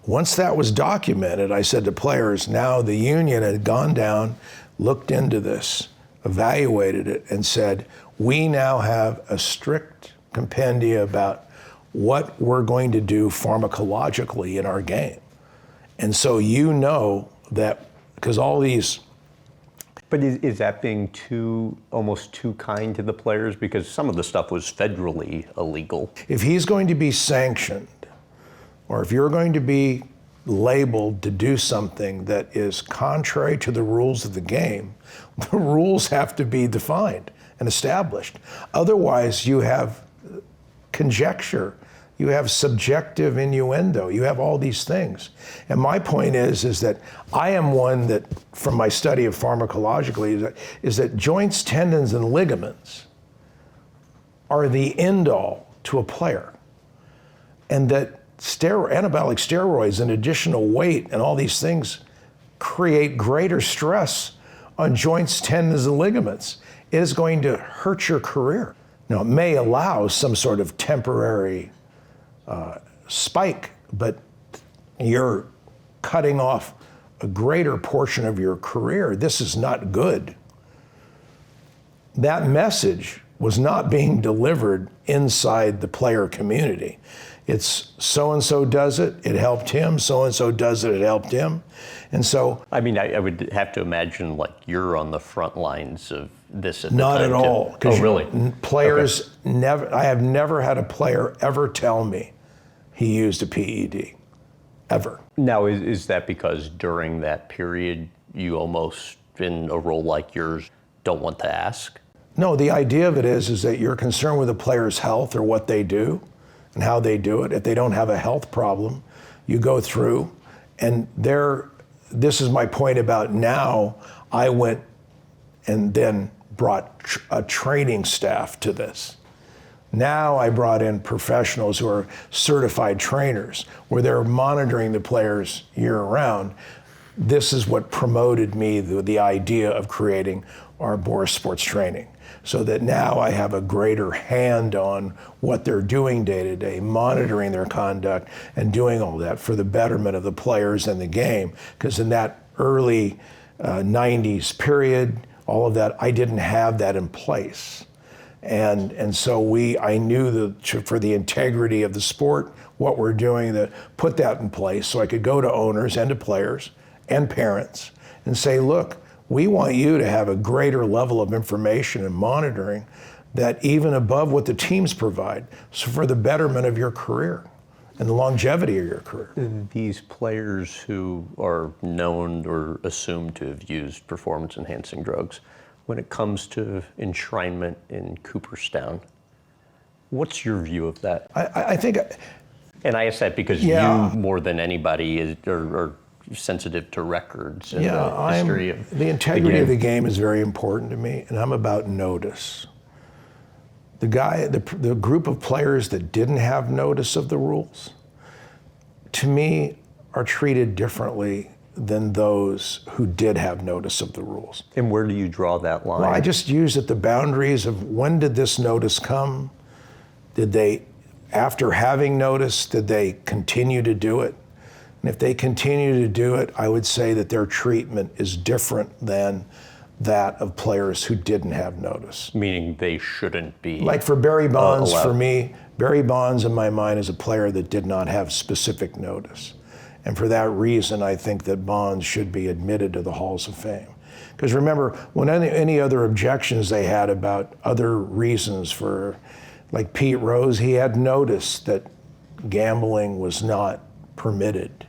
Once that was documented, I said to players, now the union had gone down, looked into this, evaluated it, and said, we now have a strict compendia about what we're going to do pharmacologically in our game. And so that, because all these...
But is that being almost too kind to the players? Because some of the stuff was federally illegal.
If he's going to be sanctioned, or if you're going to be labeled to do something that is contrary to the rules of the game, the rules have to be defined and established. Otherwise, you have conjecture, you have subjective innuendo, you have all these things. And my point is that I am one that, from my study of pharmacologically, is that joints, tendons, and ligaments are the end-all to a player. And that anabolic steroids and additional weight and all these things create greater stress on joints, tendons, and ligaments. It is going to hurt your career. Now, it may allow some sort of temporary spike, but you're cutting off a greater portion of your career. This is not good. That message was not being delivered inside the player community. It's so-and-so does it, it helped him, so-and-so does it, it helped him. And so...
I mean, I would have to imagine like you're on the front lines of this at the
not
time.
Not at all.
Oh, really?
Players I have never had a player ever tell me he used a PED, ever.
Now, is that because during that period, you almost, in a role like yours, don't want to ask?
No, the idea of it is that you're concerned with a player's health or what they do and how they do it. If they don't have a health problem, you go through, and this is my point about now, I went and then brought a training staff to this. Now I brought in professionals who are certified trainers, where they're monitoring the players year round. This is what promoted me the idea of creating our Boras Sports Training, so that now I have a greater hand on what they're doing day to day, monitoring their conduct and doing all that for the betterment of the players and the game. Because in that early 90s period, all of that, I didn't have that in place. And so I knew that for the integrity of the sport, what we're doing, to put that in place so I could go to owners and to players and parents and say, look, we want you to have a greater level of information and monitoring that even above what the teams provide, so for the betterment of your career and the longevity of your career.
These players who are known or assumed to have used performance-enhancing drugs, when it comes to enshrinement in Cooperstown, what's your view of that?
I think...
And I ask that because you, more than anybody, are sensitive to records and the history of
the integrity of the game is very important to me, and I'm about notice. The group of players that didn't have notice of the rules, to me, are treated differently than those who did have notice of the rules.
And where do you draw that line?
Well, I just use it the boundaries of when did this notice come? Did they, after having notice, did they continue to do it? And if they continue to do it, I would say that their treatment is different than that of players who didn't have notice.
Meaning they shouldn't be.
Like for Barry Bonds,
allowed.
for me, Barry Bonds in my mind is a player that did not have specific notice. And for that reason, I think that Bonds should be admitted to the Halls of Fame. Because remember, when any other objections they had about other reasons for, like Pete Rose, he had notice that gambling was not permitted.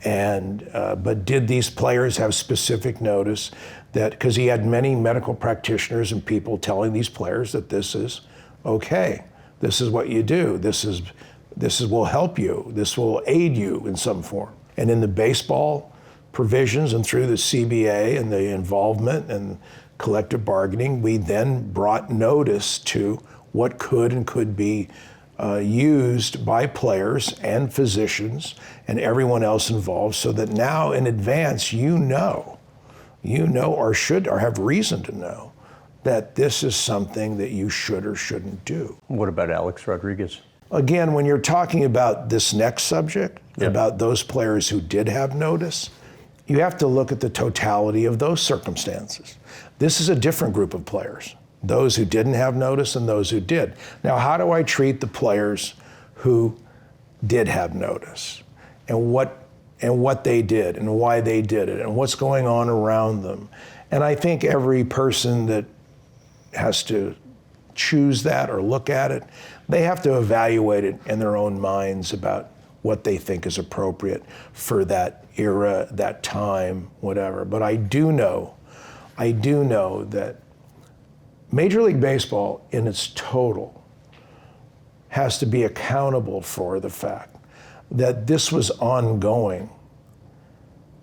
And but did these players have specific notice that, because he had many medical practitioners and people telling these players that this is okay, this is what you do, this will help you, this will aid you in some form. And in the baseball provisions and through the CBA and the involvement and collective bargaining, we then brought notice to what could and could be used by players and physicians and everyone else involved, so that now in advance you know or should or have reason to know that this is something that you should or shouldn't do.
What about Alex Rodriguez?
Again, when you're talking about this next subject, about those players who did have notice, you have to look at the totality of those circumstances. This is a different group of players, those who didn't have notice and those who did. Now, how do I treat the players who did have notice and what they did and why they did it and what's going on around them? And I think every person that has to choose that or look at it, they have to evaluate it in their own minds about what they think is appropriate for that era, that time, whatever. But I do know that Major League Baseball in its total has to be accountable for the fact that this was ongoing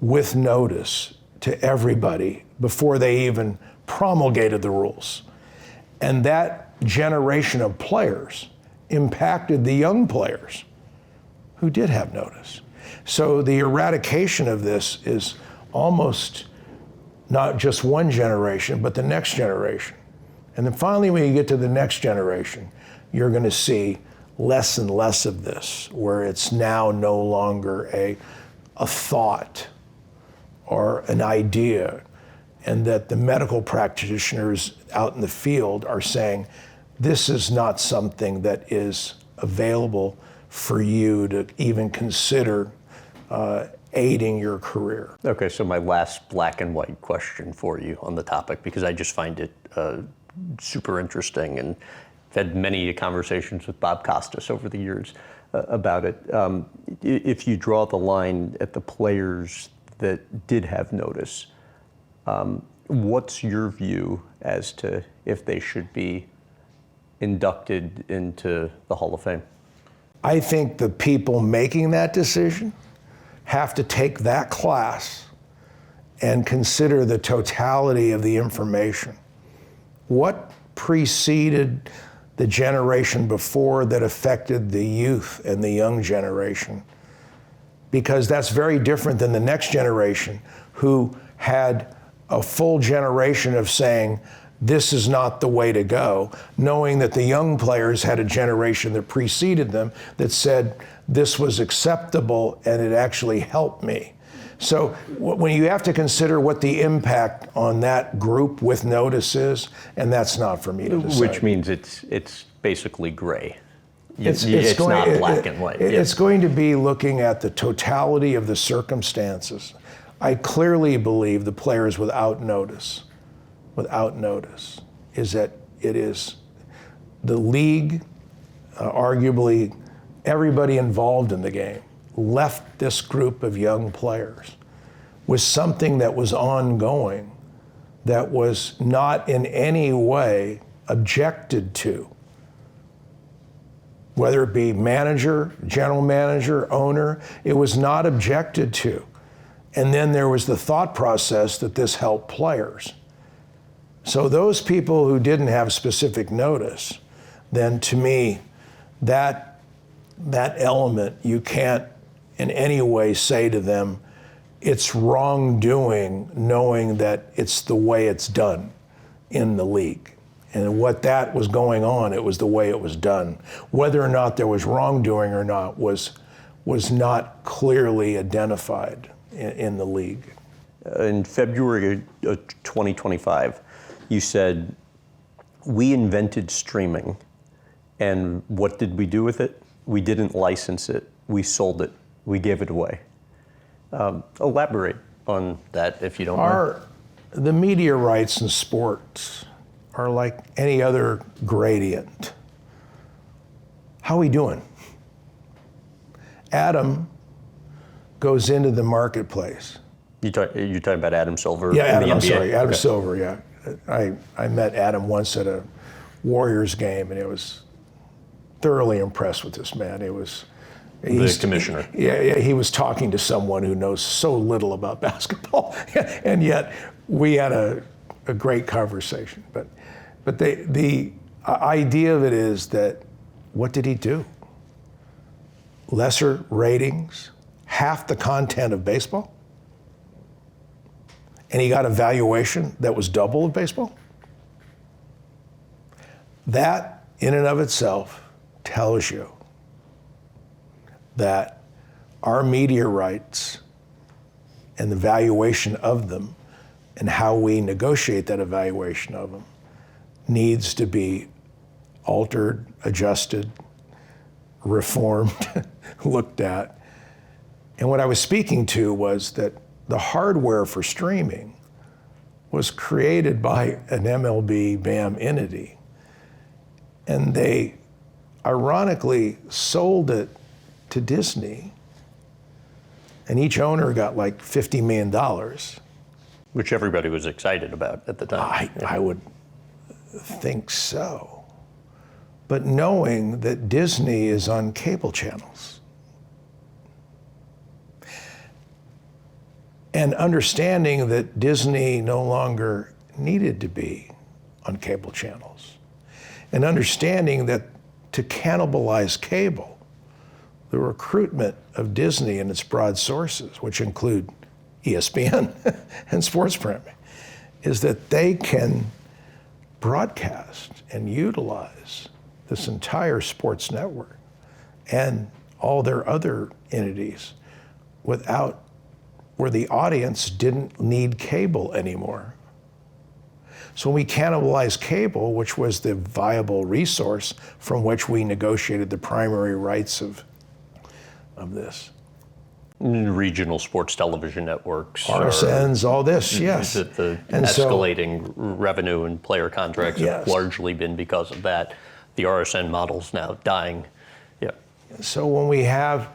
with notice to everybody before they even promulgated the rules. And that generation of players impacted the young players who did have notice. So the eradication of this is almost not just one generation, but the next generation. And then finally, when you get to the next generation, you're going to see less and less of this, where it's now no longer a thought or an idea, and that the medical practitioners out in the field are saying, this is not something that is available for you to even consider aiding your career.
Okay, so my last black and white question for you on the topic, because I just find it super interesting, and I've had many conversations with Bob Costas over the years about it. If you draw the line at the players that did have notice, what's your view as to if they should be inducted into the Hall of Fame?
I think the people making that decision have to take that class and consider the totality of the information. What preceded the generation before that affected the youth and the young generation? Because that's very different than the next generation, who had a full generation of saying, this is not the way to go, knowing that the young players had a generation that preceded them that said, this was acceptable and it actually helped me. So when you have to consider what the impact on that group with notice is, and that's not for me to decide.
Which means it's basically gray.
It's
not black and white.
It's going to be looking at the totality of the circumstances. I clearly believe the players without notice, is that it is the league, arguably everybody involved in the game, left this group of young players with something that was ongoing, that was not in any way objected to. Whether it be manager, general manager, owner, it was not objected to. And then there was the thought process that this helped players. So those people who didn't have specific notice, then to me, that element, you can't in any way say to them, it's wrongdoing, knowing that it's the way it's done in the league. And what that was going on, it was the way it was done. Whether or not there was wrongdoing or not was not clearly identified in the league.
In February of 2025, you said, we invented streaming, and what did we do with it? We didn't license it, we sold it, we gave it away. Elaborate on that if you don't mind.
The media rights in sports are like any other gradient. How are we doing? Adam goes into the marketplace.
You're talking about Adam Silver?
Yeah, Adam,
in the
I'm
NBA?
sorry, Adam
Okay.
Silver, yeah. I met Adam once at a Warriors game, and I was thoroughly impressed with this man.
The commissioner.
Yeah, he was talking to someone who knows so little about basketball, and yet we had a great conversation. But the idea of it is that, what did he do? Lesser ratings, half the content of baseball, and he got a valuation that was double of baseball? That, in and of itself, tells you that our media rights and the valuation of them and how we negotiate that evaluation of them needs to be altered, adjusted, reformed, looked at. And what I was speaking to was that the hardware for streaming was created by an MLB BAM entity. And they ironically sold it to Disney, and each owner got like $50 million.
Which everybody was excited about at the time.
I would think so. But knowing that Disney is on cable channels, and understanding that Disney no longer needed to be on cable channels, and understanding that to cannibalize cable, the recruitment of Disney and its broad sources, which include ESPN and sports programming, is that they can broadcast and utilize this entire sports network and all their other entities where the audience didn't need cable anymore. So when we cannibalized cable, which was the viable resource from which we negotiated the primary rights of this.
Regional sports television networks.
RSNs, all this, yes.
The
And so-
escalating revenue and player contracts have
Yes.
largely been because of that. The RSN model's now dying. Yeah.
So when we have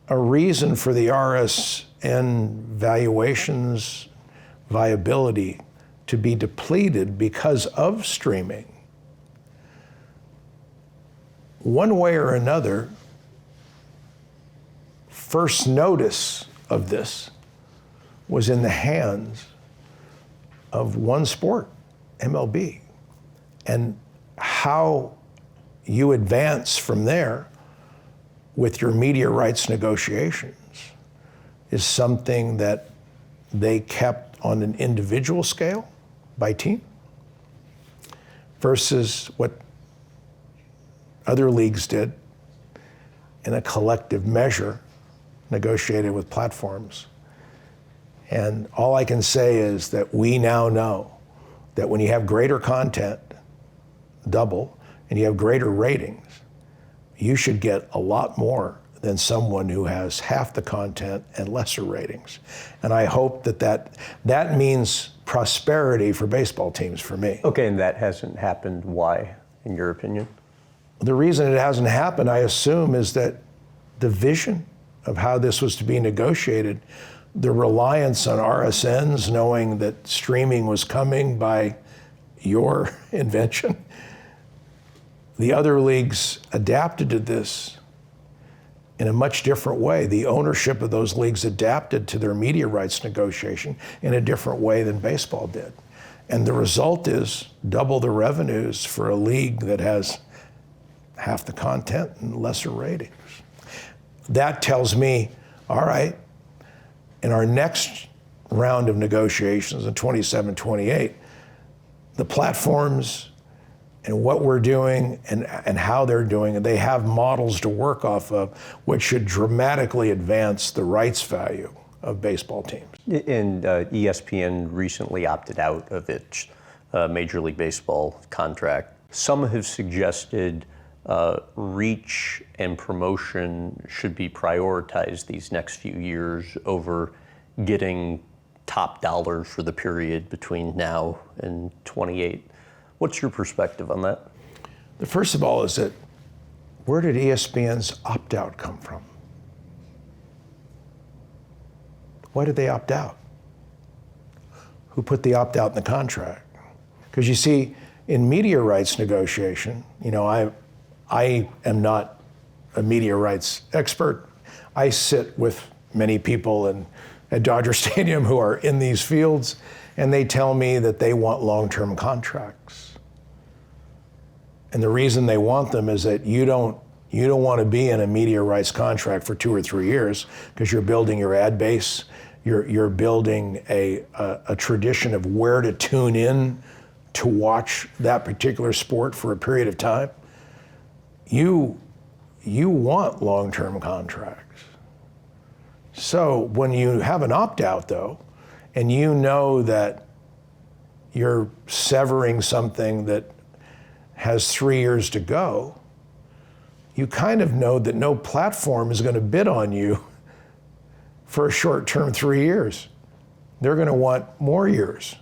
a reason for the RSN valuations viability to be depleted because of streaming, one way or another, first notice of this was in the hands of one sport, MLB. And how you advance from there with your media rights negotiations is something that they kept on an individual scale by team versus what other leagues did in a collective measure negotiated with platforms. And all I can say is that we now know that when you have greater content, double, and you have greater ratings, you should get a lot more than someone who has half the content and lesser ratings. And I hope that means prosperity for baseball teams for me.
Okay, and that hasn't happened. Why, in your opinion?
The reason it hasn't happened, I assume, is that the vision of how this was to be negotiated, the reliance on RSNs knowing that streaming was coming by your invention. The other leagues adapted to this in a much different way. The ownership of those leagues adapted to their media rights negotiation in a different way than baseball did. And the result is double the revenues for a league that has half the content and lesser ratings. That tells me, all right, in our next round of negotiations in 27, 28, the platforms and what we're doing and how they're doing, and they have models to work off of, which should dramatically advance the rights value of baseball teams.
And ESPN recently opted out of its Major League Baseball contract. Some have suggested reach and promotion should be prioritized these next few years over getting top dollar for the period between now and 28. What's your perspective on that?
The first of all is that where did ESPN's opt-out come from? Why did they opt out? Who put the opt-out in the contract? Because you see, in media rights negotiation, I am not a media rights expert. I sit with many people at Dodger Stadium who are in these fields, and they tell me that they want long-term contracts. And the reason they want them is that you don't want to be in a media rights contract for 2 or 3 years because you're building your ad base, you're building a tradition of where to tune in to watch that particular sport for a period of time. You want long-term contracts. So when you have an opt-out though, and you know that you're severing something that has 3 years to go, you kind of know that no platform is going to bid on you for a short-term 3 years. They're going to want more years.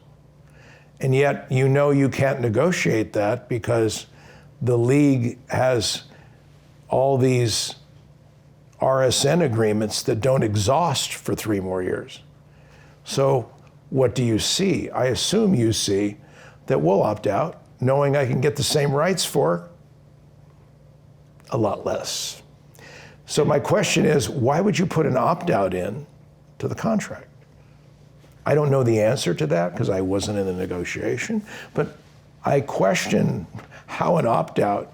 And yet you know you can't negotiate that because the league has all these RSN agreements that don't exhaust for 3 more years. So what do you see? I assume you see that we'll opt out, knowing I can get the same rights for a lot less. So my question is, why would you put an opt-out in to the contract? I don't know the answer to that because I wasn't in the negotiation, but I question how an opt-out,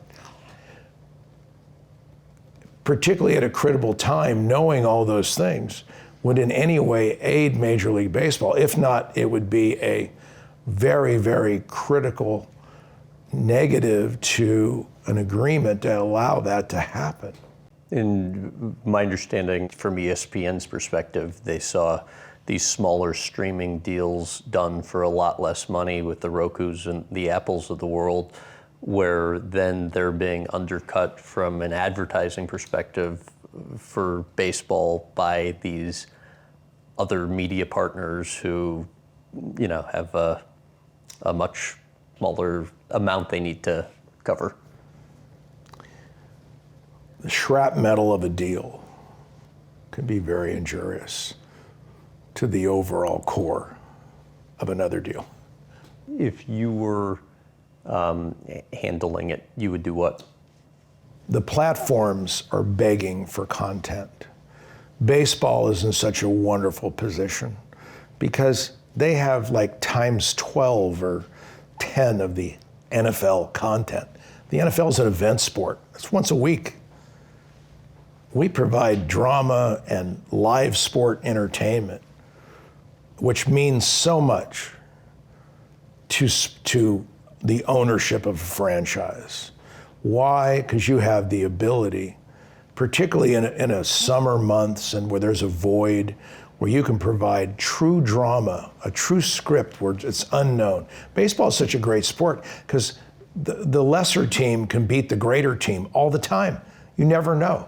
particularly at a critical time, knowing all those things, would in any way aid Major League Baseball. If not, it would be a very, very critical negative to an agreement to allow that to happen.
In my understanding, from ESPN's perspective, they saw these smaller streaming deals done for a lot less money with the Rokus and the Apples of the world, where then they're being undercut from an advertising perspective for baseball by these other media partners who, have a much smaller amount they need to cover.
The shrapnel of a deal can be very injurious to the overall core of another deal.
If you were handling it, you would do what?
The platforms are begging for content. Baseball is in such a wonderful position because they have like times 12 or 10 of the NFL content. The NFL is an event sport. It's once a week. We provide drama and live sport entertainment, which means so much to the ownership of a franchise. Why? Because you have the ability particularly in a summer months and where there's a void, where you can provide true drama, a true script where it's unknown. Baseball is such a great sport because the lesser team can beat the greater team all the time. You never know,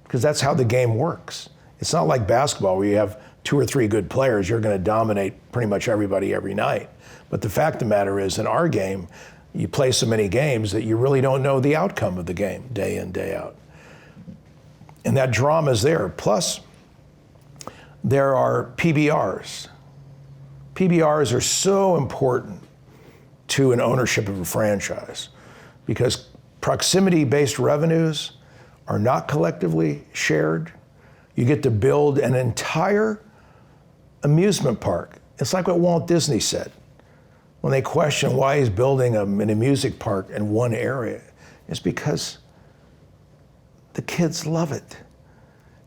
because that's how the game works. It's not like basketball where you have 2 or 3 good players, you're going to dominate pretty much everybody every night. But the fact of the matter is, in our game, you play so many games that you really don't know the outcome of the game day in, day out. And that drama is there. Plus, there are PBRs. PBRs are so important to an ownership of a franchise because proximity-based revenues are not collectively shared. You get to build an entire amusement park. It's like what Walt Disney said when they questioned why he's building an amusement park in one area. It's because the kids love it.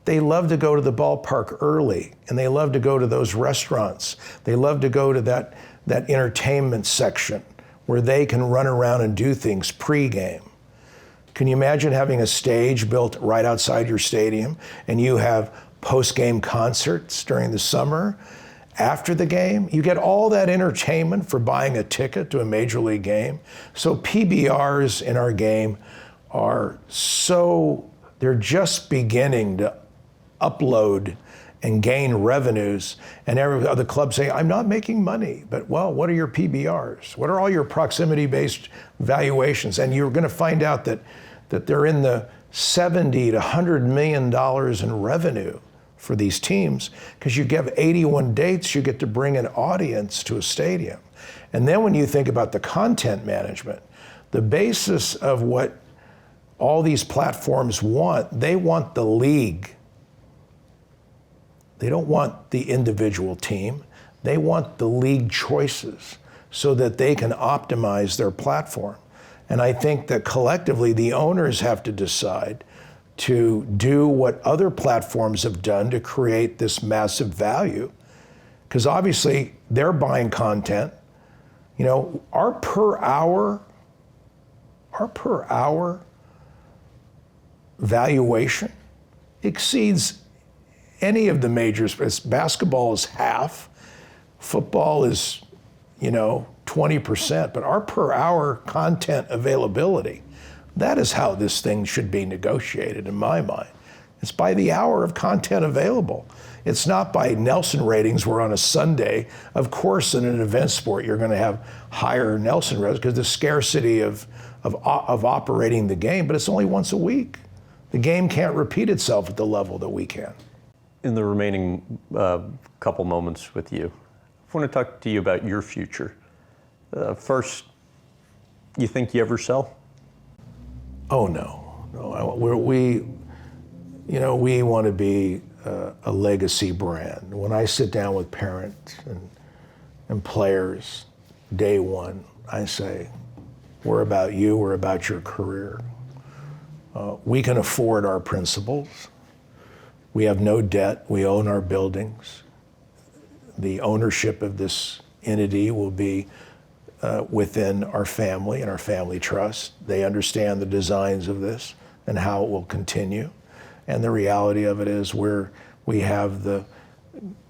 They love to go to the ballpark early, and they love to go to those restaurants. They love to go to that entertainment section where they can run around and do things pregame. Can you imagine having a stage built right outside your stadium and you have post-game concerts during the summer? After the game, you get all that entertainment for buying a ticket to a major league game. So PBRs in our game they're just beginning to upload and gain revenues, and every other club saying, I'm not making money, but well, what are your PBRs? What are all your proximity-based valuations? And you're gonna find out that they're in the $70 to $100 million in revenue for these teams, because you give 81 dates, you get to bring an audience to a stadium. And then when you think about the content management, the basis of what all these platforms want, they want the league. They don't want the individual team. They want the league choices so that they can optimize their platform. And I think that collectively the owners have to decide to do what other platforms have done to create this massive value. Because obviously they're buying content. You know, our per hour valuation exceeds any of the majors. Basketball is half, football is, 20%, but our per hour content availability, that is how this thing should be negotiated in my mind. It's by the hour of content available. It's not by Nelson ratings where on a Sunday, of course in an event sport you're going to have higher Nelson ratings because the scarcity of operating the game, but it's only once a week. The game can't repeat itself at the level that we can.
In the remaining couple moments with you, I want to talk to you about your future. First, you think you ever sell?
Oh no. We want to be a legacy brand. When I sit down with parents and players, day one, I say, we're about you, we're about your career. We can afford our principals. We have no debt, we own our buildings. The ownership of this entity will be within our family and our family trust. They understand the designs of this and how it will continue. And the reality of it is we have the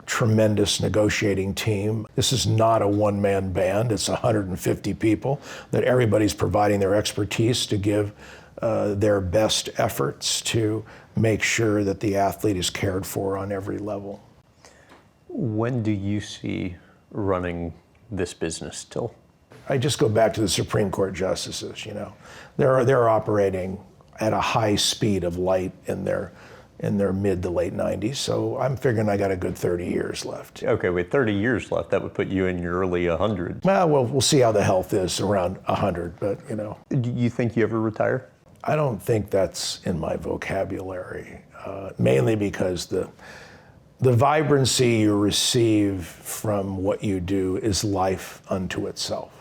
tremendous negotiating team. This is not a one-man band, it's 150 people that everybody's providing their expertise to give their best efforts to make sure that the athlete is cared for on every level.
When do you see running this business till?
I just go back to the Supreme Court justices, They're operating at a high speed of light in their mid to late 90s, so I'm figuring I got a good 30 years left.
Okay, with 30 years left, that would put you in your early 100s.
Well, we'll see how the health is around 100, but
Do you think you ever retire?
I don't think that's in my vocabulary, mainly because the vibrancy you receive from what you do is life unto itself.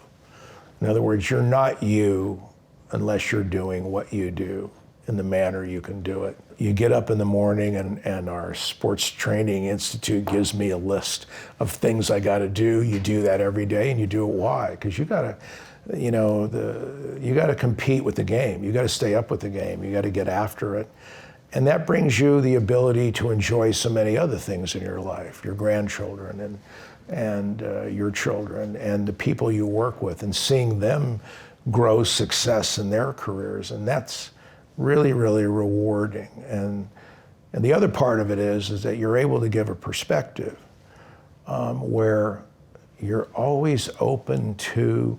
In other words, you're not you unless you're doing what you do in the manner you can do it. You get up in the morning and our sports training institute gives me a list of things I got to do. You do that every day, and you do it why? Because you got to, you got to compete with the game. You got to stay up with the game. You got to get after it. And that brings you the ability to enjoy so many other things in your life, your grandchildren and your children and the people you work with, and seeing them grow success in their careers. And that's really, really rewarding. And the other part of it is that you're able to give a perspective where you're always open to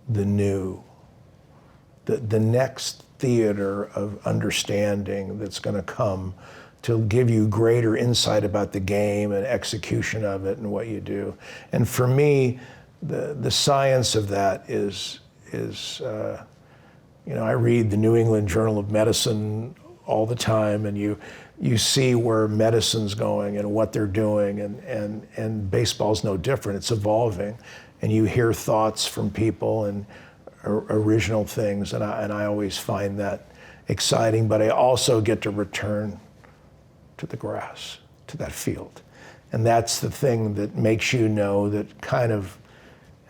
the new, the next theater of understanding that's going to come to give you greater insight about the game and execution of it and what you do. And for me, the science of that is I read the New England Journal of Medicine all the time, and you see where medicine's going and what they're doing, and baseball's no different. It's evolving, and you hear thoughts from people and original things, and I always find that exciting. But I also get to return to the grass, to that field, and that's the thing that makes you know that kind of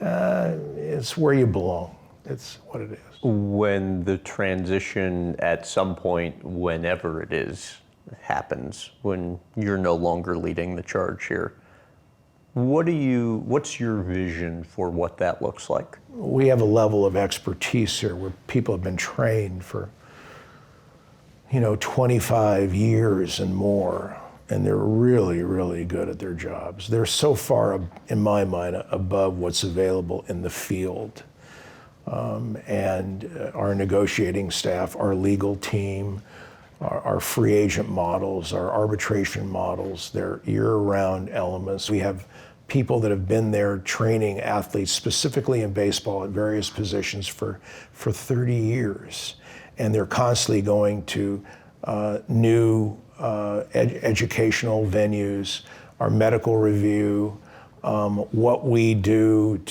it's where you belong. It's what it is.
When the transition at some point, whenever it is, happens, when you're no longer leading the charge here, what's your vision for what that looks like?
We have a level of expertise here where people have been trained for 25 years and more, and they're really, really good at their jobs. They're so far, in my mind, above what's available in the field. And our negotiating staff, our legal team, our free agent models, our arbitration models, they're year-round elements. We have people that have been there training athletes, specifically in baseball, at various positions for 30 years. And they're constantly going to new educational venues, our medical review, what we do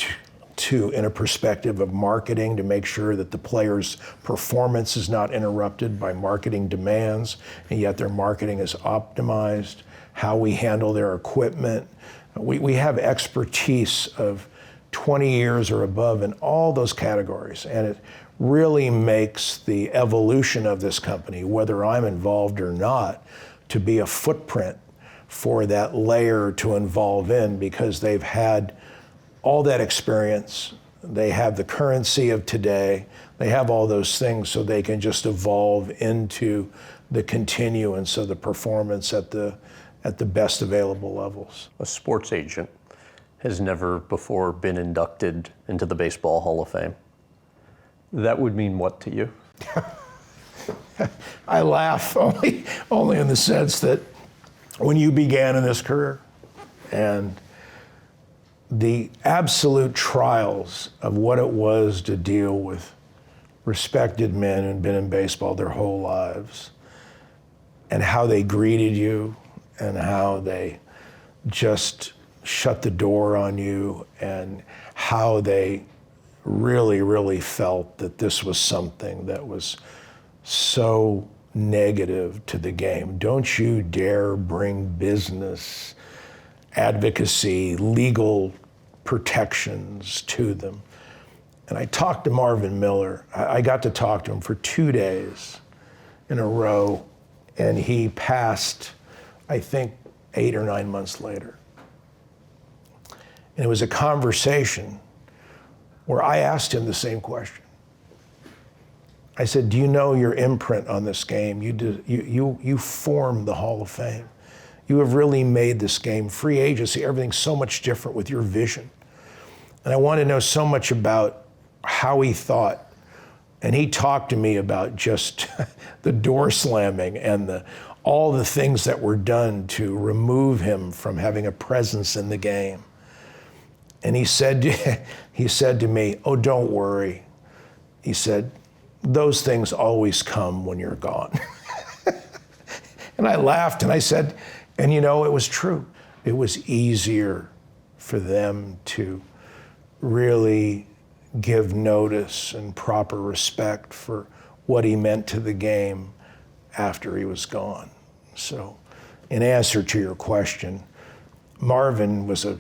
in a perspective of marketing to make sure that the player's performance is not interrupted by marketing demands, and yet their marketing is optimized, how we handle their equipment. We have expertise of 20 years or above in all those categories, and it really makes the evolution of this company, whether I'm involved or not, to be a footprint for that layer to involve in, because they've had all that experience, they have the currency of today, they have all those things, so they can just evolve into the continuance of the performance at the best available levels.
A sports agent has never before been inducted into the Baseball Hall of Fame. That would mean what to you?
I laugh only in the sense that when you began in this career, and the absolute trials of what it was to deal with respected men who'd been in baseball their whole lives, and how they greeted you and how they just shut the door on you, and how they really, really felt that this was something that was so negative to the game. Don't you dare bring business, advocacy, legal protections to them. And I talked to Marvin Miller. I got to talk to him for 2 days in a row, and he passed, I think, 8 or 9 months later. And it was a conversation where I asked him the same question. I said, do you know your imprint on this game? You formed the Hall of Fame. You have really made this game, free agency, everything's so much different with your vision. And I want to know so much about how he thought. And he talked to me about just the door slamming and all the things that were done to remove him from having a presence in the game. And he said to me, oh, don't worry. He said, those things always come when you're gone. And I laughed and I said, and it was true. It was easier for them to really give notice and proper respect for what he meant to the game after he was gone. So in answer to your question, Marvin was a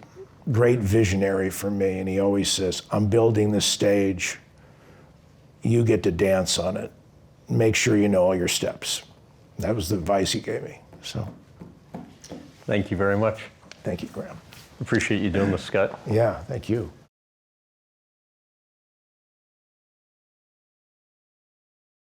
great visionary for me, and he always says, I'm building this stage, you get to dance on it. Make sure you know all your steps. That was the advice he gave me. So
Thank you very much.
thank you, Graham.
Appreciate you doing this, Scott.
Yeah, thank you.